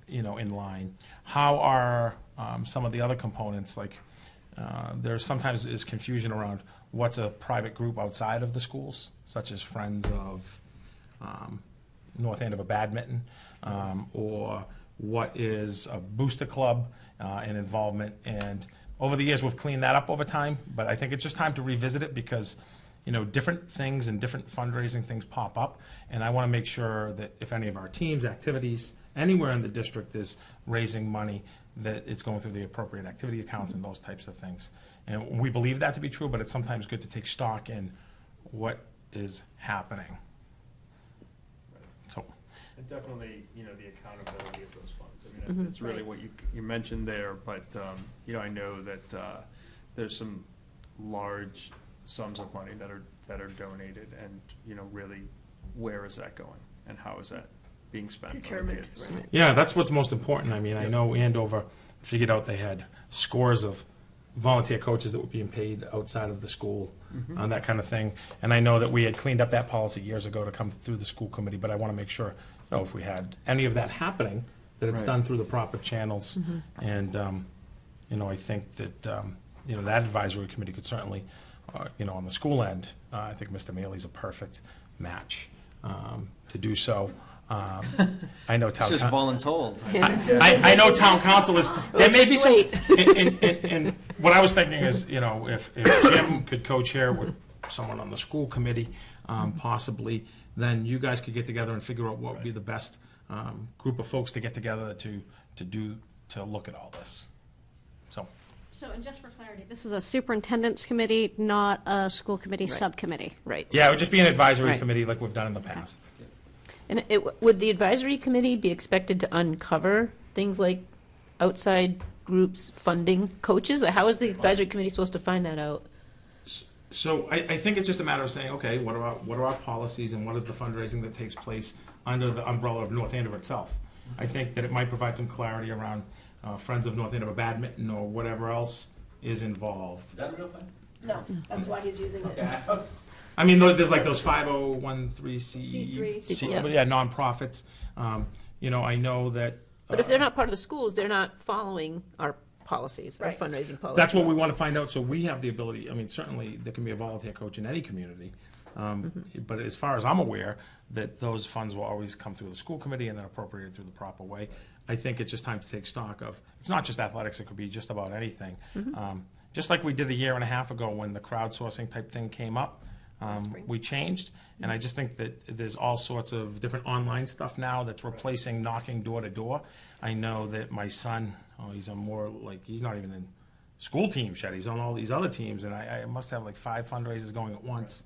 in line? How are some of the other components, like there sometimes is confusion around what's a private group outside of the schools, such as Friends of North Andover badminton, or what is a booster club and involvement. And over the years, we've cleaned that up over time, but I think it's just time to revisit it because, you know, different things and different fundraising things pop up. And I want to make sure that if any of our teams, activities, anywhere in the district is raising money, that it's going through the appropriate activity accounts and those types of things. And we believe that to be true, but it's sometimes good to take stock in what is happening. So, And definitely, you know, the accountability of those funds. I mean, it's really what you mentioned there, but, you know, I know that there's some large sums of money that are donated, and, you know, really, where is that going, and how is that being spent on the kids? Right. yeah, that's what's most important. I mean, I know Andover figured out they had scores of volunteer coaches that were being paid outside of the school, that kind of thing. And I know that we had cleaned up that policy years ago to come through the school committee, but I want to make sure, you know, if we had any of that happening, that it's Right. done through the proper channels. And, you know, I think that, you know, that advisory committee could certainly, you know, on the school end, I think Mr. Mealy's a perfect match to do so. I know town. Just voluntold. I know town council is. There may be some. And what I was thinking is, you know, if Jim could co-chair with someone on the school committee, possibly, then you guys could get together and figure out what would be the best group of folks to get together to look at all this. So, and just for clarity, this is a superintendent's committee, not a school committee subcommittee. Right. Yeah, it would just be an advisory Right. committee like we've done in the past. And would the advisory committee be expected to uncover things like outside groups funding coaches? How is the advisory committee supposed to find that out? So I think it's just a matter of saying, okay, what are our policies and what is the fundraising that takes place under the umbrella of North Andover itself? I think that it might provide some clarity around Friends of North Andover badminton or whatever else is involved. Is that a real thing? No, that's why he's using it. I mean, there's like those 5013C, C3. yeah, nonprofits. You know, I know that. But if they're not part of the schools, they're not following our policies, Right. our fundraising policies. That's what we want to find out. So we have the ability. I mean, certainly there can be a volunteer coach in any community, but as far as I'm aware, that those funds will always come through the school committee and then appropriated through the proper way. I think it's just time to take stock of. It's not just athletics; it could be just about anything. Just like we did a year and a half ago when the crowdsourcing type thing came up. We changed, and I just think that there's all sorts of different online stuff now that's replacing knocking door to door. I know that my son, he's he's not even in school teams yet. He's on all these other teams, and I must have like 5 fundraisers going at once.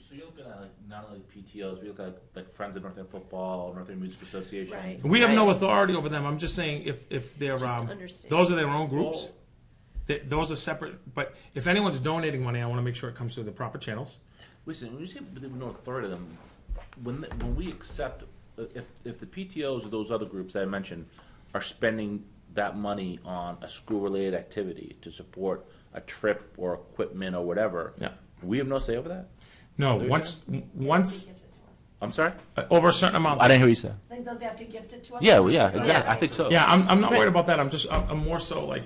So you're looking at like not only PTOs, we look at like Friends of North End Football, North End Music Association. Right. We have no authority over them. I'm just saying if they're Just to understand. those are their own groups. Those are separate. But if anyone's donating money, I want to make sure it comes through the proper channels. Listen, when you say we have no authority to them, when we accept, if the PTOs or those other groups that I mentioned are spending that money on a school-related activity to support a trip or equipment or whatever, we have no say over that? No, once I'm sorry? Over a certain amount. I didn't hear what you said. Then don't they have to gift it to us? Yeah, well, yeah, exactly. I think so. Yeah, I'm not worried about that. I'm more so like,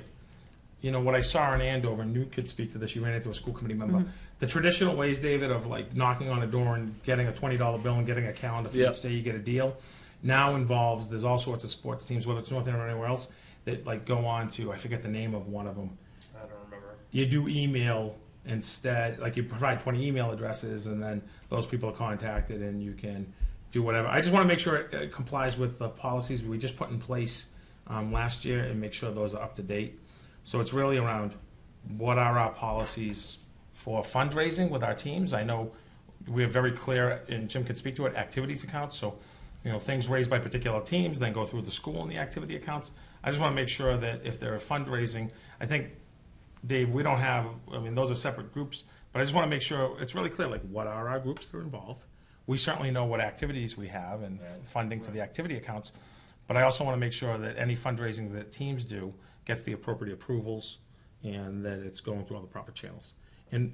you know, what I saw in Andover, and Newt could speak to this, you ran into a school committee member. The traditional ways, David, of like knocking on a door and getting a $20 bill and getting a calendar for each day you get a deal, now involves, there's all sorts of sports teams, whether it's North End or anywhere else, that like go on to, I forget the name of one of them. I don't remember. You do email instead, like you provide 20 email addresses, and then those people are contacted and you can do whatever. I just want to make sure it complies with the policies we just put in place last year and make sure those are up to date. So it's really around what are our policies for fundraising with our teams. I know we have very clear, and Jim could speak to it, activities accounts. So, you know, things raised by particular teams then go through the school and the activity accounts. I just want to make sure that if they're fundraising, I think, Dave, we don't have, I mean, those are separate groups, but I just want to make sure it's really clear, like, what are our groups that are involved? We certainly know what activities we have and funding for the activity accounts, but I also want to make sure that any fundraising that teams do gets the appropriate approvals and that it's going through all the proper channels. And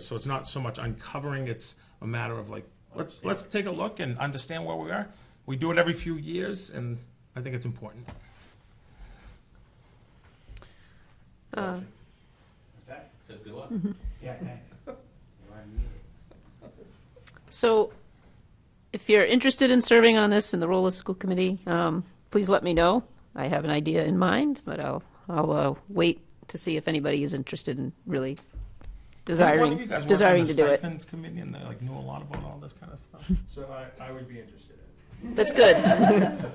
so it's not so much uncovering, it's a matter of like, let's take a look and understand where we are. We do it every few years, and I think it's important. That's a good one. Yeah, thanks. So if you're interested in serving on this in the role of school committee, please let me know. I have an idea in mind, but I'll wait to see if anybody is interested in really desiring to do it. Stipends committee, and they like knew a lot about all this kind of stuff. So I would be interested in it. That's good.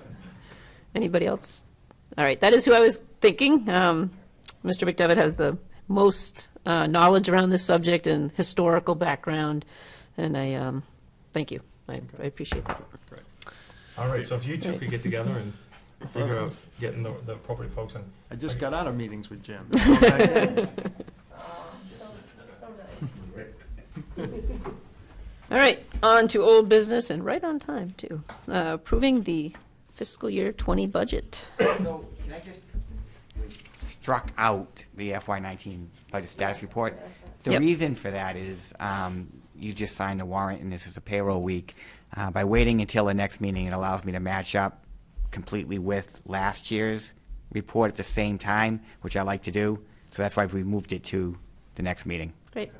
Anybody else? All right, that is who I was thinking. Mr. McDevitt has the most knowledge around this subject and historical background, and I thank you. I appreciate that. Great. All right, so if you two could get together and figure out getting the appropriate folks in. I just got out of meetings with Jim. All right, on to old business, and right on time, too. Approving the fiscal year 20 budget. So, can I just struck out the FY19 budget status report? The reason for that is you just signed the warrant, and this is a payroll week. By waiting until the next meeting, it allows me to match up completely with last year's report at the same time, which I like to do. So that's why we moved it to the next meeting. Great.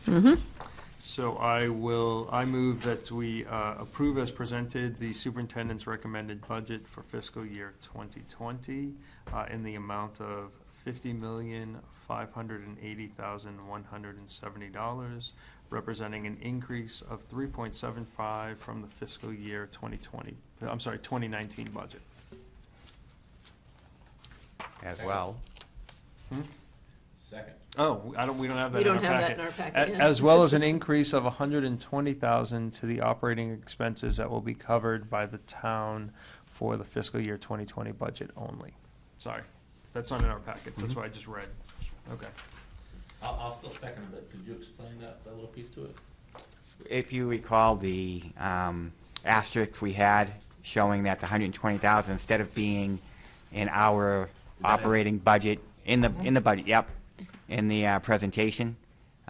Mm-hmm. So I move that we approve as presented the superintendent's recommended budget for fiscal year 2020 in the amount of $50,580,170, representing an increase of 3.75 from the fiscal year 2019 budget. As well. Second. Oh, we don't have that We in don't our have packet. that in our packet, yeah. As well as an increase of $120,000 to the operating expenses that will be covered by the town for the fiscal year 2020 budget only. Sorry, that's not in our packets. That's what I just read. Okay. I'll still second it, but could you explain that little piece to it? If you recall the asterisk we had showing that the $120,000, instead of being in our operating budget, in the budget, in the presentation,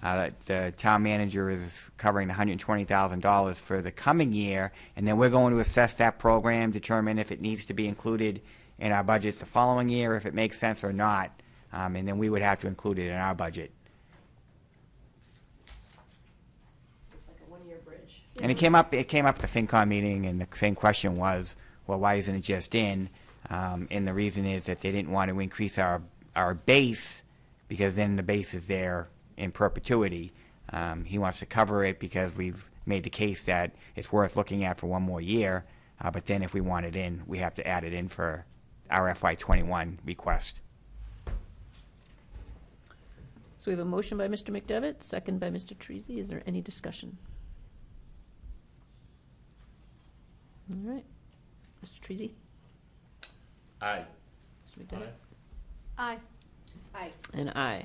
the town manager is covering the $120,000 for the coming year, and then we're going to assess that program, determine if it needs to be included in our budgets the following year, if it makes sense or not, and then we would have to include it in our budget. It's like a one-year bridge. And it came up at the FinCom meeting, and the same question was, well, why isn't it just in? And the reason is that they didn't want to increase our base, because then the base is there in perpetuity. He wants to cover it because we've made the case that it's worth looking at for one more year, but then if we want it in, we have to add it in for our FY21 request. So we have a motion by Mr. McDevitt, second by Mr. Treasy. Is there any discussion? All right. Mr. Treasy? Aye. Mr. McDevitt? Aye. Aye. And aye.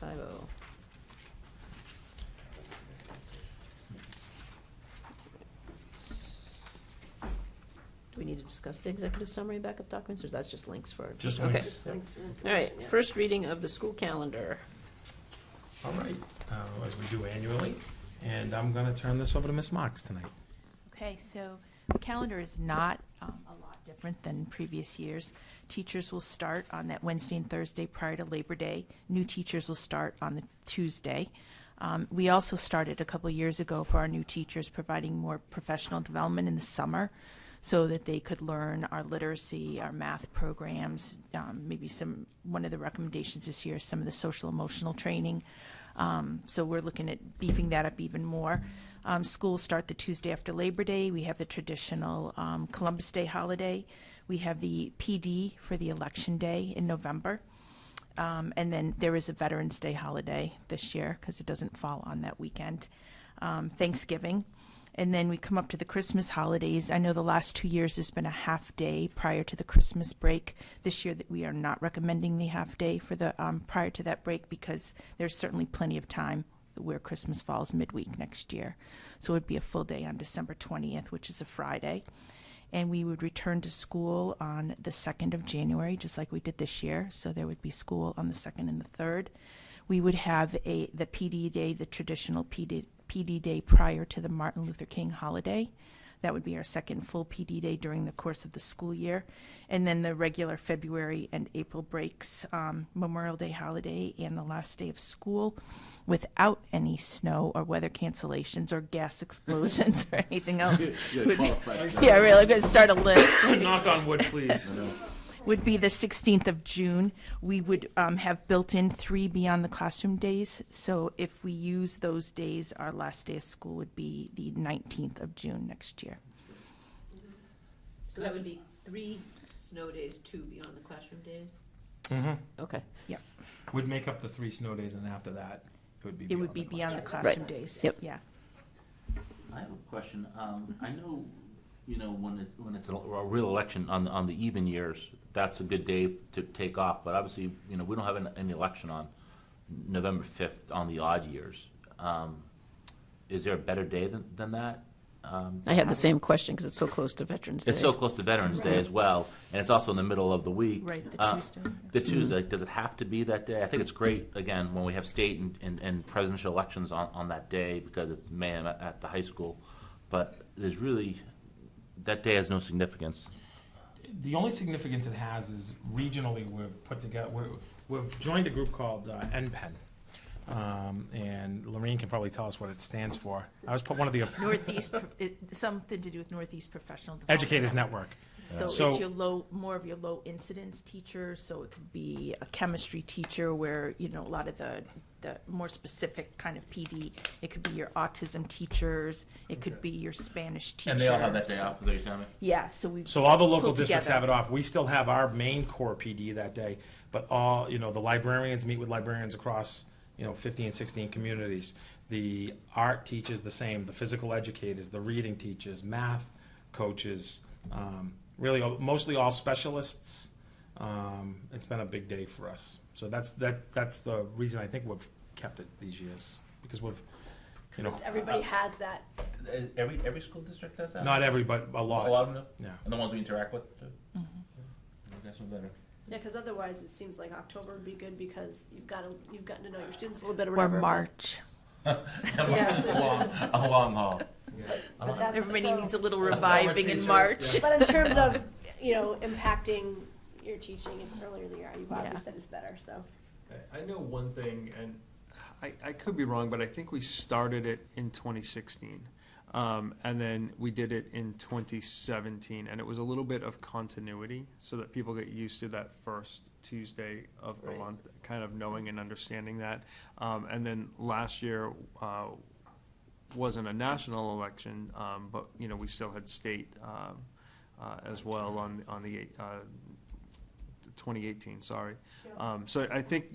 5-0. Do we need to discuss the executive summary backup documents, or that's just links for? Just okay. links. All right. First reading of the school calendar. All right, as we do annually, and I'm going to turn this over to Ms. Marks tonight. Okay, so the calendar is not a lot different than previous years. Teachers will start on that Wednesday and Thursday prior to Labor Day. New teachers will start on the Tuesday. We also started a couple of years ago for our new teachers providing more professional development in the summer so that they could learn our literacy, our math programs, maybe one of the recommendations this year is some of the social emotional training. So we're looking at beefing that up even more. Schools start the Tuesday after Labor Day. We have the traditional Columbus Day holiday. We have the PD for the Election Day in November. And then there is a Veterans Day holiday this year because it doesn't fall on that weekend. Thanksgiving. And then we come up to the Christmas holidays. I know the last 2 years there's been a half day prior to the Christmas break. This year that we are not recommending the half day for the prior to that break because there's certainly plenty of time where Christmas falls midweek next year. So it would be a full day on December 20th, which is a Friday. And we would return to school on the 2nd of January, just like we did this year. So there would be school on the 2nd and the 3rd. We would have the PD day, the traditional PD day prior to the Martin Luther King holiday. That would be our second full PD day during the course of the school year. And then the regular February and April breaks, Memorial Day holiday and the last day of school, without any snow or weather cancellations or gas explosions or anything else. Yeah, really good. Start a list. Knock on wood, please. Would be the 16th of June. We would have built in 3 beyond the classroom days. So if we use those days, our last day of school would be the 19th of June next year. So that would be 3 snow days, 2 beyond the classroom days? Mm-hmm. Okay. Yep. Would make up the 3 snow days, and after that, it would be beyond the classroom Right. days. Yep. Yeah. I have a question. I know, when it's a real election on the even years, that's a good day to take off. But obviously, we don't have any election on November 5th on the odd years. Is there a better day than that? I had the same question because it's so close to Veterans Day. It's so close to Veterans Day as well, and it's also in the middle of the week. Right, the Tuesday. The Tuesday, does it have to be that day? I think it's great, again, when we have state and presidential elections on that day because it's mayhem at the high school. But there's really, that day has no significance. The only significance it has is regionally we've put together, we've joined a group called NPEN. And Lorraine can probably tell us what it stands for. I was one of the Northeast, something to do with Northeast Professional Development. Educators Network. So it's more of your low incidence teachers. So it could be a chemistry teacher where, a lot of the more specific kind of PD. It could be your autism teachers. It could be your Spanish teacher. And they all have that day off, is that what you're telling me? Yeah. So all the local districts have it off. We still have our main core PD that day, but all, the librarians meet with librarians across 15 and 16 communities. The art teachers the same, the physical educators, the reading teachers, math coaches, really mostly all specialists. It's been a big day for us. So that's the reason I think we've kept it these years, because we've, everybody has that. Every school district does that? Not every, but a lot. A lot of them do? Yeah. And the ones we interact with too? Mm-hmm. I guess we're better. Yeah, because otherwise it seems like October would be good because you've gotten to know your students a little bit or Or whatever. March. A long haul. But that's Everybody needs a little reviving in March. But in terms of, impacting your teaching earlier in the year, you've obviously said it's better, so. I know one thing, and I could be wrong, but I think we started it in 2016. And then we did it in 2017, and it was a little bit of continuity so that people get used to that first Tuesday of the month, kind of knowing and understanding that. And then last year wasn't a national election, but we still had state as well on the 2018. Sorry. So I think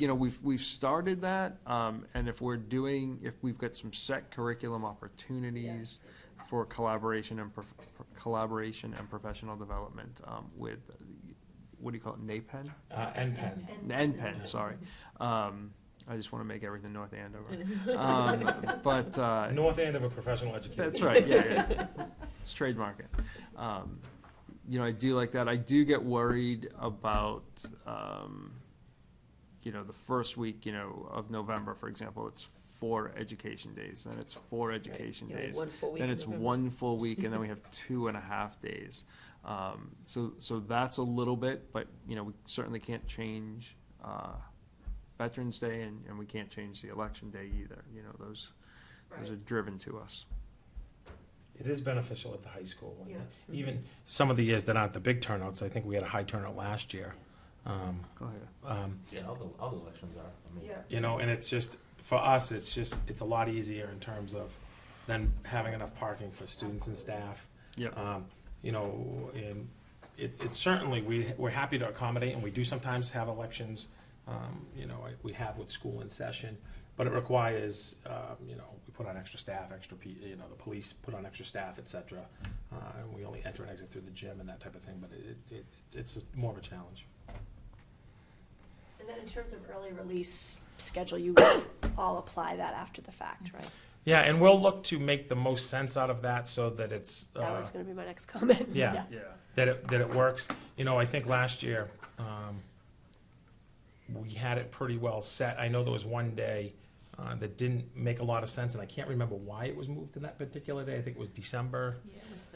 we've started that, and if we've got some set curriculum opportunities for collaboration and professional development with what do you call it, NAPEN? NPEN. Sorry. I just want to make everything North Andover. But North Andover Professional Education. That's right. Yeah. It's trademark it. I do like that. I do get worried about, the first week, of November, for example. It's 4 education days, then it's 4 education days, one full week then in it's November. 1 full week, and then we have 2.5 days. So that's a little bit, but we certainly can't change Veterans Day, and we can't change the election day either. Those are driven to us. It is beneficial at the high school. Even some of the years that aren't the big turnouts, I think we had a high turnout last year. Go ahead. Yeah, all the elections are. And it's just, for us, it's a lot easier in terms of then having enough parking for students and staff. Yep. And it's certainly, we're happy to accommodate, and we do sometimes have elections, we have with school in session, but it requires, we put on extra staff, the police put on extra staff, et cetera. And we only enter and exit through the gym and that type of thing, but it's more of a challenge. And then in terms of early release schedule, you would all apply that after the fact, right? Yeah, and we'll look to make the most sense out of that so that it's. That was going to be my next comment. Yeah. That it works. I think last year we had it pretty well set. I know there was one day that didn't make a lot of sense, and I can't remember why it was moved to that particular day. I think it was December. Yeah, it was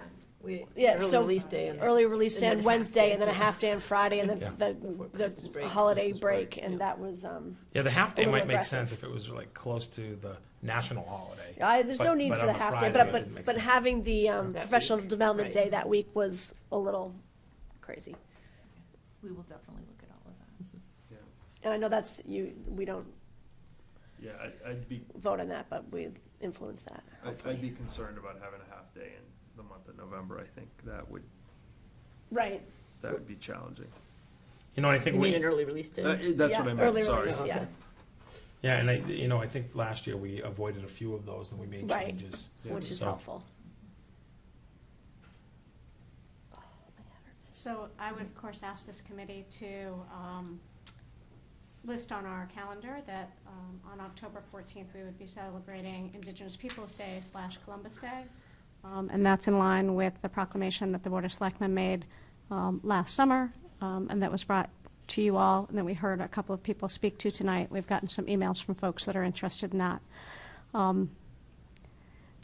Yeah, Early so release day and- early release day and on then Wednesday, half-day and then a too. half day on Friday, and then Christmas the break. holiday break, and that was Yeah, the half a day little might make aggressive. sense if it was like close to the national holiday. There's no need for on the half day, Friday, it didn't make but sense. having the That professional week, development right. day that week was a little crazy. We will definitely look at all of that. Yeah, And I know that's we don't yeah, I'd be vote on that, but we influence that. I'd be concerned about having a half day in the month of November. I think that would Right. be challenging. You know, I think You we, mean an early release day? That's Yeah, what I meant. early Sorry. release, yeah. yeah, and I think last year we avoided a few of those and we made Right. changes. Which is So- helpful. So I would, of course, ask this committee to list on our calendar that on October 14th, we would be celebrating Indigenous Peoples' Day / Columbus Day. And that's in line with the proclamation that the Board of Selectmen made last summer, and that was brought to you all, and that we heard a couple of people speak to tonight. We've gotten some emails from folks that are interested in that.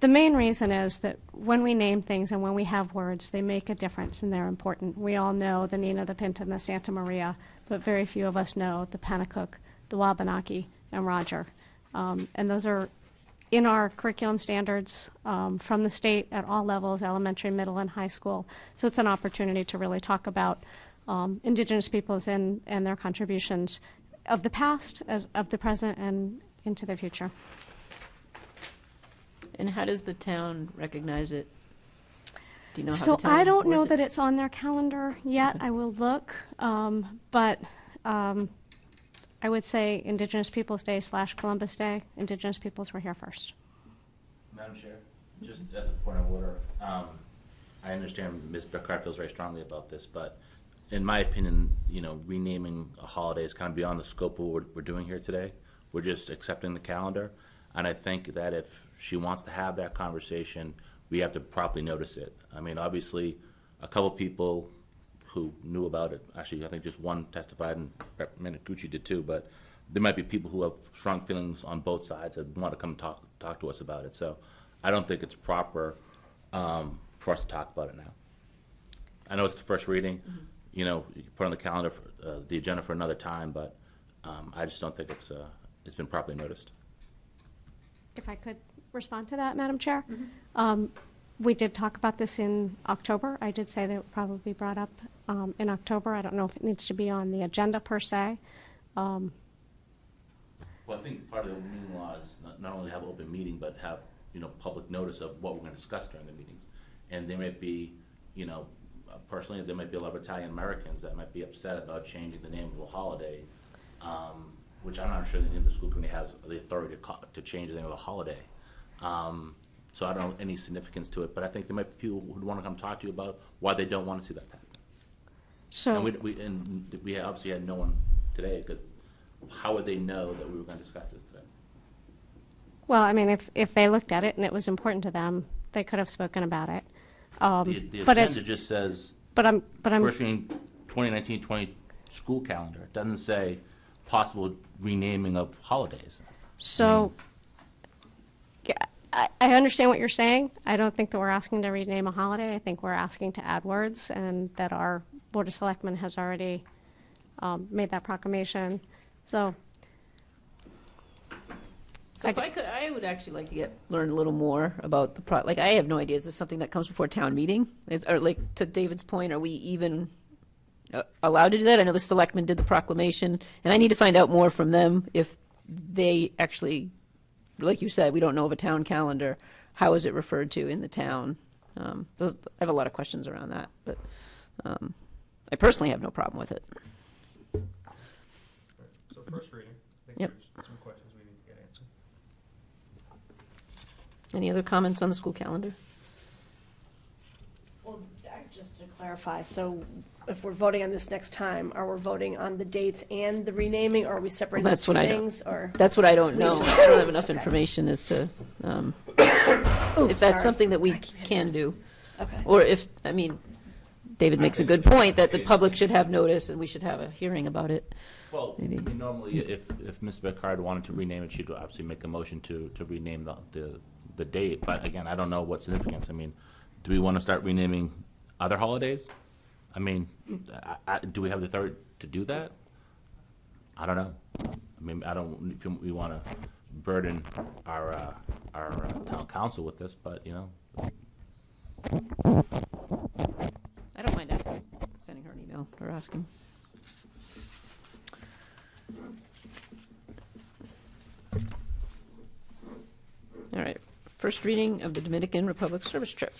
The main reason is that when we name things and when we have words, they make a difference and they're important. We all know the Nina, the Pinta, and the Santa Maria, but very few of us know the Pennacook, the Wabanaki, and Roger. And those are in our curriculum standards from the state at all levels, elementary, middle, and high school. So it's an opportunity to really talk about Indigenous peoples and their contributions of the past, of the present, and into the future. And how does the town recognize it? Do you know how So the town I don't know awards that it? it's on their calendar yet. I will look, but I would say Indigenous Peoples' Day / Columbus Day. Indigenous peoples were here first. Madam Chair, just as a point of order, I understand Ms. Beckard feels very strongly about this, but in my opinion, renaming a holiday is kind of beyond the scope of what we're doing here today. We're just accepting the calendar, and I think that if she wants to have that conversation, we have to properly notice it. I mean, obviously, a couple people who knew about it, actually, I think just one testified, and Representative Gucci did too, but there might be people who have strong feelings on both sides that want to come talk to us about it. So I don't think it's proper for us to talk about it now. I know it's the first reading. Mm-hmm. You can put on the calendar, for, the agenda for another time, but I just don't think it's been properly noticed. If I could respond to that, Madam Chair. Mm-hmm. We did talk about this in October. I did say that it would probably be brought up in October. I don't know if it needs to be on the agenda per se. Well, I think part of the open meeting law is not only have an open meeting, but have, public notice of what we're going to discuss during the meetings. And there might be, personally, there might be a lot of Italian Americans that might be upset about changing the name of a holiday, which I'm not sure the school committee has the authority to change the name of a holiday. So I don't know any significance to it, but I think there might be people who want to come talk to you about why they don't want to see that happen. So And we obviously had no one today, because how would they know that we were going to discuss this today? Well, I mean, if they looked at it and it was important to them, they could have spoken about it. The but agenda just says I'm first reading 2019-20 school calendar. It doesn't say possible renaming of holidays. So, yeah, I understand what you're saying. I don't think that we're asking to rename a holiday. I think we're asking to add words, and that our Board of Selectmen has already made that proclamation. So if I could, I would actually like to learn a little more about the I have no idea. Is this something that comes before town meeting? Or to David's point, are we even allowed to do that? I know the selectmen did the proclamation, and I need to find out more from them if they actually, like you said, we don't know of a town calendar. How is it referred to in the town? I have a lot of questions around that, but I personally have no problem with it. So first reading, I think Yep. there's some questions we need to get answered. Any other comments on the school calendar? Well, just to clarify, so if we're voting on this next time, are we voting on the dates and the renaming, or are we separating That's those two what I don't. things? Or That's what I don't know. just- I don't have enough information as to if that's sorry. something that we can do. Okay. Or if, David makes a good point that the public should have notice and we should have a hearing about it. Well, Maybe. I mean, normally, if Ms. Beckard wanted to rename it, she'd obviously make a motion to rename the date. But again, I don't know what significance. I mean, Do we want to start renaming other holidays? I mean, do we have the authority to do that? I don't know. I mean, I don't. If we want to burden our town council with this, but you know. I don't mind asking, sending her an email or asking. All right, first reading of the Dominican Republic service trip.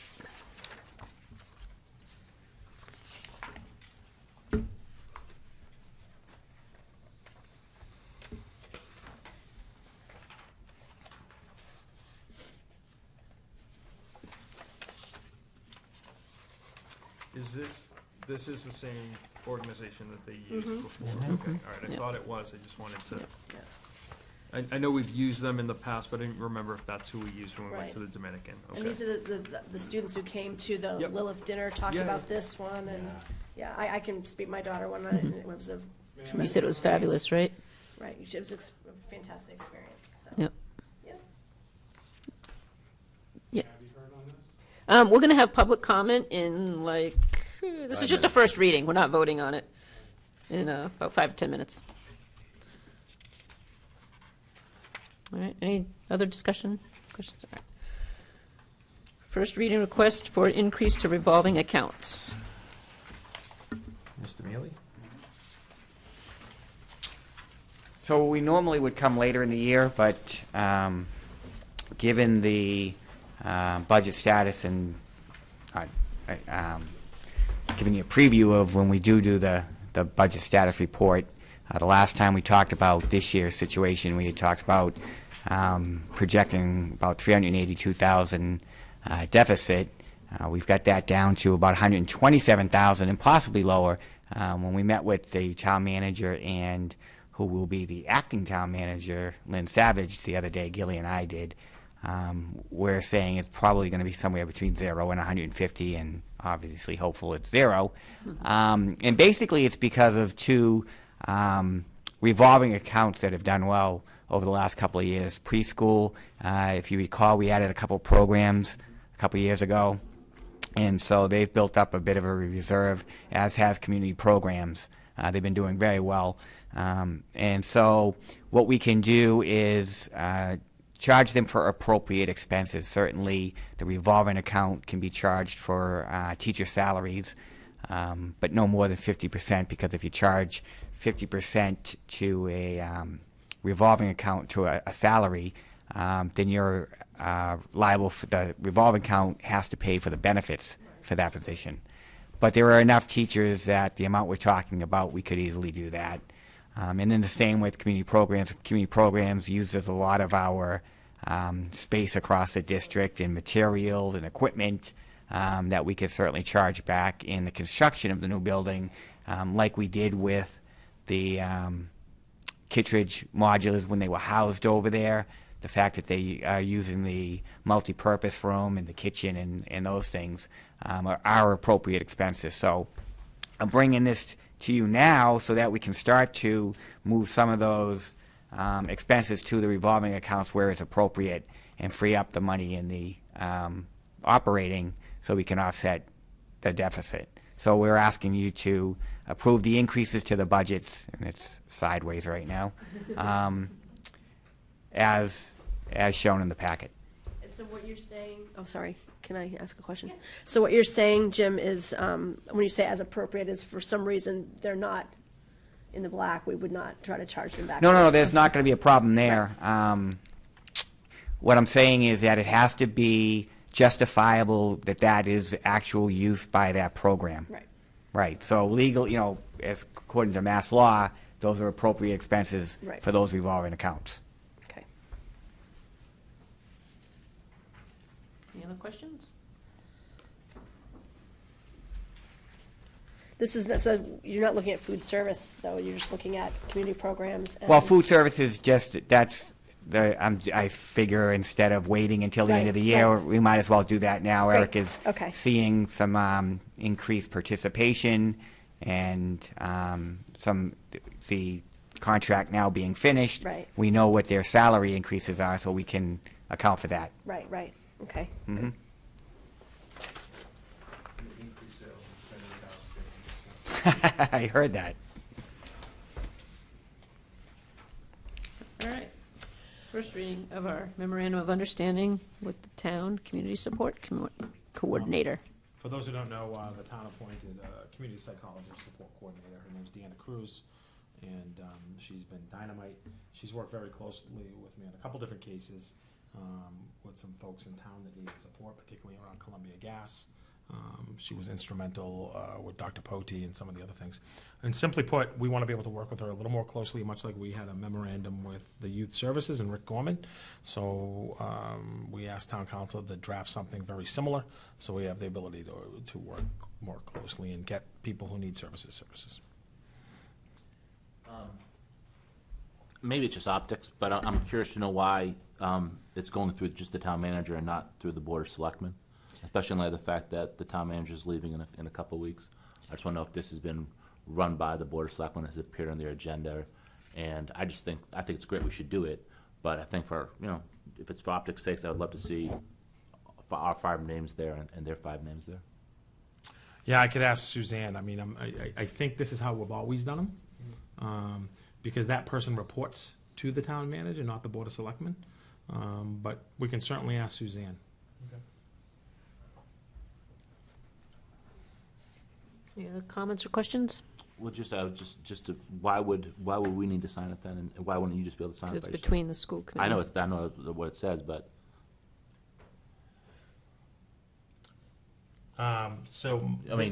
This is the same organization that they used Mhm. before? Mm-hmm. Okay, all right, I Yeah. thought it was, I just wanted to. I know we've used them in the past, but I didn't remember if that's who we used when we went Right. to the Dominican. And Okay. these are the students who came to the Yep. Lilith dinner, talked Yeah, about yeah. this one, and, yeah, I can speak, my daughter went on it, and it was a You tremendous said it was fabulous, right? Right, it was a fantastic experience, so. Yep. Yeah. Yeah. We're gonna have public comment in like, this is just a first reading, we're not voting on it, in about 5 to 10 minutes. All right, any other discussion, questions? All right. First reading request for increase to revolving accounts. Mr. Mealy? So we normally would come later in the year, but given the budget status and giving you a preview of when we do the budget status report, the last time we talked about this year's situation, we had talked about projecting about $382,000 deficit. We've got that down to about $127,000 and possibly lower. When we met with the town manager and who will be the acting town manager, Lynn Savage, the other day, Gilly and I did, we're saying it's probably going to be somewhere between 0 and 150, and obviously hopeful it's 0. And basically it's because of 2 revolving accounts that have done well over the last couple of years. Preschool, if you recall, we added a couple programs a couple of years ago, and so they've built up a bit of a reserve, as has community programs. They've been doing very well. And so what we can do is charge them for appropriate expenses. Certainly the revolving account can be charged for teacher salaries, but no more than 50%, because if you charge 50% to a revolving account to a salary, then you're liable for the revolving account has to pay for the benefits for that position. But there are enough teachers that the amount we're talking about, we could easily do that. And then the same with community programs. Community programs uses a lot of our space across the district and materials and equipment that we could certainly charge back in the construction of the new building, like we did with the Kittredge modulars when they were housed over there. The fact that they are using the multi-purpose room and the kitchen and those things are appropriate expenses. So I'm bringing this to you now so that we can start to move some of those expenses to the revolving accounts where it's appropriate and free up the money in the operating so we can offset the deficit. So we're asking you to approve the increases to the budgets, and it's sideways right now, as shown in the packet. And so what you're saying, oh, sorry, can I ask a question? Yeah. So what you're saying, Jim, is when you say as appropriate, is for some reason they're not in the black, we would not try to charge them back? No, there's not going to be a problem there. Right. What I'm saying is that it has to be justifiable that is actual use by that program. Right. Right. So legal, as according to mass law, those are appropriate expenses Right. for those revolving accounts. Okay. Any other questions? This is not, so you're not looking at food service, though, you're just looking at community programs? And Well, food services, I figure instead of waiting until the end of the year, we might as well do that now. Great. Eric is Okay. seeing some increased participation and the contract now being finished. Right. We know what their salary increases are, so we can account for that. Right, okay. Mhm. I heard that. All right. First reading of our memorandum of understanding with the town community support coordinator. For those who don't know, the town appointed a community psychologist support coordinator. Her name's Deanna Cruz, and she's been dynamite. She's worked very closely with me on a couple different cases with some folks in town that needed support, particularly around Columbia Gas. She was instrumental with Dr. Pote and some of the other things. And simply put, we want to be able to work with her a little more closely, much like we had a memorandum with the Youth Services and Rick Gorman. So we asked Town Council to draft something very similar, so we have the ability to work more closely and get people who need services. Maybe it's just optics, but I'm curious to know why it's going through just the town manager and not through the Board of Selectmen, especially in light of the fact that the town manager is leaving in a couple of weeks. I just want to know if this has been run by the Board of Selectmen, has appeared on their agenda, and I think it's great we should do it, but I think for, if it's for optics' sakes, I would love to see our 5 names there and their 5 names there. Yeah, I could ask Suzanne. I mean, I think this is how we've always done them, because that person reports to the town manager, not the Board of Selectmen. But we can certainly ask Suzanne. Okay. Any other comments or questions? Well, why would we need to sign it then, and why wouldn't you just be able to sign it? Because it's between the school committee. I know what it says, but.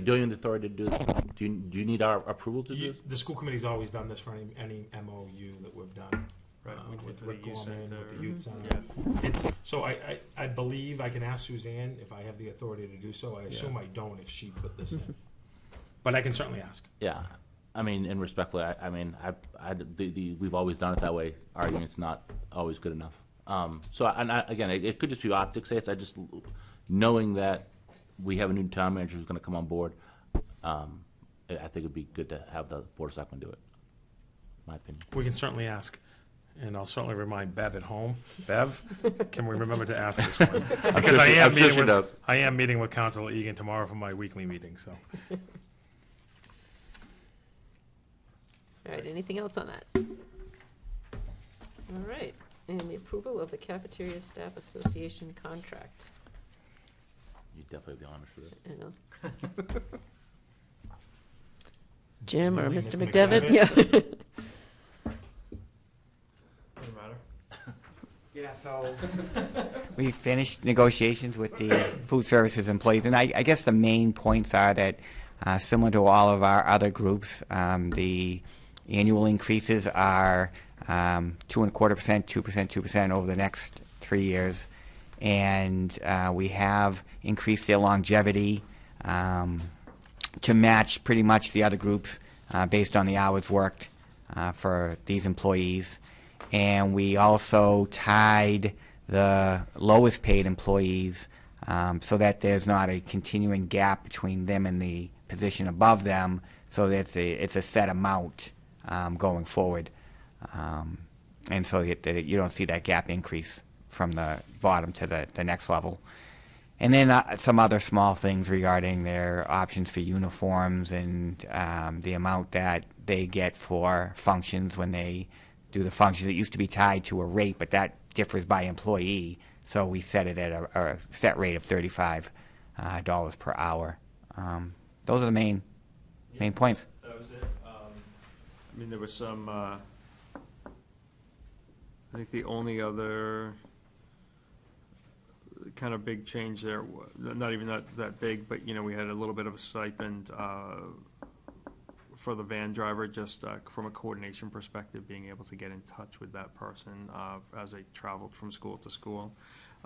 Doing the authority to do this, do you need our approval to do this? The school committee's always done this for any MOU that we've done. Right, With Rick Gorman, with the Youth Center. So I believe I can ask Suzanne if I have the authority to do so. I assume I don't if she put this in. But I can certainly ask. Yeah. I mean, and respectfully, we've always done it that way. Argument's not always good enough. Again, it could just be optics. I just, knowing that we have a new town manager who's going to come on board, I think it'd be good to have the Board of Selectmen do it, in my opinion. We can certainly ask. And I'll certainly remind Bev at home. Bev, can we remember to ask this one? Because I am meeting with Councilor Egan tomorrow for my weekly meeting. So. All right. Anything else on that? All right. And the approval of the Cafeteria Staff Association contract. You definitely have the honors for this. I know. Jim or Mr. McDevitt? Yeah. Yeah, so we finished negotiations with the food services employees, and I guess the main points are that similar to all of our other groups, the annual increases are 2.25%, 2%, 2% over the next 3 years, and we have increased their longevity to match pretty much the other groups based on the hours worked for these employees. And we also tied the lowest paid employees so that there's not a continuing gap between them and the position above them, so that it's a set amount going forward. And so that you don't see that gap increase from the bottom to the next level. And then some other small things regarding their options for uniforms and the amount that they get for functions when they do the functions. It used to be tied to a rate, but that differs by employee. So we set it at a set rate of $35 per hour. Those are the main points. That was it. I mean, there was some. I think the only other kind of big change there, not even that big, but we had a little bit of a stipend for the van driver, just from a coordination perspective, being able to get in touch with that person as they traveled from school to school.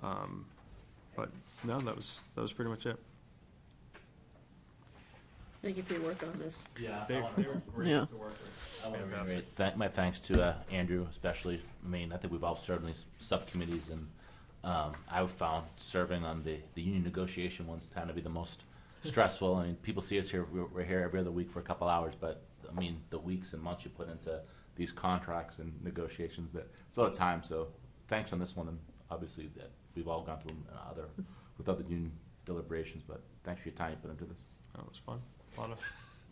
But no, that was pretty much it. Thank you for your work on this. Yeah, they were great to work with. I want to reiterate my thanks to Andrew, especially. I mean, I think we've all served in these subcommittees, and I've found serving on the union negotiation ones tend to be the most stressful. I mean, people see us here, we're here every other week for a couple hours, but I mean, the weeks and months you put into these contracts and negotiations, it's a lot of time. So thanks on this one, and obviously that we've all gone through with other union deliberations, but thanks for your time you put into this. That was fun. A lot of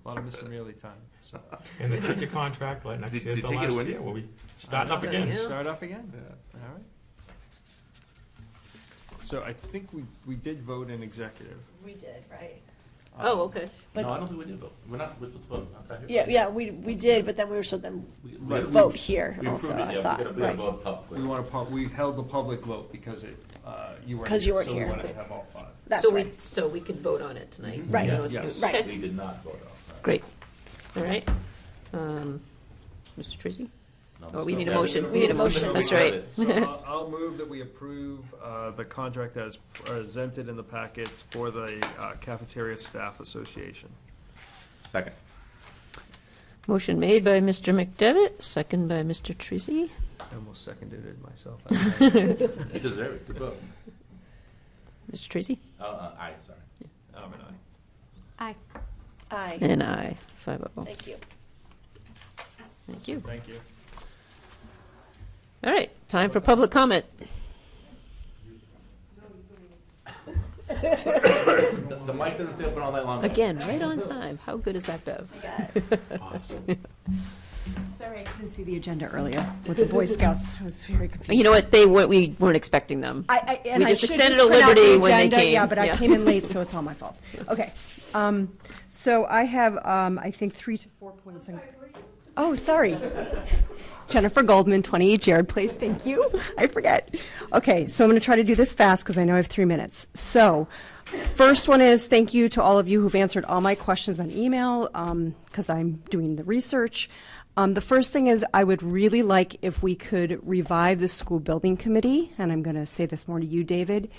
A lot of Mr. Mealy time. So. And the teacher contract, like next year's the last year, we'll be starting up again. Start off again? Yeah. All right. So I think we did vote in executive. We did, right? Oh, okay. But- No, I don't think we did vote. We're not, let's vote. I'm not Yeah, we did, but then we were We vote here we also, approved it, I yeah, thought, we gotta right? vote publicly. We held the public vote because you weren't. 'Cause you weren't so here. we wanted to have all 5. That's So right. so we could vote on it tonight. Right. You know, it's- Yes. Right. We did not vote on that. Great. All right. Mr. Tracy? No, Oh, we no, need a yeah, motion. We need a motion. so That's we right. voted. So I'll move that we approve the contract as presented in the packet for the Cafeteria Staff Association. Second. Motion made by Mr. McDevitt, second by Mr. Tracy. I almost seconded it myself. You deserve it. Good vote. Mr. Tracy? Aye, sorry. I'm an Aye. Aye. And aye. 5-0. Thank you. Thank you. Thank you. All right, time for public comment. The mic doesn't stay open all night long. Again, right on time. How good is that, Bev? Awesome. Sorry, I couldn't see the agenda earlier with the Boy Scouts. I was very confused. You know what? We weren't expecting them. And We I just should extended just a put out liberty the when they agenda. came. Yeah, but I Yeah. came in late, so it's all my fault. Okay. So I have, I think, 3 to 4 points. Oh, sorry. Jennifer Goldman, 28 Jared Place. Thank you. I forget. Okay, so I'm going to try to do this fast because I know I have 3 minutes. So, first one is thank you to all of you who've answered all my questions on email because I'm doing the research. The first thing is I would really like if we could revive the school building committee, and I'm going to say this more to you, David.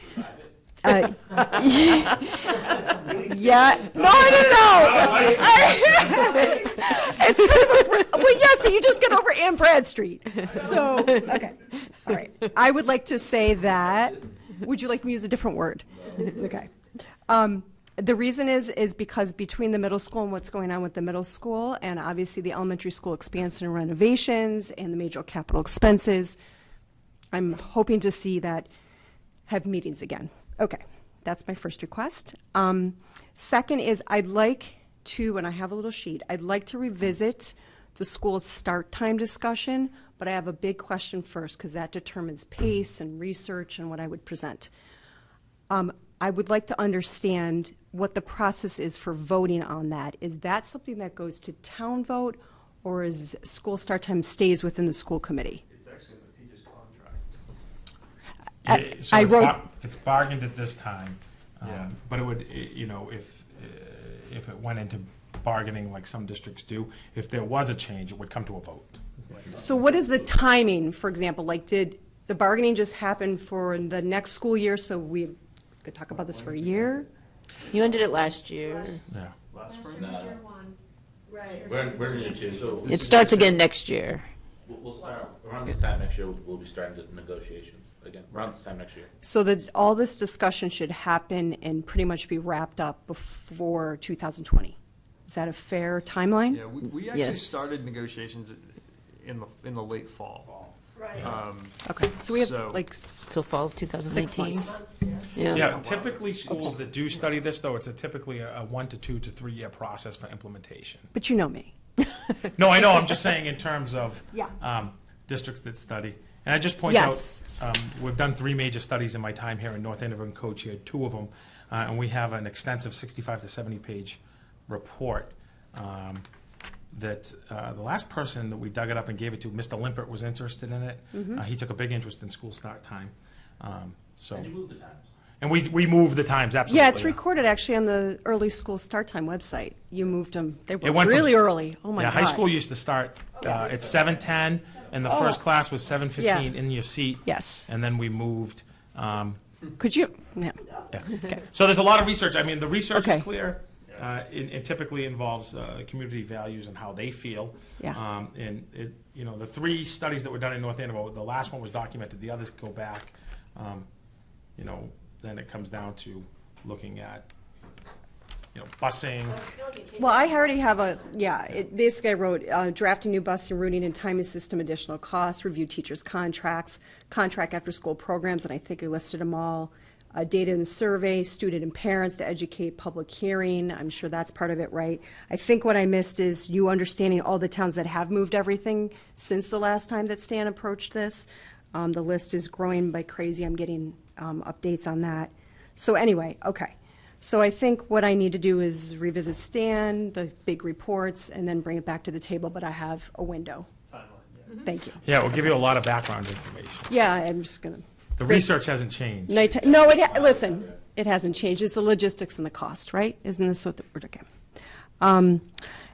Yeah. No. It's kind of well, yes, but you just get over Ann Bradstreet. So, okay. All right. I would like to say that. Would you like me to use a different word? Okay. The reason is because between the middle school and what's going on with the middle school, and obviously the elementary school expansion and renovations and the major capital expenses, I'm hoping to see that have meetings again. Okay, that's my first request. Second is I'd like to, and I have a little sheet, I'd like to revisit the school's start time discussion, but I have a big question first because that determines pace and research and what I would present. I would like to understand what the process is for voting on that. Is that something that goes to town vote, or is school start time stays within the school committee? It's actually in the teacher's contract. So it's bargained at this time, but it would, if it went into bargaining like some districts do, if there was a change, it would come to a vote. So what is the timing, for example? Like, did the bargaining just happen for the next school year, so we could talk about this for a year? You ended it last year. Yeah. Last spring? Right. We're in year 2, so. It starts again next year. We'll start, around this time next year, we'll be starting the negotiations again, around this time next year. So that all this discussion should happen and pretty much be wrapped up before 2020. Is that a fair timeline? Yeah, we actually started negotiations in the late fall. Right. Okay, so we have so fall of 2019. 6 months. Yeah, typically schools that do study this, though, it's typically a 1 to 2 to 3 year process for implementation. But you know me. No, I know. I'm just saying in terms of Yeah. districts that study. And I just point Yes. out, we've done 3 major studies in my time here in North Andover and co-chaired 2 of them, and we have an extensive 65 to 70 page report that the last person that we dug it up and gave it to, Mr. Limpert, was interested in it. Mhm. He took a big interest in school start time. So. And you moved the times. And we moved the times, absolutely. Yeah, it's recorded actually on the early school start time website. You moved them. They were It went really from, early. Oh my yeah, God. high school used to start at 7:10, and the first class was 7:15 in your seat. Yes. And then we moved. Could you? Yeah. Okay. So there's a lot of research. I mean, the research Okay. is clear. It typically involves community values and how they feel. Yeah. And the 3 studies that were done in North Andover, the last one was documented. The others go back. Then it comes down to looking at, busing. Well, I already have basically I wrote drafting new busing, routing, and timing system additional costs, review teachers' contracts, contract after school programs, and I think I listed them all. data and survey, student and parents to educate, public hearing. I'm sure that's part of it, right? I think what I missed is you understanding all the towns that have moved everything since the last time that Stan approached this. The list is growing by crazy. I'm getting updates on that. So anyway, okay. So I think what I need to do is revisit Stan, the big reports, and then bring it back to the table, but I have a window. Thank you. Yeah, we'll give you a lot of background information. Yeah, I'm just going to. The research hasn't changed. No, listen, it hasn't changed. It's the logistics and the cost, right? Isn't this what we're looking at?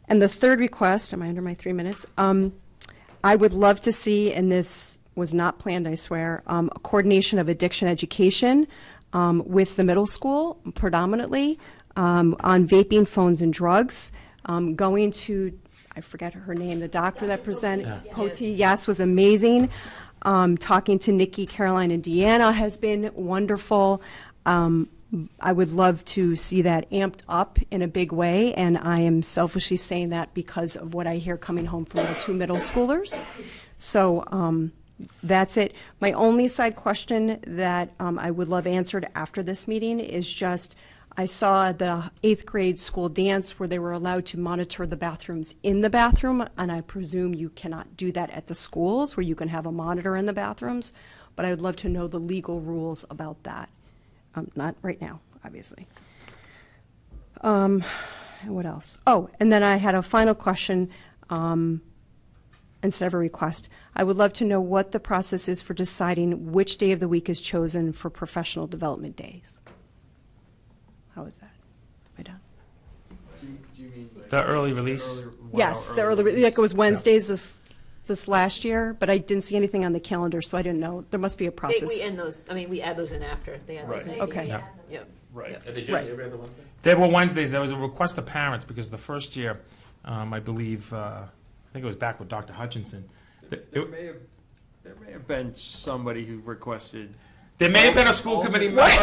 And the third request, am I under my 3 minutes? I would love to see, and this was not planned, I swear, a coordination of addiction education with the middle school, predominantly, on vaping, phones, and drugs. Going to, I forget her name, the doctor that presented, Poti, yes, was amazing. Talking to Nikki, Caroline, and Deanna has been wonderful. I would love to see that amped up in a big way, and I am selfishly saying that because of what I hear coming home from the 2 middle schoolers. So that's it. My only side question that I would love answered after this meeting is just, I saw the 8th grade school dance where they were allowed to monitor the bathrooms in the bathroom, and I presume you cannot do that at the schools where you can have a monitor in the bathrooms, but I would love to know the legal rules about that. Not right now, obviously. What else? Oh, and then I had a final question instead of a request. I would love to know what the process is for deciding which day of the week is chosen for professional development days. How is that? Am I done? Do you mean like The early release? Yes, the early, like it was Wednesdays this last year, but I didn't see anything on the calendar, so I didn't know. There must be a process. We end those, we add those in after. They add those in. Okay. Yeah. Yep. Right. Yep. Are they generally every other Wednesday? They were Wednesdays. There was a request of parents because the first year, I believe, I think it was back with Dr. Hutchinson. There may have been somebody who requested. There may have been a school committee member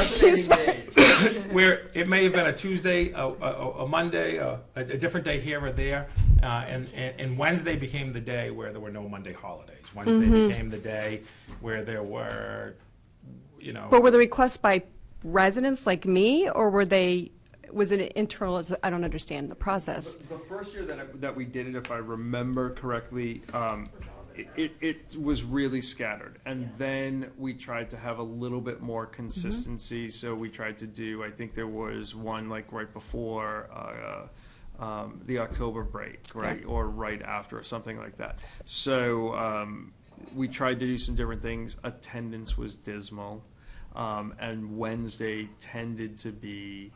where it may have been a Tuesday, a Monday, a different day here or there, and Wednesday became the day where there were no Monday holidays. Wednesday became the day where there were, But were the requests by residents like me, or was it an internal? I don't understand the process. The first year that we did it, if I remember correctly, it was really scattered, and then we tried to have a little bit more consistency. So we tried to do, I think there was one like right before the October break, right, or right after, or something like that. So we tried to do some different things. Attendance was dismal. And Wednesday tended to be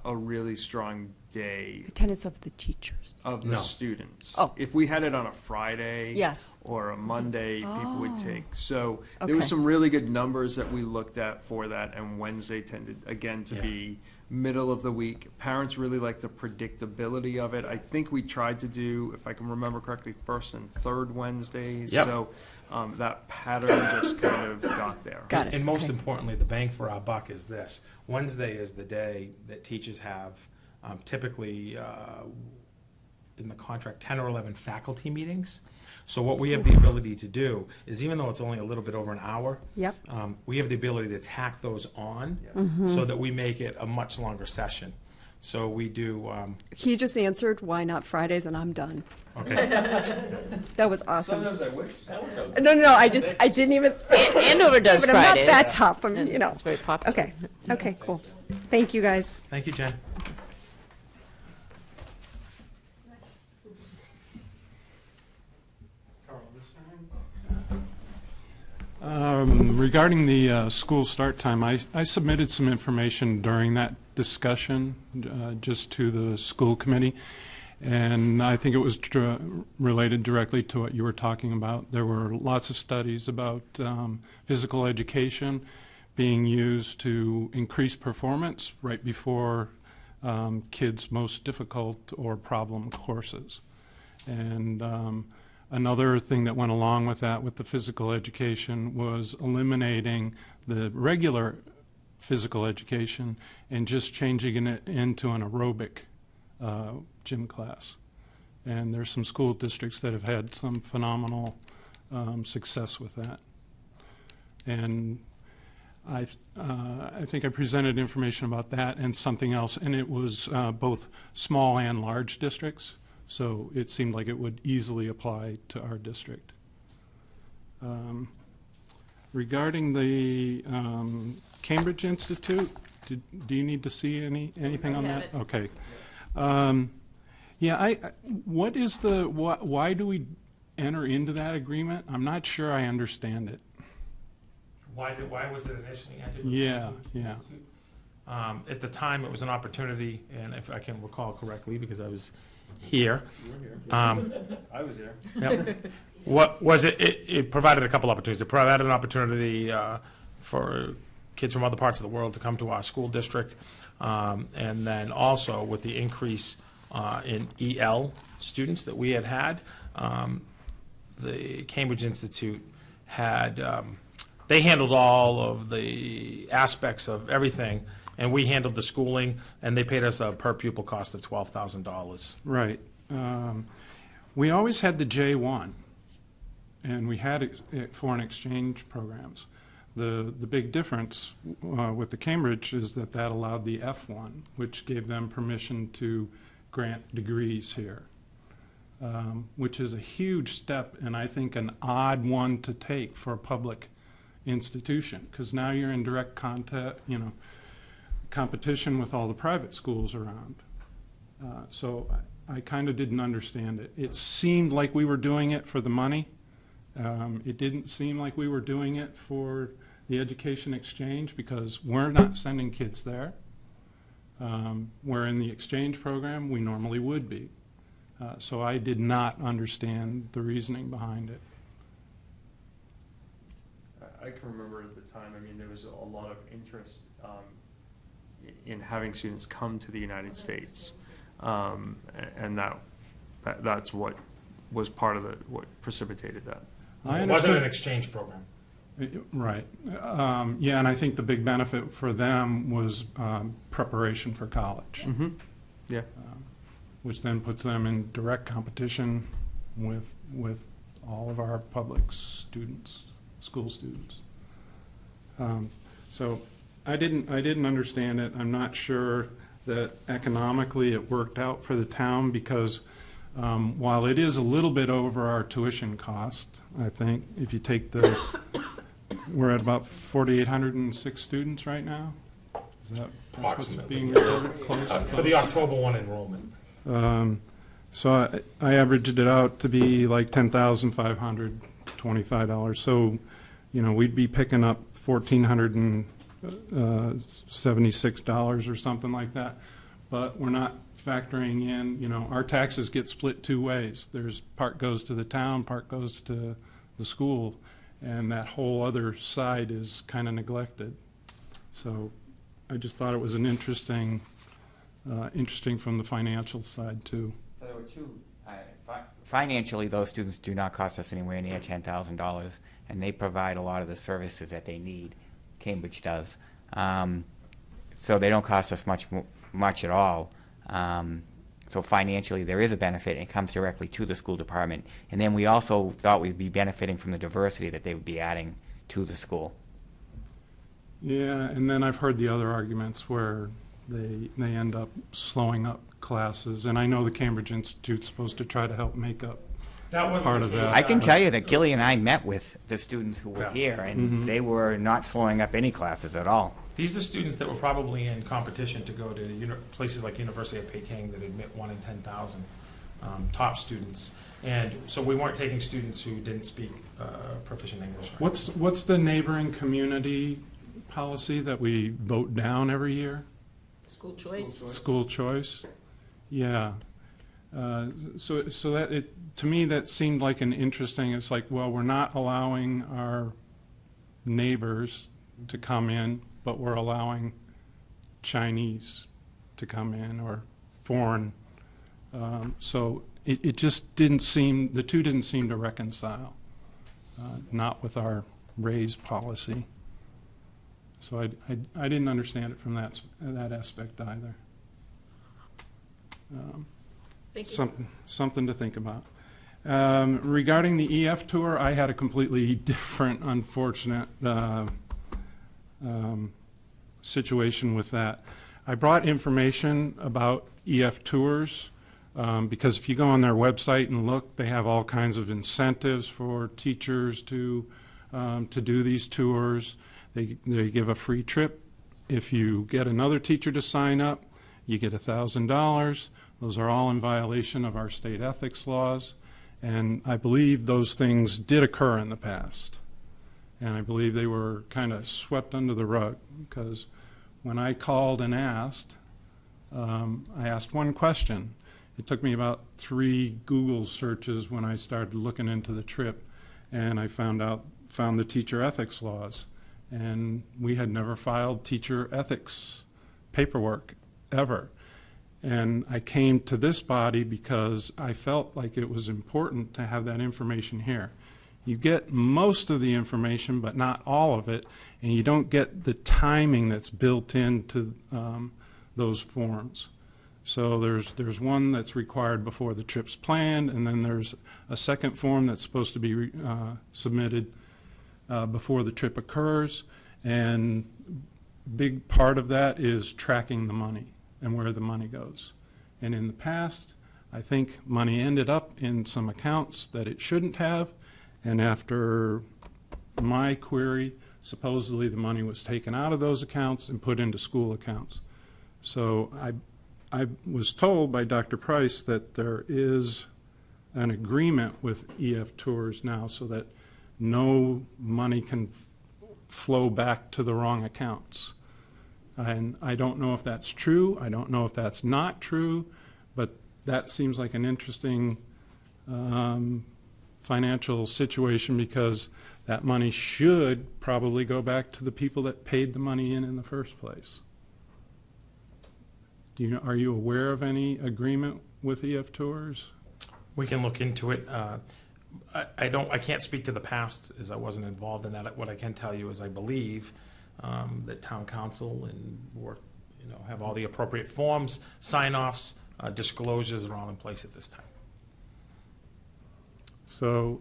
a really strong day. Attendance of the teachers. Of the students. Oh. If we had it on a Friday Yes. or a Monday, people would take. So there Okay. was some really good numbers that we looked at for that, and Wednesday tended, again, to be middle of the week. Parents really like the predictability of it. I think we tried to do, if I can remember correctly, first and third Wednesdays. Yep. So that pattern just kind of got there. Got it. And most importantly, the bang for our buck is this. Wednesday is the day that teachers have typically in the contract 10 or 11 faculty meetings. So what we have the ability to do is, even though it's only a little bit over an hour, Yep. We have the ability to tack those on so that we make it a much longer session. So we do. He just answered, why not Fridays, and I'm done. Okay. That was awesome. Sometimes I wish. No, I didn't even. Andover does but I'm Fridays. not that tough. It's very popular. Okay, cool. Thank you, guys. Thank you, Jen. Regarding the school start time, I submitted some information during that discussion just to the school committee, and I think it was related directly to what you were talking about. There were lots of studies about physical education being used to increase performance right before kids' most difficult or problem courses. And another thing that went along with that, with the physical education, was eliminating the regular physical education and just changing it into an aerobic gym class. And there's some school districts that have had some phenomenal success with that. And I think I presented information about that and something else, and it was both small and large districts, so it seemed like it would easily apply to our district. Regarding the Cambridge Institute, do you need to see anything on that? Okay. Yeah, what is the, why do we enter into that agreement? I'm not sure I understand it. Why was it initially entered? Yeah, yeah. At the time, it was an opportunity, and if I can recall correctly, because I was here. You were here. I was here. Yep. What was it? It provided a couple opportunities. It provided an opportunity for kids from other parts of the world to come to our school district, and then also with the increase in EL students that we had, the Cambridge Institute had, they handled all of the aspects of everything, and we handled the schooling, and they paid us a per pupil cost of $12,000. Right. We always had the J1, and we had foreign exchange programs. The big difference with the Cambridge is that allowed the F1, which gave them permission to grant degrees here, which is a huge step, and I think an odd one to take for a public institution, because now you're in direct competition with all the private schools around. So I kind of didn't understand it. It seemed like we were doing it for the money. It didn't seem like we were doing it for the education exchange, because we're not sending kids there. Where in the exchange program, we normally would be. So I did not understand the reasoning behind it. I can remember at the time, I mean, there was a lot of interest in having students come to the United States. And that's what was part of what precipitated that. It wasn't an exchange program. Right. Yeah, and I think the big benefit for them was preparation for college. Mm-hmm. Yeah. Which then puts them in direct competition with all of our public students, school students. So I didn't understand it. I'm not sure that economically it worked out for the town, because while it is a little bit over our tuition cost, I think if you take we're at about 4,806 students right now. Is that Approximately. being reported? Close? For the October 1 enrollment. So I averaged it out to be like $10,525. So, we'd be picking up $1,476 or something like that. But we're not factoring in, our taxes get split two ways. There's part goes to the town, part goes to the school, and that whole other side is kind of neglected. So I just thought it was an interesting from the financial side too. So there were two. Financially, those students do not cost us anywhere near $10,000, and they provide a lot of the services that they need. Cambridge does. So they don't cost us much at all. So financially, there is a benefit. It comes directly to the school department. And then we also thought we'd be benefiting from the diversity that they would be adding to the school. Yeah, and then I've heard the other arguments where they end up slowing up classes. And I know the Cambridge Institute's supposed to try to help make up part of that. I can tell you that Gilly and I met with the students who were here, and they were not slowing up any classes at all. These are students that were probably in competition to go to places like University of Peking that admit 1 in 10,000 top students. And so we weren't taking students who didn't speak proficient English. What's the neighboring community policy that we vote down every year? School choice. School choice. Yeah. So that to me that seemed like an interesting. It's like, well, we're not allowing our neighbors to come in, but we're allowing Chinese to come in or foreign. So it just didn't seem, the two didn't seem to reconcile, not with our raise policy. So I didn't understand it from that aspect either. Thank you. Something to think about. Regarding the EF tour, I had a completely different, unfortunate situation with that. I brought information about EF tours because if you go on their website and look, they have all kinds of incentives for teachers to do these tours. They give a free trip. If you get another teacher to sign up, you get $1,000. Those are all in violation of our state ethics laws. And I believe those things did occur in the past. And I believe they were kind of swept under the rug because when I called and asked, I asked one question. It took me about 3 Google searches when I started looking into the trip, and I found the teacher ethics laws. And we had never filed teacher ethics paperwork ever. And I came to this body because I felt like it was important to have that information here. You get most of the information, but not all of it, and you don't get the timing that's built into those forms. So there's one that's required before the trip's planned, and then there's a second form that's supposed to be submitted before the trip occurs, and big part of that is tracking the money and where the money goes. And in the past, I think money ended up in some accounts that it shouldn't have, and after my query, supposedly the money was taken out of those accounts and put into school accounts. So I was told by Dr. Price that there is an agreement with EF Tours now so that no money can flow back to the wrong accounts. And I don't know if that's true. I don't know if that's not true, but that seems like an interesting financial situation because that money should probably go back to the people that paid the money in the first place. Are you aware of any agreement with EF Tours? We can look into it. I can't speak to the past as I wasn't involved in that. What I can tell you is I believe that town council and have all the appropriate forms, sign-offs, disclosures are all in place at this time. So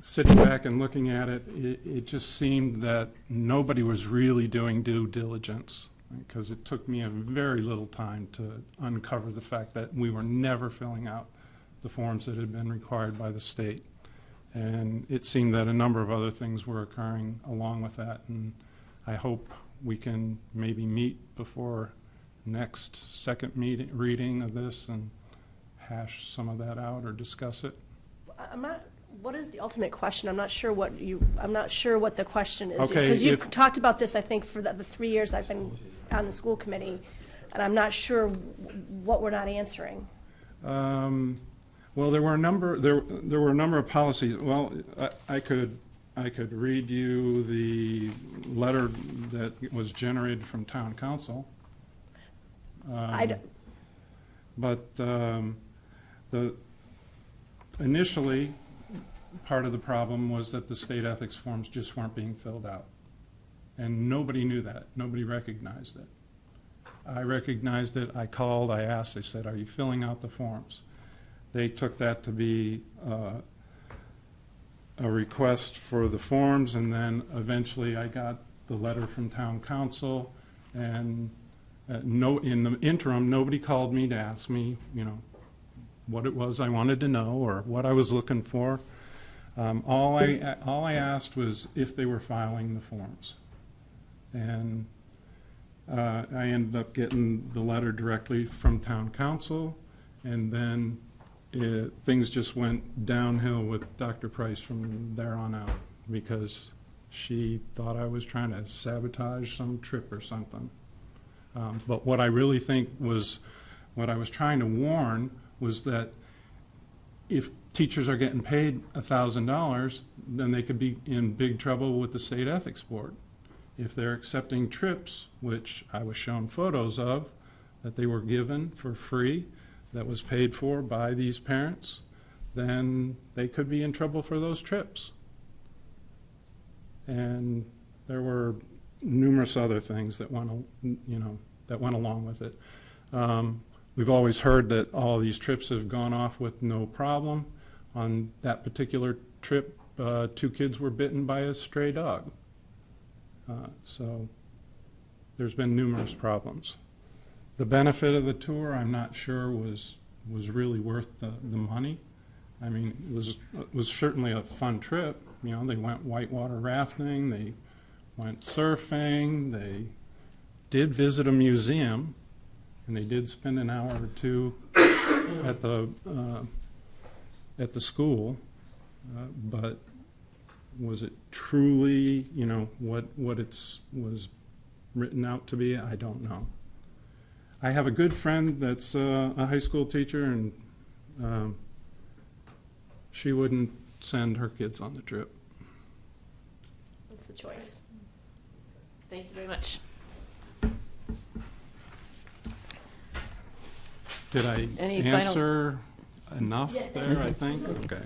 sitting back and looking at it, it just seemed that nobody was really doing due diligence because it took me a very little time to uncover the fact that we were never filling out the forms that had been required by the state. And it seemed that a number of other things were occurring along with that, and I hope we can maybe meet before next second reading of this and hash some of that out or discuss it. What is the ultimate question? I'm not sure what the question is. Okay, because you've talked about this, I think, for the 3 years I've been on the school committee, and I'm not sure what we're not answering. Well, there were a number of policies. Well, I could read you the letter that was generated from town council. Initially, part of the problem was that the state ethics forms just weren't being filled out. And nobody knew that. Nobody recognized it. I recognized it. I called. I asked. They said, "Are you filling out the forms?" They took that to be a request for the forms, and then eventually I got the letter from town council, and in the interim, nobody called me to ask me, what it was I wanted to know or what I was looking for. All I asked was if they were filing the forms, and I ended up getting the letter directly from town council, and then things just went downhill with Dr. Price from there on out because she thought I was trying to sabotage some trip or something. But what I really think was, what I was trying to warn was that if teachers are getting paid $1,000, then they could be in big trouble with the state ethics board. If they're accepting trips, which I was shown photos of, that they were given for free, that was paid for by these parents, then they could be in trouble for those trips. And there were numerous other things that went along with it. We've always heard that all these trips have gone off with no problem. On that particular trip, 2 kids were bitten by a stray dog. So there's been numerous problems. The benefit of the tour, I'm not sure was really worth the money. I mean, it was certainly a fun trip. You know, they went whitewater rafting, they went surfing, they did visit a museum, and they did spend an hour or 2 at the school. But was it truly, you know, what it was written out to be? I don't know. I have a good friend that's a high school teacher, and she wouldn't send her kids on the trip. That's the choice. Thank you very much. Did I Any final- answer enough Yes. there, I think? Okay.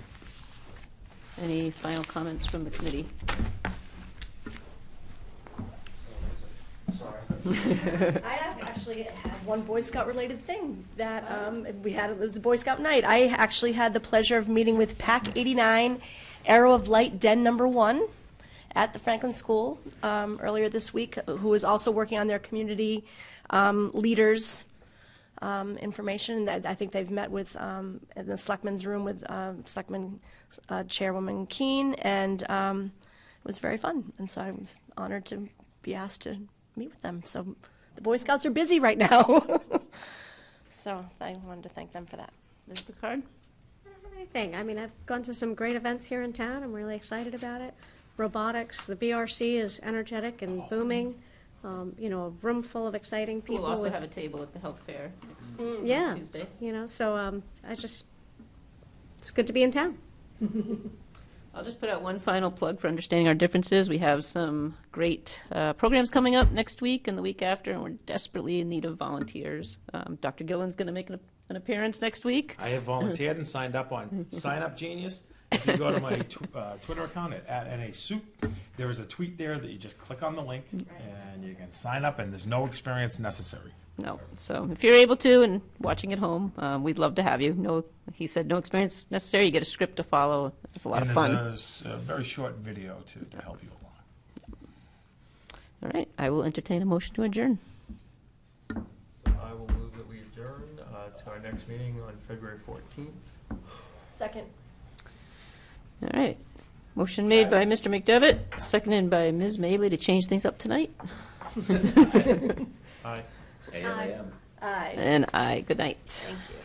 Any final comments from the committee? I actually had one Boy Scout related thing that it was a Boy Scout night. I actually had the pleasure of meeting with Pack 89, Arrow of Light Den number 1 at the Franklin School earlier this week, who is also working on their community leaders information. And I think they've met with in the Selectmen's room with Selectman Chairwoman Keene, and it was very fun. And so I was honored to be asked to meet with them. So the Boy Scouts are busy right now. So I wanted to thank them for that. Ms. Picard? I don't have anything. I mean, I've gone to some great events here in town. I'm really excited about it. Robotics, the BRC is energetic and booming. You know, a room full of exciting people. We'll also with- have a table at the health fair next yeah, Tuesday. you know, so it's good to be in town. I'll just put out one final plug for Understanding Our Differences. We have some great programs coming up next week and the week after, and we're desperately in need of volunteers. Dr. Gillen's going to make an appearance next week. I have volunteered and signed up on Sign Up Genius. If you go to my Twitter account at @NASoup, there is a tweet there that you just click on the link and you can sign up, and there's no experience necessary. No. So if you're able to and watching at home, we'd love to have you. No, he said no experience necessary. You get a script to follow. It's a lot of fun. There's a very short video to help you along. All right. I will entertain a motion to adjourn. So I will move that we adjourn to our next meeting on February 14th. Second. All right. Motion made by Mr. McDevitt, seconded by Ms. Mavely to change things up tonight. Aye. Aye. And aye. Good night. Thank you.